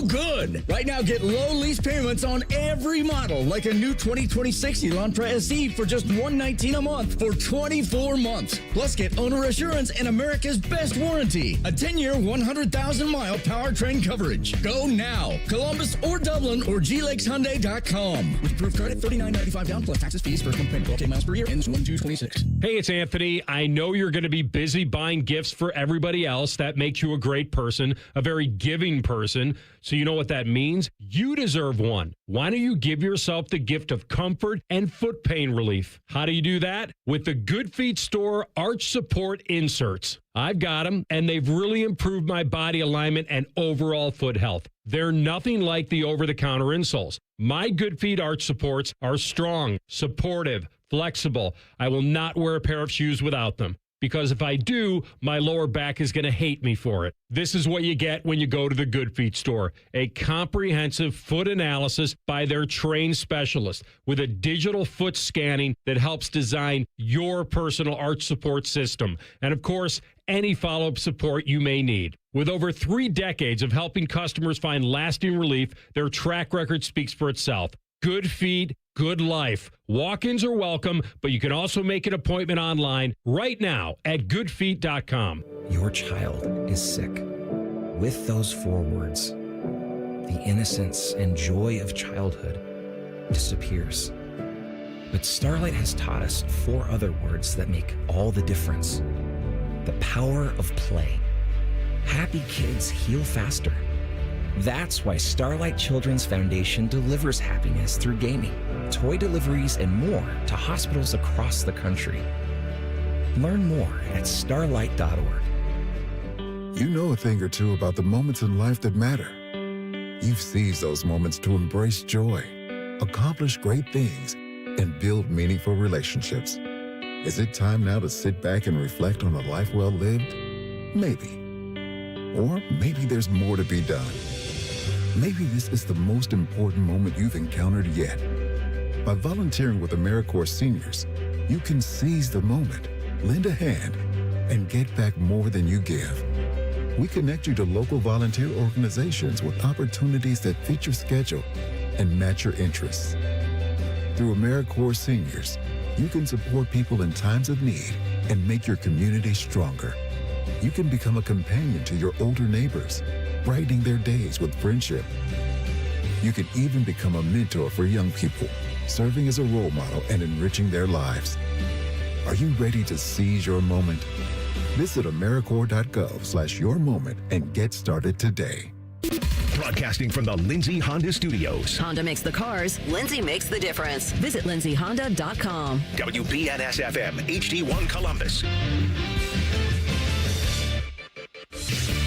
good. Right now, get low lease payments on every model, like a new 2026 Elantra SE for just $119 a month for 24 months. Plus, get owner assurance and America's best warranty. A 10-year, 100,000-mile powertrain coverage. Go now. Columbus or Dublin or glakeshyundai.com. With approved credit, $39.95 down plus taxes, fees, first month payment, 12 miles per year, ends 1/2/26. Hey, it's Anthony. I know you're going to be busy buying gifts for everybody else. That makes you a great person, a very giving person. So you know what that means? You deserve one. Why don't you give yourself the gift of comfort and foot pain relief? How do you do that? With the Good Feet Store Arch Support Inserts. I've got them, and they've really improved my body alignment and overall foot health. They're nothing like the over-the-counter insoles. My Good Feet Arch Supports are strong, supportive, flexible. I will not wear a pair of shoes without them, because if I do, my lower back is going to hate me for it. This is what you get when you go to the Good Feet Store. A comprehensive foot analysis by their trained specialists with a digital foot scanning that helps design your personal arch support system. And of course, any follow-up support you may need. With over 3 decades of helping customers find lasting relief, their track record speaks for itself. Good feet, good life. Walk-ins are welcome, but you can also make an appointment online right now at goodfeet.com. Your child is sick. With those 4 words, the innocence and joy of childhood disappears. But Starlight has taught us 4 other words that make all the difference. The power of play, Happy kids heal faster. That's why Starlight Children's Foundation delivers happiness through gaming, toy deliveries, and more to hospitals across the country. Learn more at starlight.org. You know a thing or two about the moments in life that matter. You've seized those moments to embrace joy, accomplish great things, and build meaningful relationships. Is it time now to sit back and reflect on a life well lived? Maybe. Or maybe there's more to be done. Maybe this is the most important moment you've encountered yet. By volunteering with AmeriCorps Seniors, you can seize the moment, lend a hand, and get back more than you give. We connect you to local volunteer organizations with opportunities that fit your schedule and match your interests. Through AmeriCorps Seniors, you can support people in times of need and make your community stronger. You can become a companion to your older neighbors, brightening their days with friendship. You can even become a mentor for young people, serving as a role model and enriching their lives. Are you ready to seize your moment? Visit AmeriCorps.gov/yourmoment and get started today. Broadcasting from the Lindsay Honda Studios. Honda makes the cars. Lindsay makes the difference. Visit lindsayhonda.com. WBNS-FM, HD1 Columbus.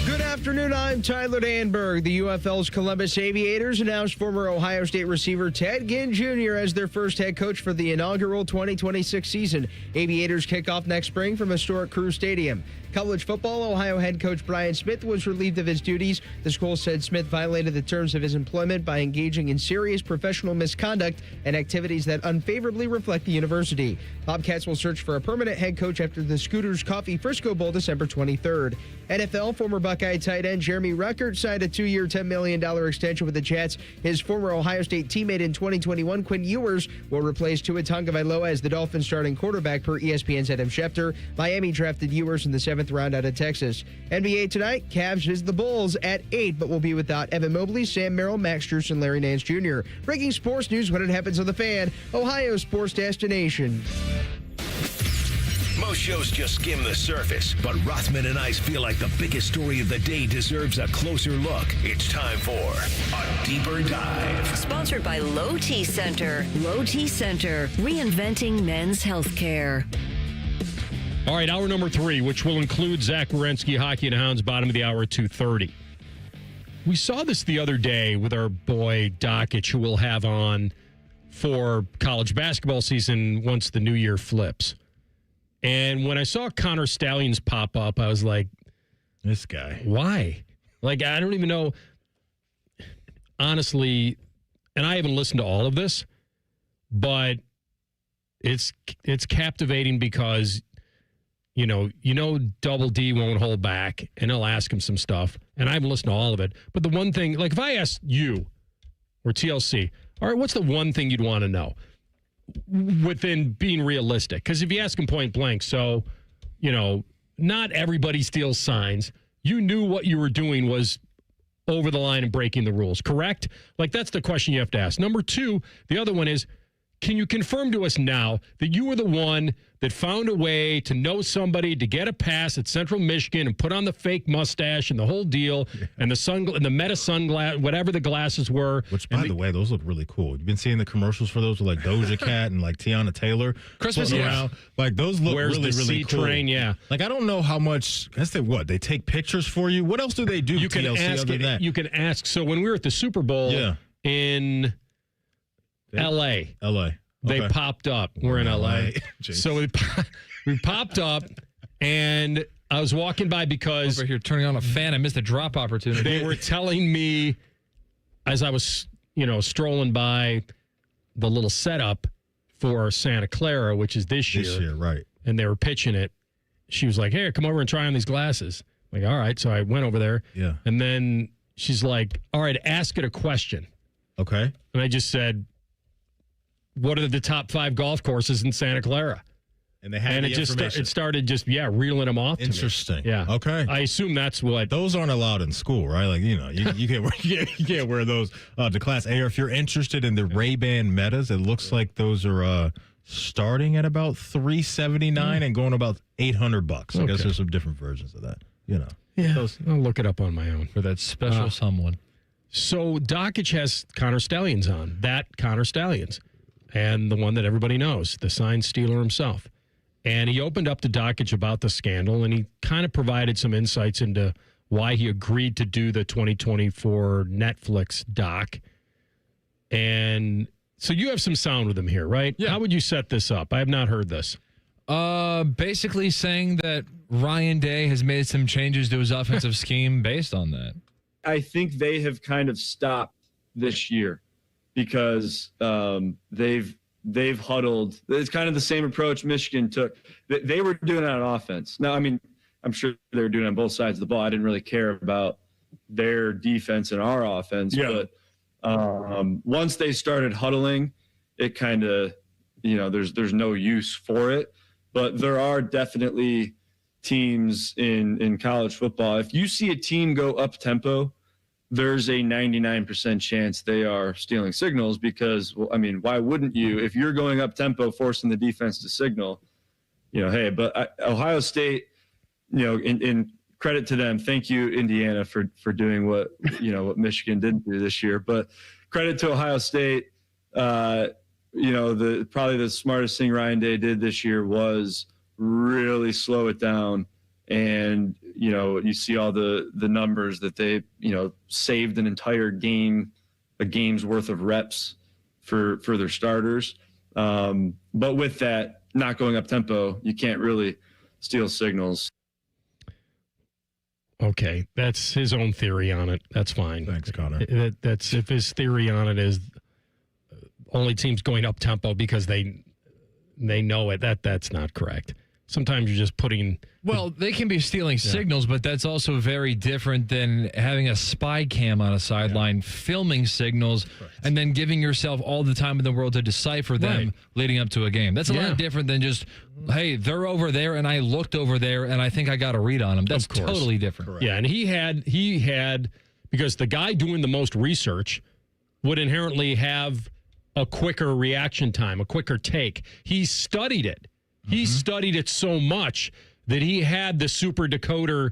Good afternoon, I'm Tyler Danberg. The UFL's Columbus Aviators announced former Ohio State receiver Ted Ginn Jr. as their first head coach for the inaugural 2026 season. Aviators kick off next spring from historic Crew Stadium. College football, Ohio head coach Brian Smith was relieved of his duties. The school said Smith violated the terms of his employment by engaging in serious professional misconduct and activities that unfavorably reflect the university. Bobcats will search for a permanent head coach after the Scooters Coffee Frisco Bowl December 23rd. NFL former Buckeye tight end Jeremy Ruckert signed a 2-year, $10 million extension with the Jets. His former Ohio State teammate in 2021, Quinn Ewers, will replace Tua Tagovailoa as the Dolphins starting quarterback per ESPN's Adam Schefter. Miami drafted Ewers in the 7th round out of Texas. NBA tonight, Cavs visit the Bulls at 8, but will be without Evan Mobley, Sam Merrill, Max Strus, and Larry Nance Jr. Breaking sports news when it happens on The Fan, Ohio's sports destination. Most shows just skim the surface, but Rothman and I feel like the biggest story of the day deserves a closer look. It's time for a deeper dive. Sponsored by Low T Center. Low T Center, reinventing men's healthcare. All right, hour number 3, which will include Zach Werenski, Hockey and Hounds, bottom of the hour at 2:30. We saw this the other day with our boy Dockich, who we'll have on for college basketball season once the new year flips. And when I saw Connor Stalions pop up, I was like, this guy. Why? Like, I don't even know. Honestly, and I haven't listened to all of this, but it's captivating because, you know, Double D won't hold back, and he'll ask him some stuff. And I haven't listened to all of it. But the one thing, like if I asked you or TLC, all right, what's the one thing you'd want to know? Within being realistic, because if you ask him point blank, so, you know, not everybody steals signs. You knew what you were doing was over the line and breaking the rules, correct? Like, that's the question you have to ask. Number 2, the other one is, can you confirm to us now that you were the one that found a way to know somebody to get a pass at Central Michigan and put on the fake mustache and the whole deal and the Meta sunglass, whatever the glasses were? Which, by the way, those look really cool. You've been seeing the commercials for those with like Doja Cat and like Tiana Taylor. Christmas around. Like those look Where's really, the really cool. C-train? Yeah. Like I don't know how much. I guess they take pictures for you. What else do they do? You can TLC ask. other than that? You can ask. So when we were at the Super Bowl in L.A. They popped up. We're in LA. So we popped up, and I was walking by because over here turning on a fan, I missed a drop opportunity. They were telling me as I was, strolling by the little setup for Santa Clara, which is this year. This year, right. And they were pitching it. She was like, "Hey, come over and try on these glasses." I'm like, all right. So I went over there. Yeah. And then she's like, all right, ask it a question. Okay. And I just said, what are the top 5 golf courses in Santa Clara? And they had it started just reeling them off. Interesting. To me. Yeah. Okay. I assume that's what those aren't allowed in school, right? Like you can't wear those to class A. Or if you're interested in the Ray-Ban Metas, it looks like those are starting at about $379 and going about $800. I guess there's some different versions of that. Yeah, I'll look it up on my own. For that special someone. So Dockich has Connor Stalions on. That Connor Stalions. And the one that everybody knows, the sign stealer himself. And he opened up to Dockich about the scandal, and he kind of provided some insights into why he agreed to do the 2024 Netflix doc. And so you have some sound with him here, right? Yeah. How would you set this up? I have not heard this. Basically saying that Ryan Day has made some changes to his offensive scheme based on that. I think they have kind of stopped this year because they've huddled. It's kind of the same approach Michigan took. They were doing it on offense. Now, I mean, I'm sure they were doing it on both sides of the ball. I didn't really care about their defense and our offense. Yeah. But once they started huddling, it kind of, there's no use for it. But there are definitely teams in college football. If you see a team go up tempo, there's a 99% chance they are stealing signals because, well, I mean, why wouldn't you? If you're going up tempo, forcing the defense to signal, hey, but Ohio State, in credit to them, thank you, Indiana, for doing what Michigan didn't do this year. But credit to Ohio State, probably the smartest thing Ryan Day did this year was really slow it down. And, you see all the numbers that they, saved an entire game, a game's worth of reps for their starters. But with that, not going up tempo, you can't really steal signals. Okay, that's his own theory on it. That's fine. Thanks, Connor. That's if his theory on it is only teams going up tempo because they know it. That's not correct. Sometimes you're just putting. Well, they can be stealing signals, but that's also very different than having a spy cam on a sideline filming signals and then giving yourself all the time in the world to decipher them leading up to a game. That's a lot different than just, hey, they're over there and I looked over there and I think I got a read on them. That's totally different. Correct. Yeah, and he had because the guy doing the most research would inherently have a quicker reaction time, a quicker take. He studied it. He studied it so much that he had the super decoder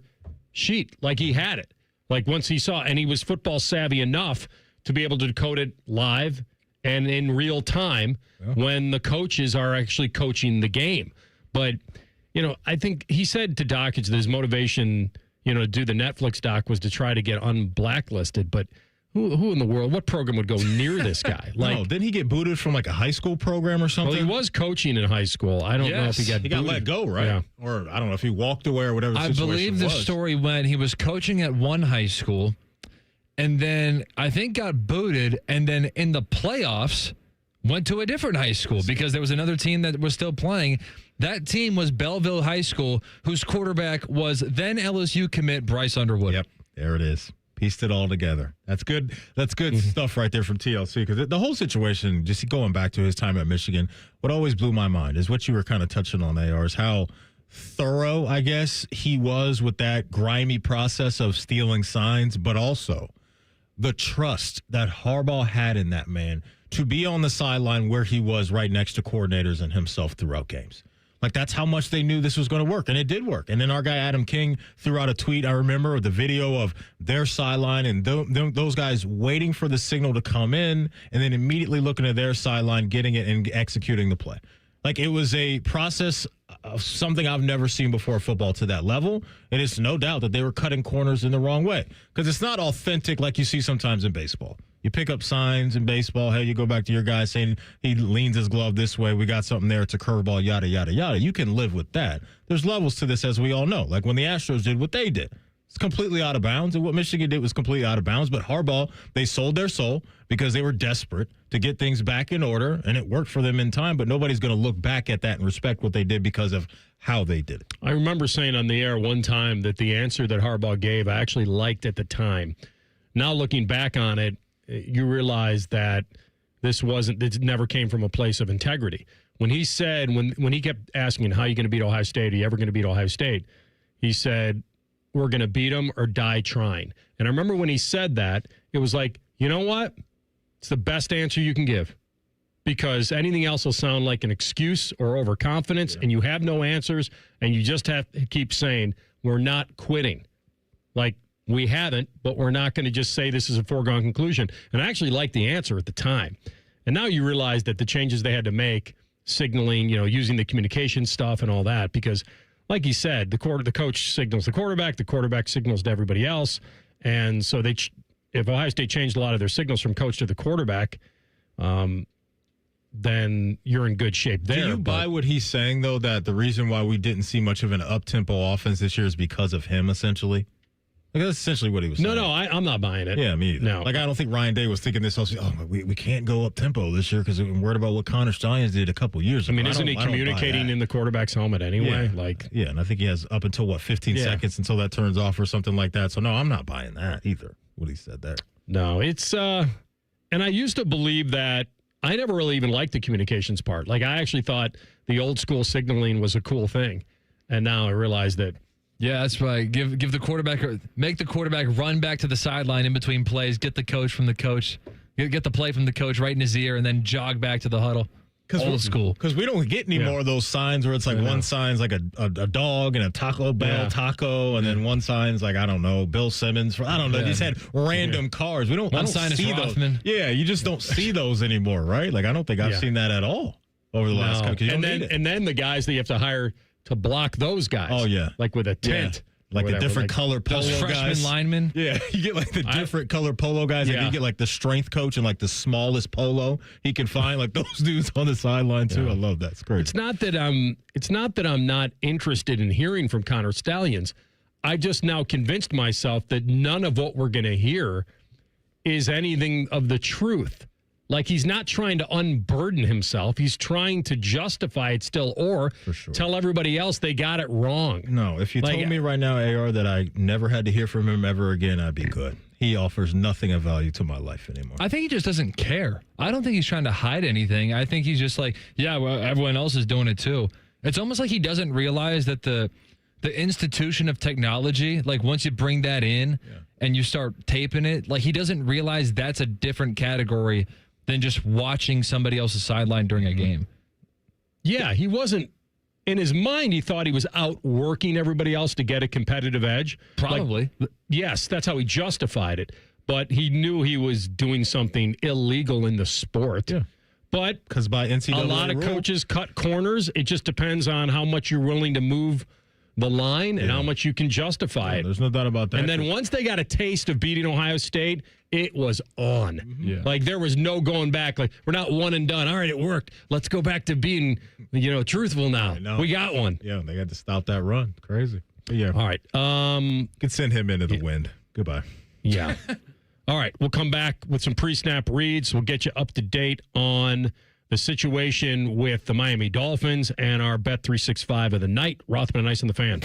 sheet. Like he had it. Like once he saw, and he was football savvy enough to be able to decode it live and in real time when the coaches are actually coaching the game. But, I think he said to Dockich that his motivation, to do the Netflix doc was to try to get unblacklisted. But who in the world, what program would go near this guy? Didn't he get booted from like a high school program or something? Well, he was coaching in high school. I don't know if he got booted. Let go, right? Yeah. Or I don't know if he walked away or whatever the situation was. I believe the story went he was coaching at one high school and then I think got booted and then in the playoffs went to a different high school because there was another team that was still playing. That team was Belleville High School, whose quarterback was then LSU commit Bryce Underwood. Yep, there it is. Pieced it all together. That's good. That's good stuff right there from TLC because the whole situation, just going back to his time at Michigan, what always blew my mind is what you were kind of touching on, AR, is how thorough, I guess, he was with that grimy process of stealing signs, but also the trust that Harbaugh had in that man to be on the sideline where he was right next to coordinators and himself throughout games. Like, that's how much they knew this was going to work, and it did work. And then our guy Adam King threw out a tweet, I remember, of the video of their sideline and those guys waiting for the signal to come in and then immediately looking at their sideline, getting it, and executing the play. Like, it was a process of something I've never seen before football to that level, and it's no doubt that they were cutting corners in the wrong way because it's not authentic like you see sometimes in baseball. You pick up signs in baseball. Hey, you go back to your guy saying he leans his glove this way. We got something there. It's a curveball, yada, yada, yada. You can live with that. There's levels to this, as we all know. Like when the Astros did what they did. It's completely out of bounds. And what Michigan did was completely out of bounds. But Harbaugh, they sold their soul because they were desperate to get things back in order. And it worked for them in time. But nobody's going to look back at that and respect what they did because of how they did it. I remember saying on the air one time that the answer that Harbaugh gave, I actually liked at the time. Now looking back on it, you realize that it never came from a place of integrity. When he said, when he kept asking, how are you going to beat Ohio State? Are you ever going to beat Ohio State? He said, we're going to beat them or die trying. And I remember when he said that, it was like, you know what? It's the best answer you can give because anything else will sound like an excuse or overconfidence and you have no answers and you just have to keep saying, we're not quitting. Like, we haven't, but we're not going to just say this is a foregone conclusion. And I actually liked the answer at the time. And now you realize that the changes they had to make, signaling, using the communication stuff and all that, because like you said, the coach signals the quarterback signals to everybody else. And so if Ohio State changed a lot of their signals from coach to the quarterback, then you're in good shape there. Do you buy what he's saying, though, that the reason why we didn't see much of an up-tempo offense this year is because of him, essentially? Like, that's essentially what he was saying. No, I'm not buying it. Yeah, me either. No. Like, I don't think Ryan Day was thinking this. We can't go up-tempo this year because we're worried about what Connor Stalions did a couple years ago. I mean, isn't he communicating in the quarterback's helmet anyway? Yeah, and I think he has up until, 15 seconds until that turns off or something like that. So, no, I'm not buying that either, what he said there. No, it's and I used to believe that. I never really even liked the communications part. Like, I actually thought the old school signaling was a cool thing. And now I realize that. Yeah, that's right. Give the quarterback, make the quarterback run back to the sideline in between plays, get the coach from the coach, get the play from the coach right in his ear, and then jog back to the huddle. Old school. Because we don't get any more of those signs where it's like one sign's like a dog and a Taco Bell taco, and then one sign's like, I don't know, Bill Simmons. I don't know. They just had random cars. I don't see those. Yeah, you just don't see those anymore, right? Like, I don't think I've seen that at all over the last couple. And then the guys that you have to hire to block those guys. Oh, yeah. Like with a tent. Like the different color polo those guys. Freshman linemen. Yeah, you get like the different color polo guys. Like you get like the strength coach and like the smallest polo he can find. Like those dudes on the sideline too. I love that. It's great. It's not that I'm not interested in hearing from Connor Stalions. I just now convinced myself that none of what we're going to hear is anything of the truth. Like, he's not trying to unburden himself. He's trying to justify it still, or tell everybody else they got it wrong. No, if you told me right now, AR, that I never had to hear from him ever again, I'd be good. He offers nothing of value to my life anymore. I think he just doesn't care. I don't think he's trying to hide anything. I think he's just like, yeah, well, everyone else is doing it too. It's almost like he doesn't realize that the institution of technology, like once you bring that in and you start taping it, like he doesn't realize that's a different category than just watching somebody else's sideline during a game. Yeah, he wasn't. In his mind, he thought he was outworking everybody else to get a competitive edge. Probably. Yes, that's how he justified it. But he knew he was doing something illegal in the sport. Yeah. But because by NCAA a lot of rule, coaches cut corners. It just depends on how much you're willing to move the line and how much you can justify it. There's no doubt about that. And then once they got a taste of beating Ohio State, it was on. Yeah. Like, there was no going back. Like, we're not one and done. All right, it worked. Let's go back to being, truthful now. We got one. Yeah, they had to stop that run. Crazy. But yeah. All right. Could send him into the wind. Goodbye. Yeah. All right. We'll come back with some pre-snap reads. We'll get you up to date on the situation with the Miami Dolphins and our Bet365 of the night. Rothman and Ice on the Fan.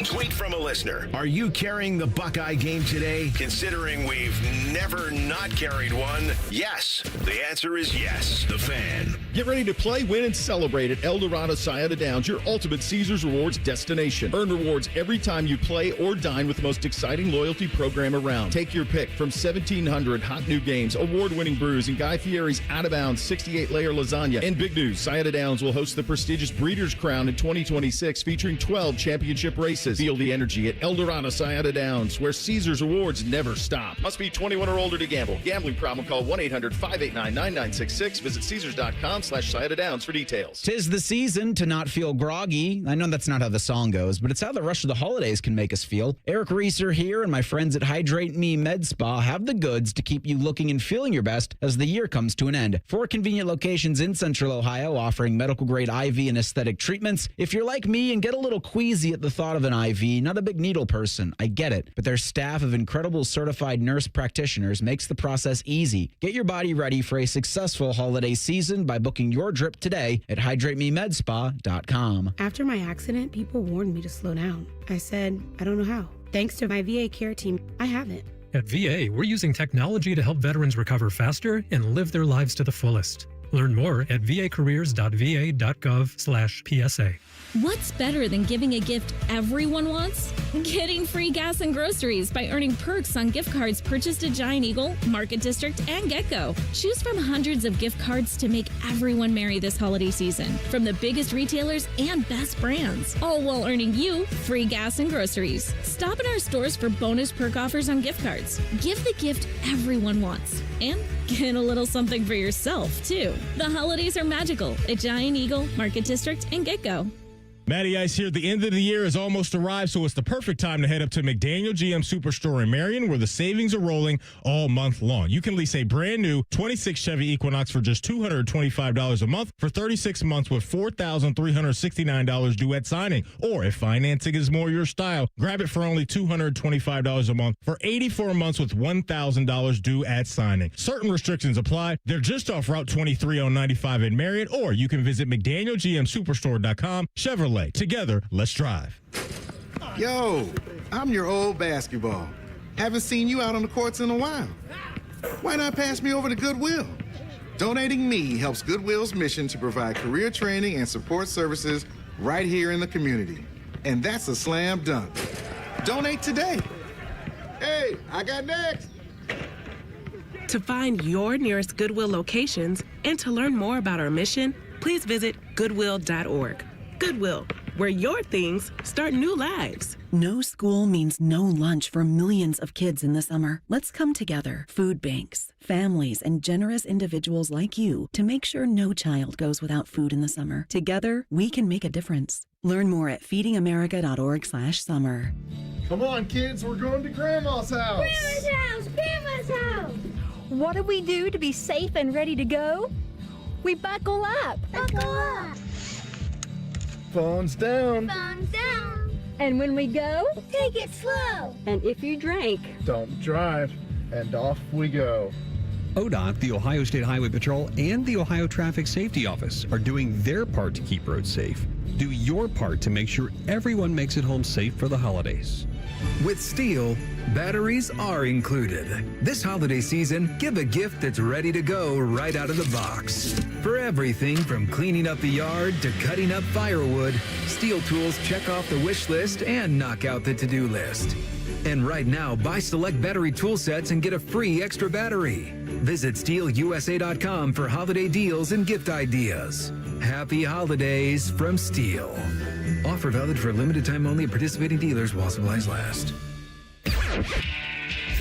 Tweet from a listener. Are you carrying the Buckeye game today? Considering we've never not carried one, yes. The answer is yes. The Fan. Get ready to play, win, and celebrate at El Dorado Sayada Downs, your ultimate Caesars Rewards destination. Earn rewards every time you play or dine with the most exciting loyalty program around. Take your pick from 1,700 hot new games, award-winning brews, and Guy Fieri's out-of-bounds 68-layer lasagna. And big news, Sayada Downs will host the prestigious Breeders' Crown in 2026, featuring 12 championship races. Feel the energy at El Dorado Sayada Downs, where Caesars Rewards never stop. Must be 21 or older to gamble. Gambling problem? Call 1-800-589-9966. Visit Caesars.com/Sayada Downs for details. 'Tis the season to not feel groggy. I know that's not how the song goes, but it's how the rush of the holidays can make us feel. Eric Reeser here and my friends at Hydrate Me Med Spa have the goods to keep you looking and feeling your best as the year comes to an end. 4 convenient locations in Central Ohio offering medical-grade IV and aesthetic treatments. If you're like me and get a little queasy at the thought of an IV, not a big needle person, I get it. But their staff of incredible certified nurse practitioners makes the process easy. Get your body ready for a successful holiday season by booking your drip today at hydratememedspa.com. After my accident, people warned me to slow down. I said, I don't know how. Thanks to my VA care team, I haven't. At VA, we're using technology to help veterans recover faster and live their lives to the fullest. Learn more at vacareers.va.gov/PSA. What's better than giving a gift everyone wants? Getting free gas and groceries by earning perks on gift cards purchased at Giant Eagle, Market District, and GetGo. Choose from hundreds of gift cards to make everyone merry this holiday season, from the biggest retailers and best brands, all while earning you free gas and groceries. Stop in our stores for bonus perk offers on gift cards. Give the gift everyone wants, and get a little something for yourself, too. The holidays are magical at Giant Eagle, Market District, and GetGo. Matty Ice here. The end of the year has almost arrived, so it's the perfect time to head up to McDaniel GM Superstore in Marion, where the savings are rolling all month long. You can lease a brand new 26 Chevy Equinox for just $225 a month for 36 months with $4,369 due at signing. Or if financing is more your style, grab it for only $225 a month for 84 months with $1,000 due at signing. Certain restrictions apply. They're just off Route 23 on 95 in Marion, or you can visit McDanielGMSuperstore.com. Chevrolet. Together, let's drive. Yo, I'm your old basketball. Haven't seen you out on the courts in a while. Why not pass me over to Goodwill? Donating me helps Goodwill's mission to provide career training and support services right here in the community. And that's a slam dunk. Donate today. Hey, I got next. To find your nearest Goodwill locations and to learn more about our mission, please visit goodwill.org. Goodwill, where your things start new lives. No school means no lunch for millions of kids in the summer. Let's come together, food banks, families, and generous individuals like you to make sure no child goes without food in the summer. Together, we can make a difference. Learn more at feedingamerica.org/summer. Come on, kids, we're going to Grandma's house. Grandma's house! Grandma's house! What do we do to be safe and ready to go? We buckle up. Buckle up. Phones down. Phones down. And when we go, take it slow. And if you drink, Don't drive. And off we go. ODOT, the Ohio State Highway Patrol, and the Ohio Traffic Safety Office are doing their part to keep roads safe. Do your part to make sure everyone makes it home safe for the holidays. With Steel, batteries are included. This holiday season, give a gift that's ready to go right out of the box. For everything from cleaning up the yard to cutting up firewood, Steel tools check off the wish list and knock out the to-do list. And right now, buy select battery tool sets and get a free extra battery. Visit SteelUSA.com for holiday deals and gift ideas. Happy holidays from Steel. Offer valid for a limited time only at participating dealers while supplies last.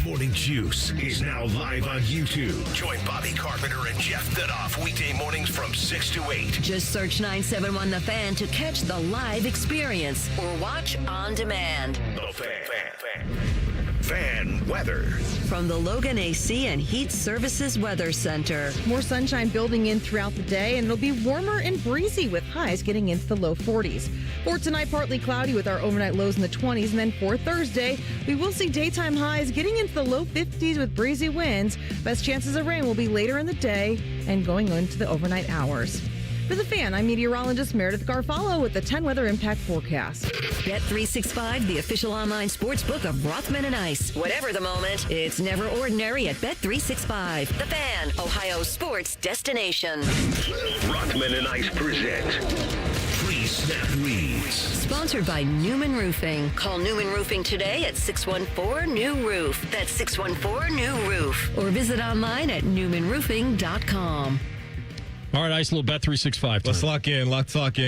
Morning Juice is now live on YouTube. Join Bobby Carpenter and Jeff Thudoff weekday mornings from 6 to 8. Just search 971 The Fan to catch the live experience or watch on demand. The Fan weather. From the Logan AC and Heat Services Weather Center. More sunshine building in throughout the day, and it'll be warmer and breezy with highs getting into the low 40s. For tonight, partly cloudy with our overnight lows in the 20s, and then for Thursday, we will see daytime highs getting into the low 50s with breezy winds. Best chances of rain will be later in the day and going into the overnight hours. For The Fan, I'm meteorologist Meredith Garfalo with the 10 Weather Impact Forecast. Bet365, the official online sports book of Rothman and Ice. Whatever the moment, it's never ordinary at Bet365. The Fan, Ohio's sports destination. Rothman and Ice present Free Snap Leads. Sponsored by Newman Roofing. Call Newman Roofing today at 614-NEW-ROOF. That's 614-NEW-ROOF. Or visit online at newmanroofing.com. All right, Ice, a little Bet365. Let's lock in,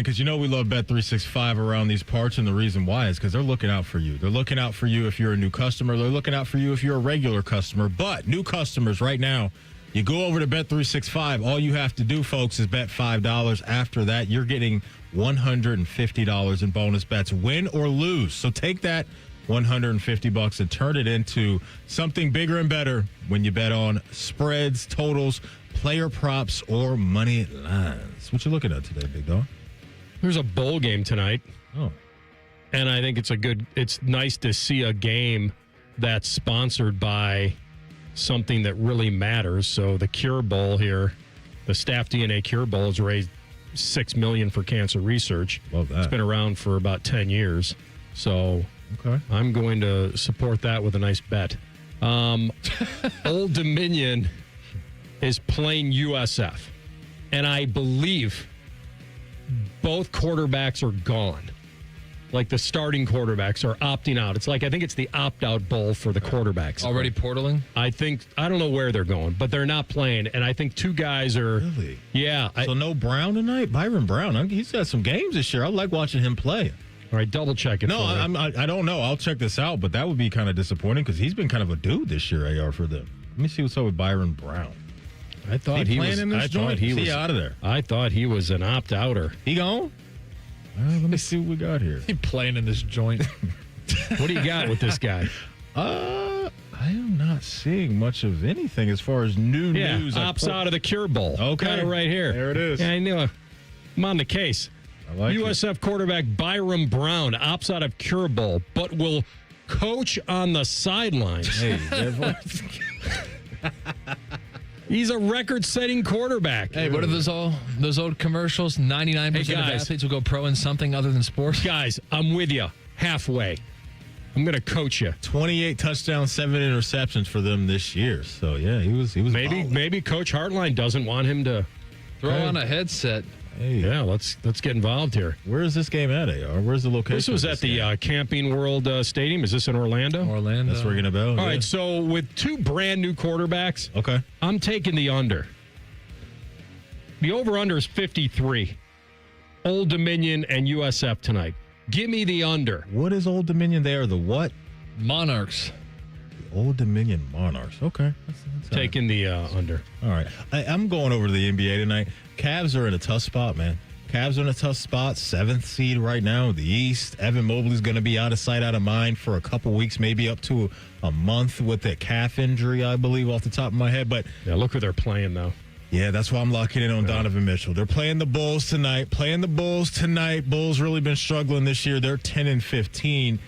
because you know we love Bet365 around these parts, and the reason why is because they're looking out for you. They're looking out for you if you're a new customer. They're looking out for you if you're a regular customer. But new customers right now, you go over to Bet365. All you have to do, folks, is bet $5. After that, you're getting $150 in bonus bets, win or lose. So take that $150 and turn it into something bigger and better when you bet on spreads, totals, player props, or money lines. What you looking at today, big dog? There's a bowl game tonight. Oh. And I think it's nice to see a game that's sponsored by something that really matters. So the Cure Bowl here, the Staff DNA Cure Bowl has raised $6 million for cancer research. Love that. It's been around for about 10 years. So I'm going to support that with a nice bet. Old Dominion is playing USF. and I believe both quarterbacks are gone. Like the starting quarterbacks are opting out. It's like, I think it's the opt-out bowl for the quarterbacks. Already portaling? I don't know where they're going, but they're not playing. And I think two guys are. Really? Yeah. So no Brown tonight? Byron Brown. He's got some games this year. I like watching him play. All right, double check it. No, I don't know. I'll check this out, but that would be kind of disappointing because he's been kind of a dude this year, AR, for them. Let me see what's up with Byron Brown. I thought he was. I thought he was out of there. I thought he was an opt-outer. He gone? Let me see what we got here. He playing in this joint. What do you got with this guy? I am not seeing much of anything as far as new news. Opts out of the Cure Bowl. Okay. Got it right here. There it is. Yeah, I knew it. I'm on the case. I like USF quarterback Byron Brown opts out of Cure Bowl, but will coach on the sidelines. Hey, He's a record-setting quarterback. Hey, what are those old commercials? 99% of athletes will go pro in something other than sports. Guys, I'm with you halfway. I'm going to coach you. 28 touchdowns, 7 interceptions for them this year. So yeah, he was. Maybe Coach Hartline doesn't want him to throw on a headset. Hey, yeah, let's get involved here. Where is this game at, AR? Where's the location? This was at the Camping World Stadium. Is this in Orlando? Orlando. That's ringing a bell. All right, so with two brand new quarterbacks, okay, I'm taking the under. The over-under is 53. Old Dominion and USF tonight. Give me the under. What is Old Dominion? They are the what? Monarchs. The Old Dominion Monarchs. Okay. That's taking the under. All right. I'm going over to the NBA tonight. Cavs are in a tough spot, man. Cavs are in a tough spot. 7th seed right now in the East. Evan Mobley's going to be out of sight, out of mind for a couple weeks, maybe up to a month with that calf injury, I believe, off the top of my head. But yeah, look who they're playing, though. Yeah, that's why I'm locking in on Donovan Mitchell. They're playing the Bulls tonight. Bulls really been struggling this year. They're 10-15.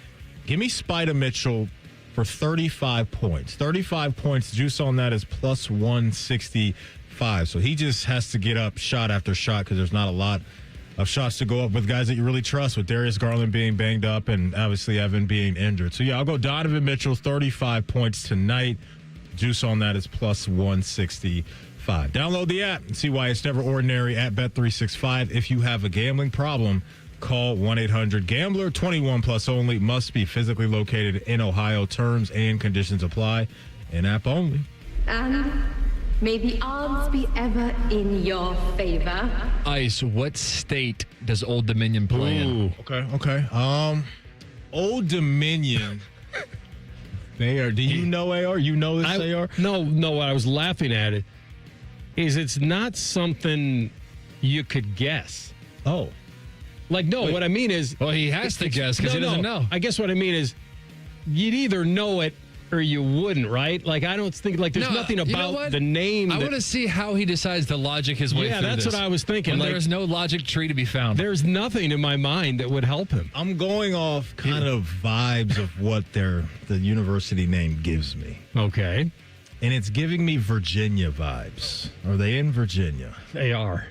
Give me Spider Mitchell for 35 points. 35 points. Juice on that is plus 165. So he just has to get up shot after shot because there's not a lot of shots to go up with guys that you really trust, with Darius Garland being banged up and obviously Evan being injured. So, yeah, I'll go Donovan Mitchell, 35 points tonight. Juice on that is plus 165. Download the app and see why it's never ordinary at Bet365. If you have a gambling problem, call 1-800-GAMBLER. 21 plus only. Must be physically located in Ohio. Terms and conditions apply. In-app only. And may the odds be ever in your favor. Ice, what state does Old Dominion play in? Okay. Old Dominion. They are. Do you know AR? You know this AR? No. I was laughing at it. It's not something you could guess. Oh. Like, no, Wait. what I mean is... Well, he has to guess because he doesn't know. I guess what I mean is you'd either know it or you wouldn't, right? Like, I don't think, like, there's nothing about the name. I want to see how he decides to logic his way through this. Yeah, that's what I was thinking. When like, there's no logic tree to be found. There's nothing in my mind that would help him. I'm going off kind of vibes of what the university name gives me. Okay. And it's giving me Virginia vibes. Are they in Virginia? They are.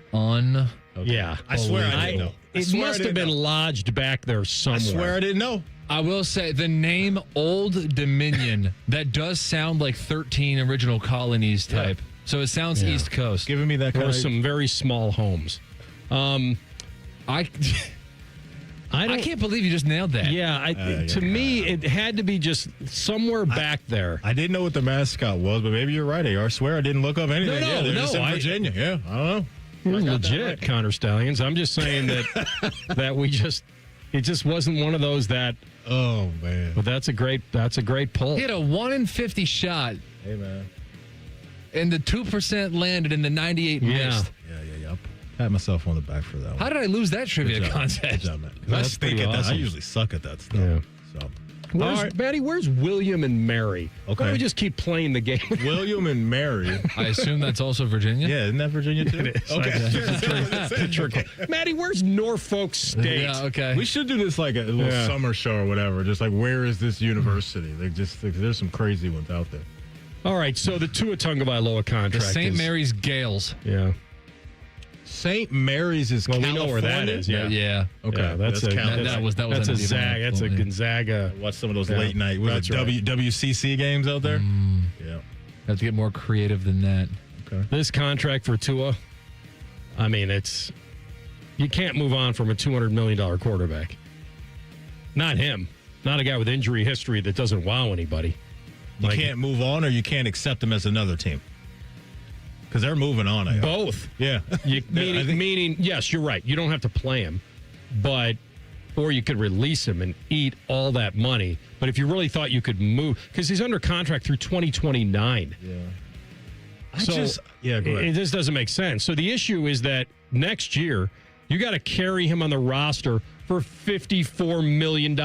Yeah. I swear I didn't know. It must have been lodged back there somewhere. I swear I didn't know. I will say the name Old Dominion, that does sound like 13 original colonies type. Yeah. So it sounds East Coast. Giving me that kind of some very small homes. I can't believe you just nailed that. Yeah, to me, it had to be just somewhere back there. I didn't know what the mascot was, but maybe you're right, AR. I swear I didn't look up anything. They're just in Virginia. Yeah, I don't know. You're legit, Counter Stallions. I'm just saying that it just wasn't one of those that. Oh man! But that's a great pull. He had a 1 in 50 shot. Hey man! And the 2% landed in the 98 missed. Yeah. Pat myself on the back for that one. How did I lose that trivia contest? Good job, man. I stink at that. I usually suck at that stuff. Yeah. So. Maddie, where's William and Mary? Okay. Why don't we just keep playing the game? William and Mary. I assume that's also Virginia? Yeah, isn't that Virginia too? It is. Okay. Maddie, where's Norfolk State? Yeah, okay. We should do this like a little summer show or whatever. Just like, where is this university? There's some crazy ones out there. All right, so the Tua Tagovailoa contract. The St. Mary's Gales. Yeah. St. Mary's is California. We know where that is. Yeah. Okay. Yeah, that's a Gonzaga. That's a Gonzaga. Watch some of those late night WCC games out there. Yeah. Have to get more creative than that. Okay. This contract for Tua, I mean, you can't move on from a $200 million quarterback. Not him. Not a guy with injury history that doesn't wow anybody. You can't move on, or you can't accept him as another team. Because they're moving on. Both. Yeah. Meaning, yes, you're right. You don't have to play him, or you could release him and eat all that money. But if you really thought you could move, because he's under contract through 2029. Yeah. Go ahead. It just doesn't make sense. So the issue is that next year, you got to carry him on the roster for $54 million.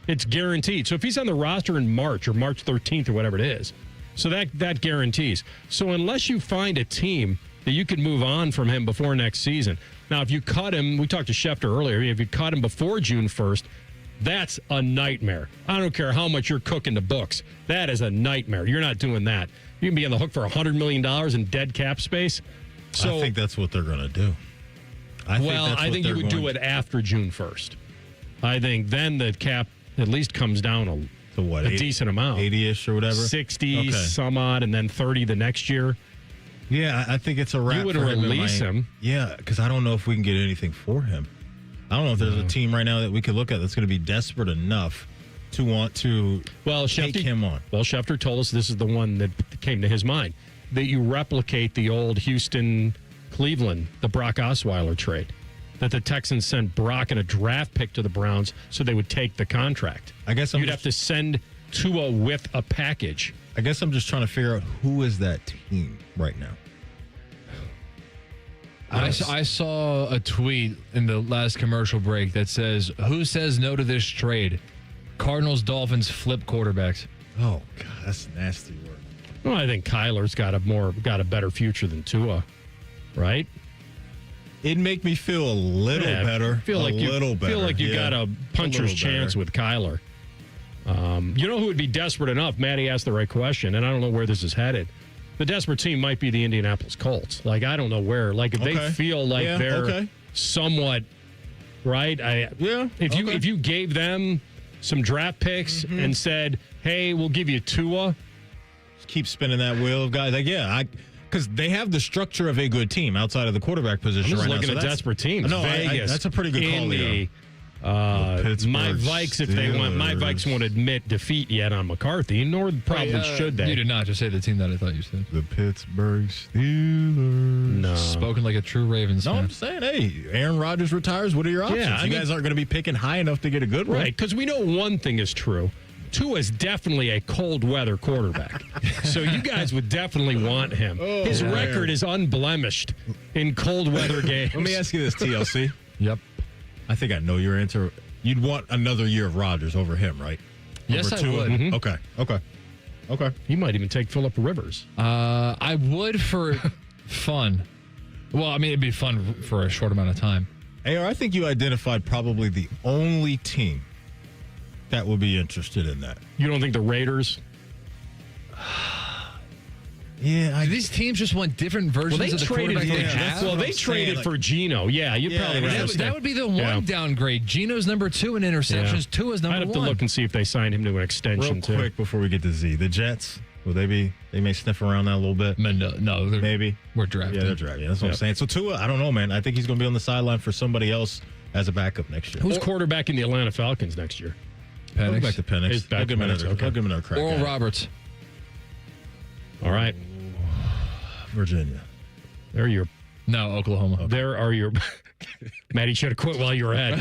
It's guaranteed. So if he's on the roster in March or March 13th or whatever it is, so that guarantees. So unless you find a team that you could move on from him before next season. Now, if you cut him, we talked to Schefter earlier, if you cut him before June 1st, that's a nightmare. I don't care how much you're cooking the books. That is a nightmare. You're not doing that. You can be on the hook for $100 million in dead cap space. So I think that's what they're going to do. I think you would do it after June 1st. I think then the cap at least comes down to what, a decent amount. 80-ish or whatever? 60 some odd, and then 30 the next year. Yeah, I think it's a wrap. You would for release him. Yeah, because I don't know if we can get anything for him. I don't know if there's a team right now that we could look at that's going to be desperate enough to want to take him on. Well, Schefter told us this is the one that came to his mind, that you replicate the old Houston-Cleveland, the Brock Osweiler trade, that the Texans sent Brock and a draft pick to the Browns so they would take the contract. I guess you'd have to send Tua with a package. I guess I'm just trying to figure out who is that team right now. I saw a tweet in the last commercial break that says, "Who says no to this trade? Cardinals, Dolphins flip quarterbacks." Oh, God, that's nasty work. Well, I think Kyler's got a better future than Tua, right? It'd make me feel a little better. Feel like you got a puncher's chance with Kyler. You know who would be desperate enough? Maddie asked the right question, and I don't know where this is headed. The desperate team might be the Indianapolis Colts. Like, I don't know where. Like, if they feel like they're somewhat right. If you gave them some draft picks and said, "Hey, we'll give you Tua," just keep spinning that wheel of guys. Like, because they have the structure of a good team outside of the quarterback position. I'm just right looking now. at desperate teams. No, Vegas, that's a pretty good call. Indy, my Vikes, if they want, my Vikes won't admit defeat yet on McCarthy, nor probably should they. You did not just say the team that I thought you said. The Pittsburgh Steelers. No. Spoken like a true Ravens fan. No, I'm saying, hey, Aaron Rodgers retires. What are your options? Yeah, you guys aren't going to be picking high enough to get a good one. Right, because we know one thing is true. Tua is definitely a cold weather quarterback. So you guys would definitely want him. His record is unblemished in cold weather games. Let me ask you this, TLC. Yep. I think I know your answer. You'd want another year of Rodgers over him, right? Yes, over I would. Mm-hmm. Okay. You might even take Phillip Rivers. I would for fun. Well, I mean, it'd be fun for a short amount of time. AR, I think you identified probably the only team that would be interested in that. You don't think the Raiders? Yeah, these teams just want different versions of the quarterback they have. Well, they traded for Geno. Yeah, you'd probably that would be the one downgrade. Geno's number 2 in interceptions. Tua's number 1. I'd have to look and see if they signed him to an extension Real quick before we get to Z. The Jets, will they be? They may sniff around that a little bit. No, maybe we're drafting. Yeah, they're drafting. That's what I'm saying. So Tua, I don't know, man. I think he's going to be on the sideline for somebody else as a backup next year. Who's quarterbacking the Atlanta Falcons next year? Penix. Back to Penix. I'll give him another crack. Oral Roberts. All right. Virginia. There are your. No, Oklahoma. Okay. There are your. Maddie should have quit while you were ahead.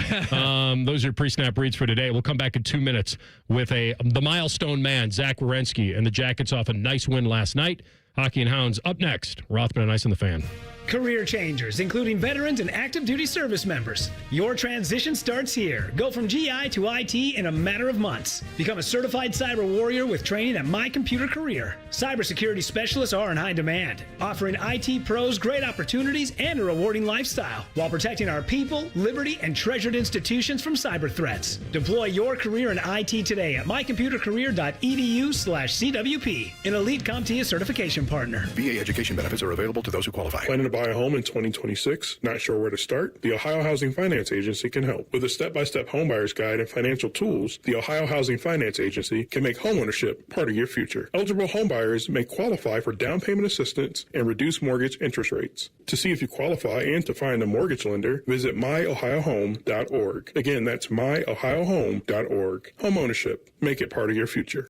Those are pre-snap reads for today. We'll come back in 2 minutes with the milestone man, Zach Werenski, and the Jackets off a nice win last night. Hockey and Hounds up next. Rothman and Ice on the Fan. Career changers, including veterans and active duty service members. Your transition starts here. Go from GI to IT in a matter of months. Become a certified cyber warrior with training at My Computer Career. Cybersecurity specialists are in high demand, offering IT pros great opportunities and a rewarding lifestyle while protecting our people, liberty, and treasured institutions from cyber threats. Deploy your career in IT today at mycomputercareer.edu/CWP, an elite CompTIA certification partner. VA education benefits are available to those who qualify. When in a buy a home in 2026? Not sure where to start? The Ohio Housing Finance Agency can help. With a step-by-step homebuyer's guide and financial tools, the Ohio Housing Finance Agency can make homeownership part of your future. Eligible homebuyers may qualify for down payment assistance and reduced mortgage interest rates. To see if you qualify and to find a mortgage lender, visit myohiohome.org. Again, that's myohiohome.org. Homeownership. Make it part of your future.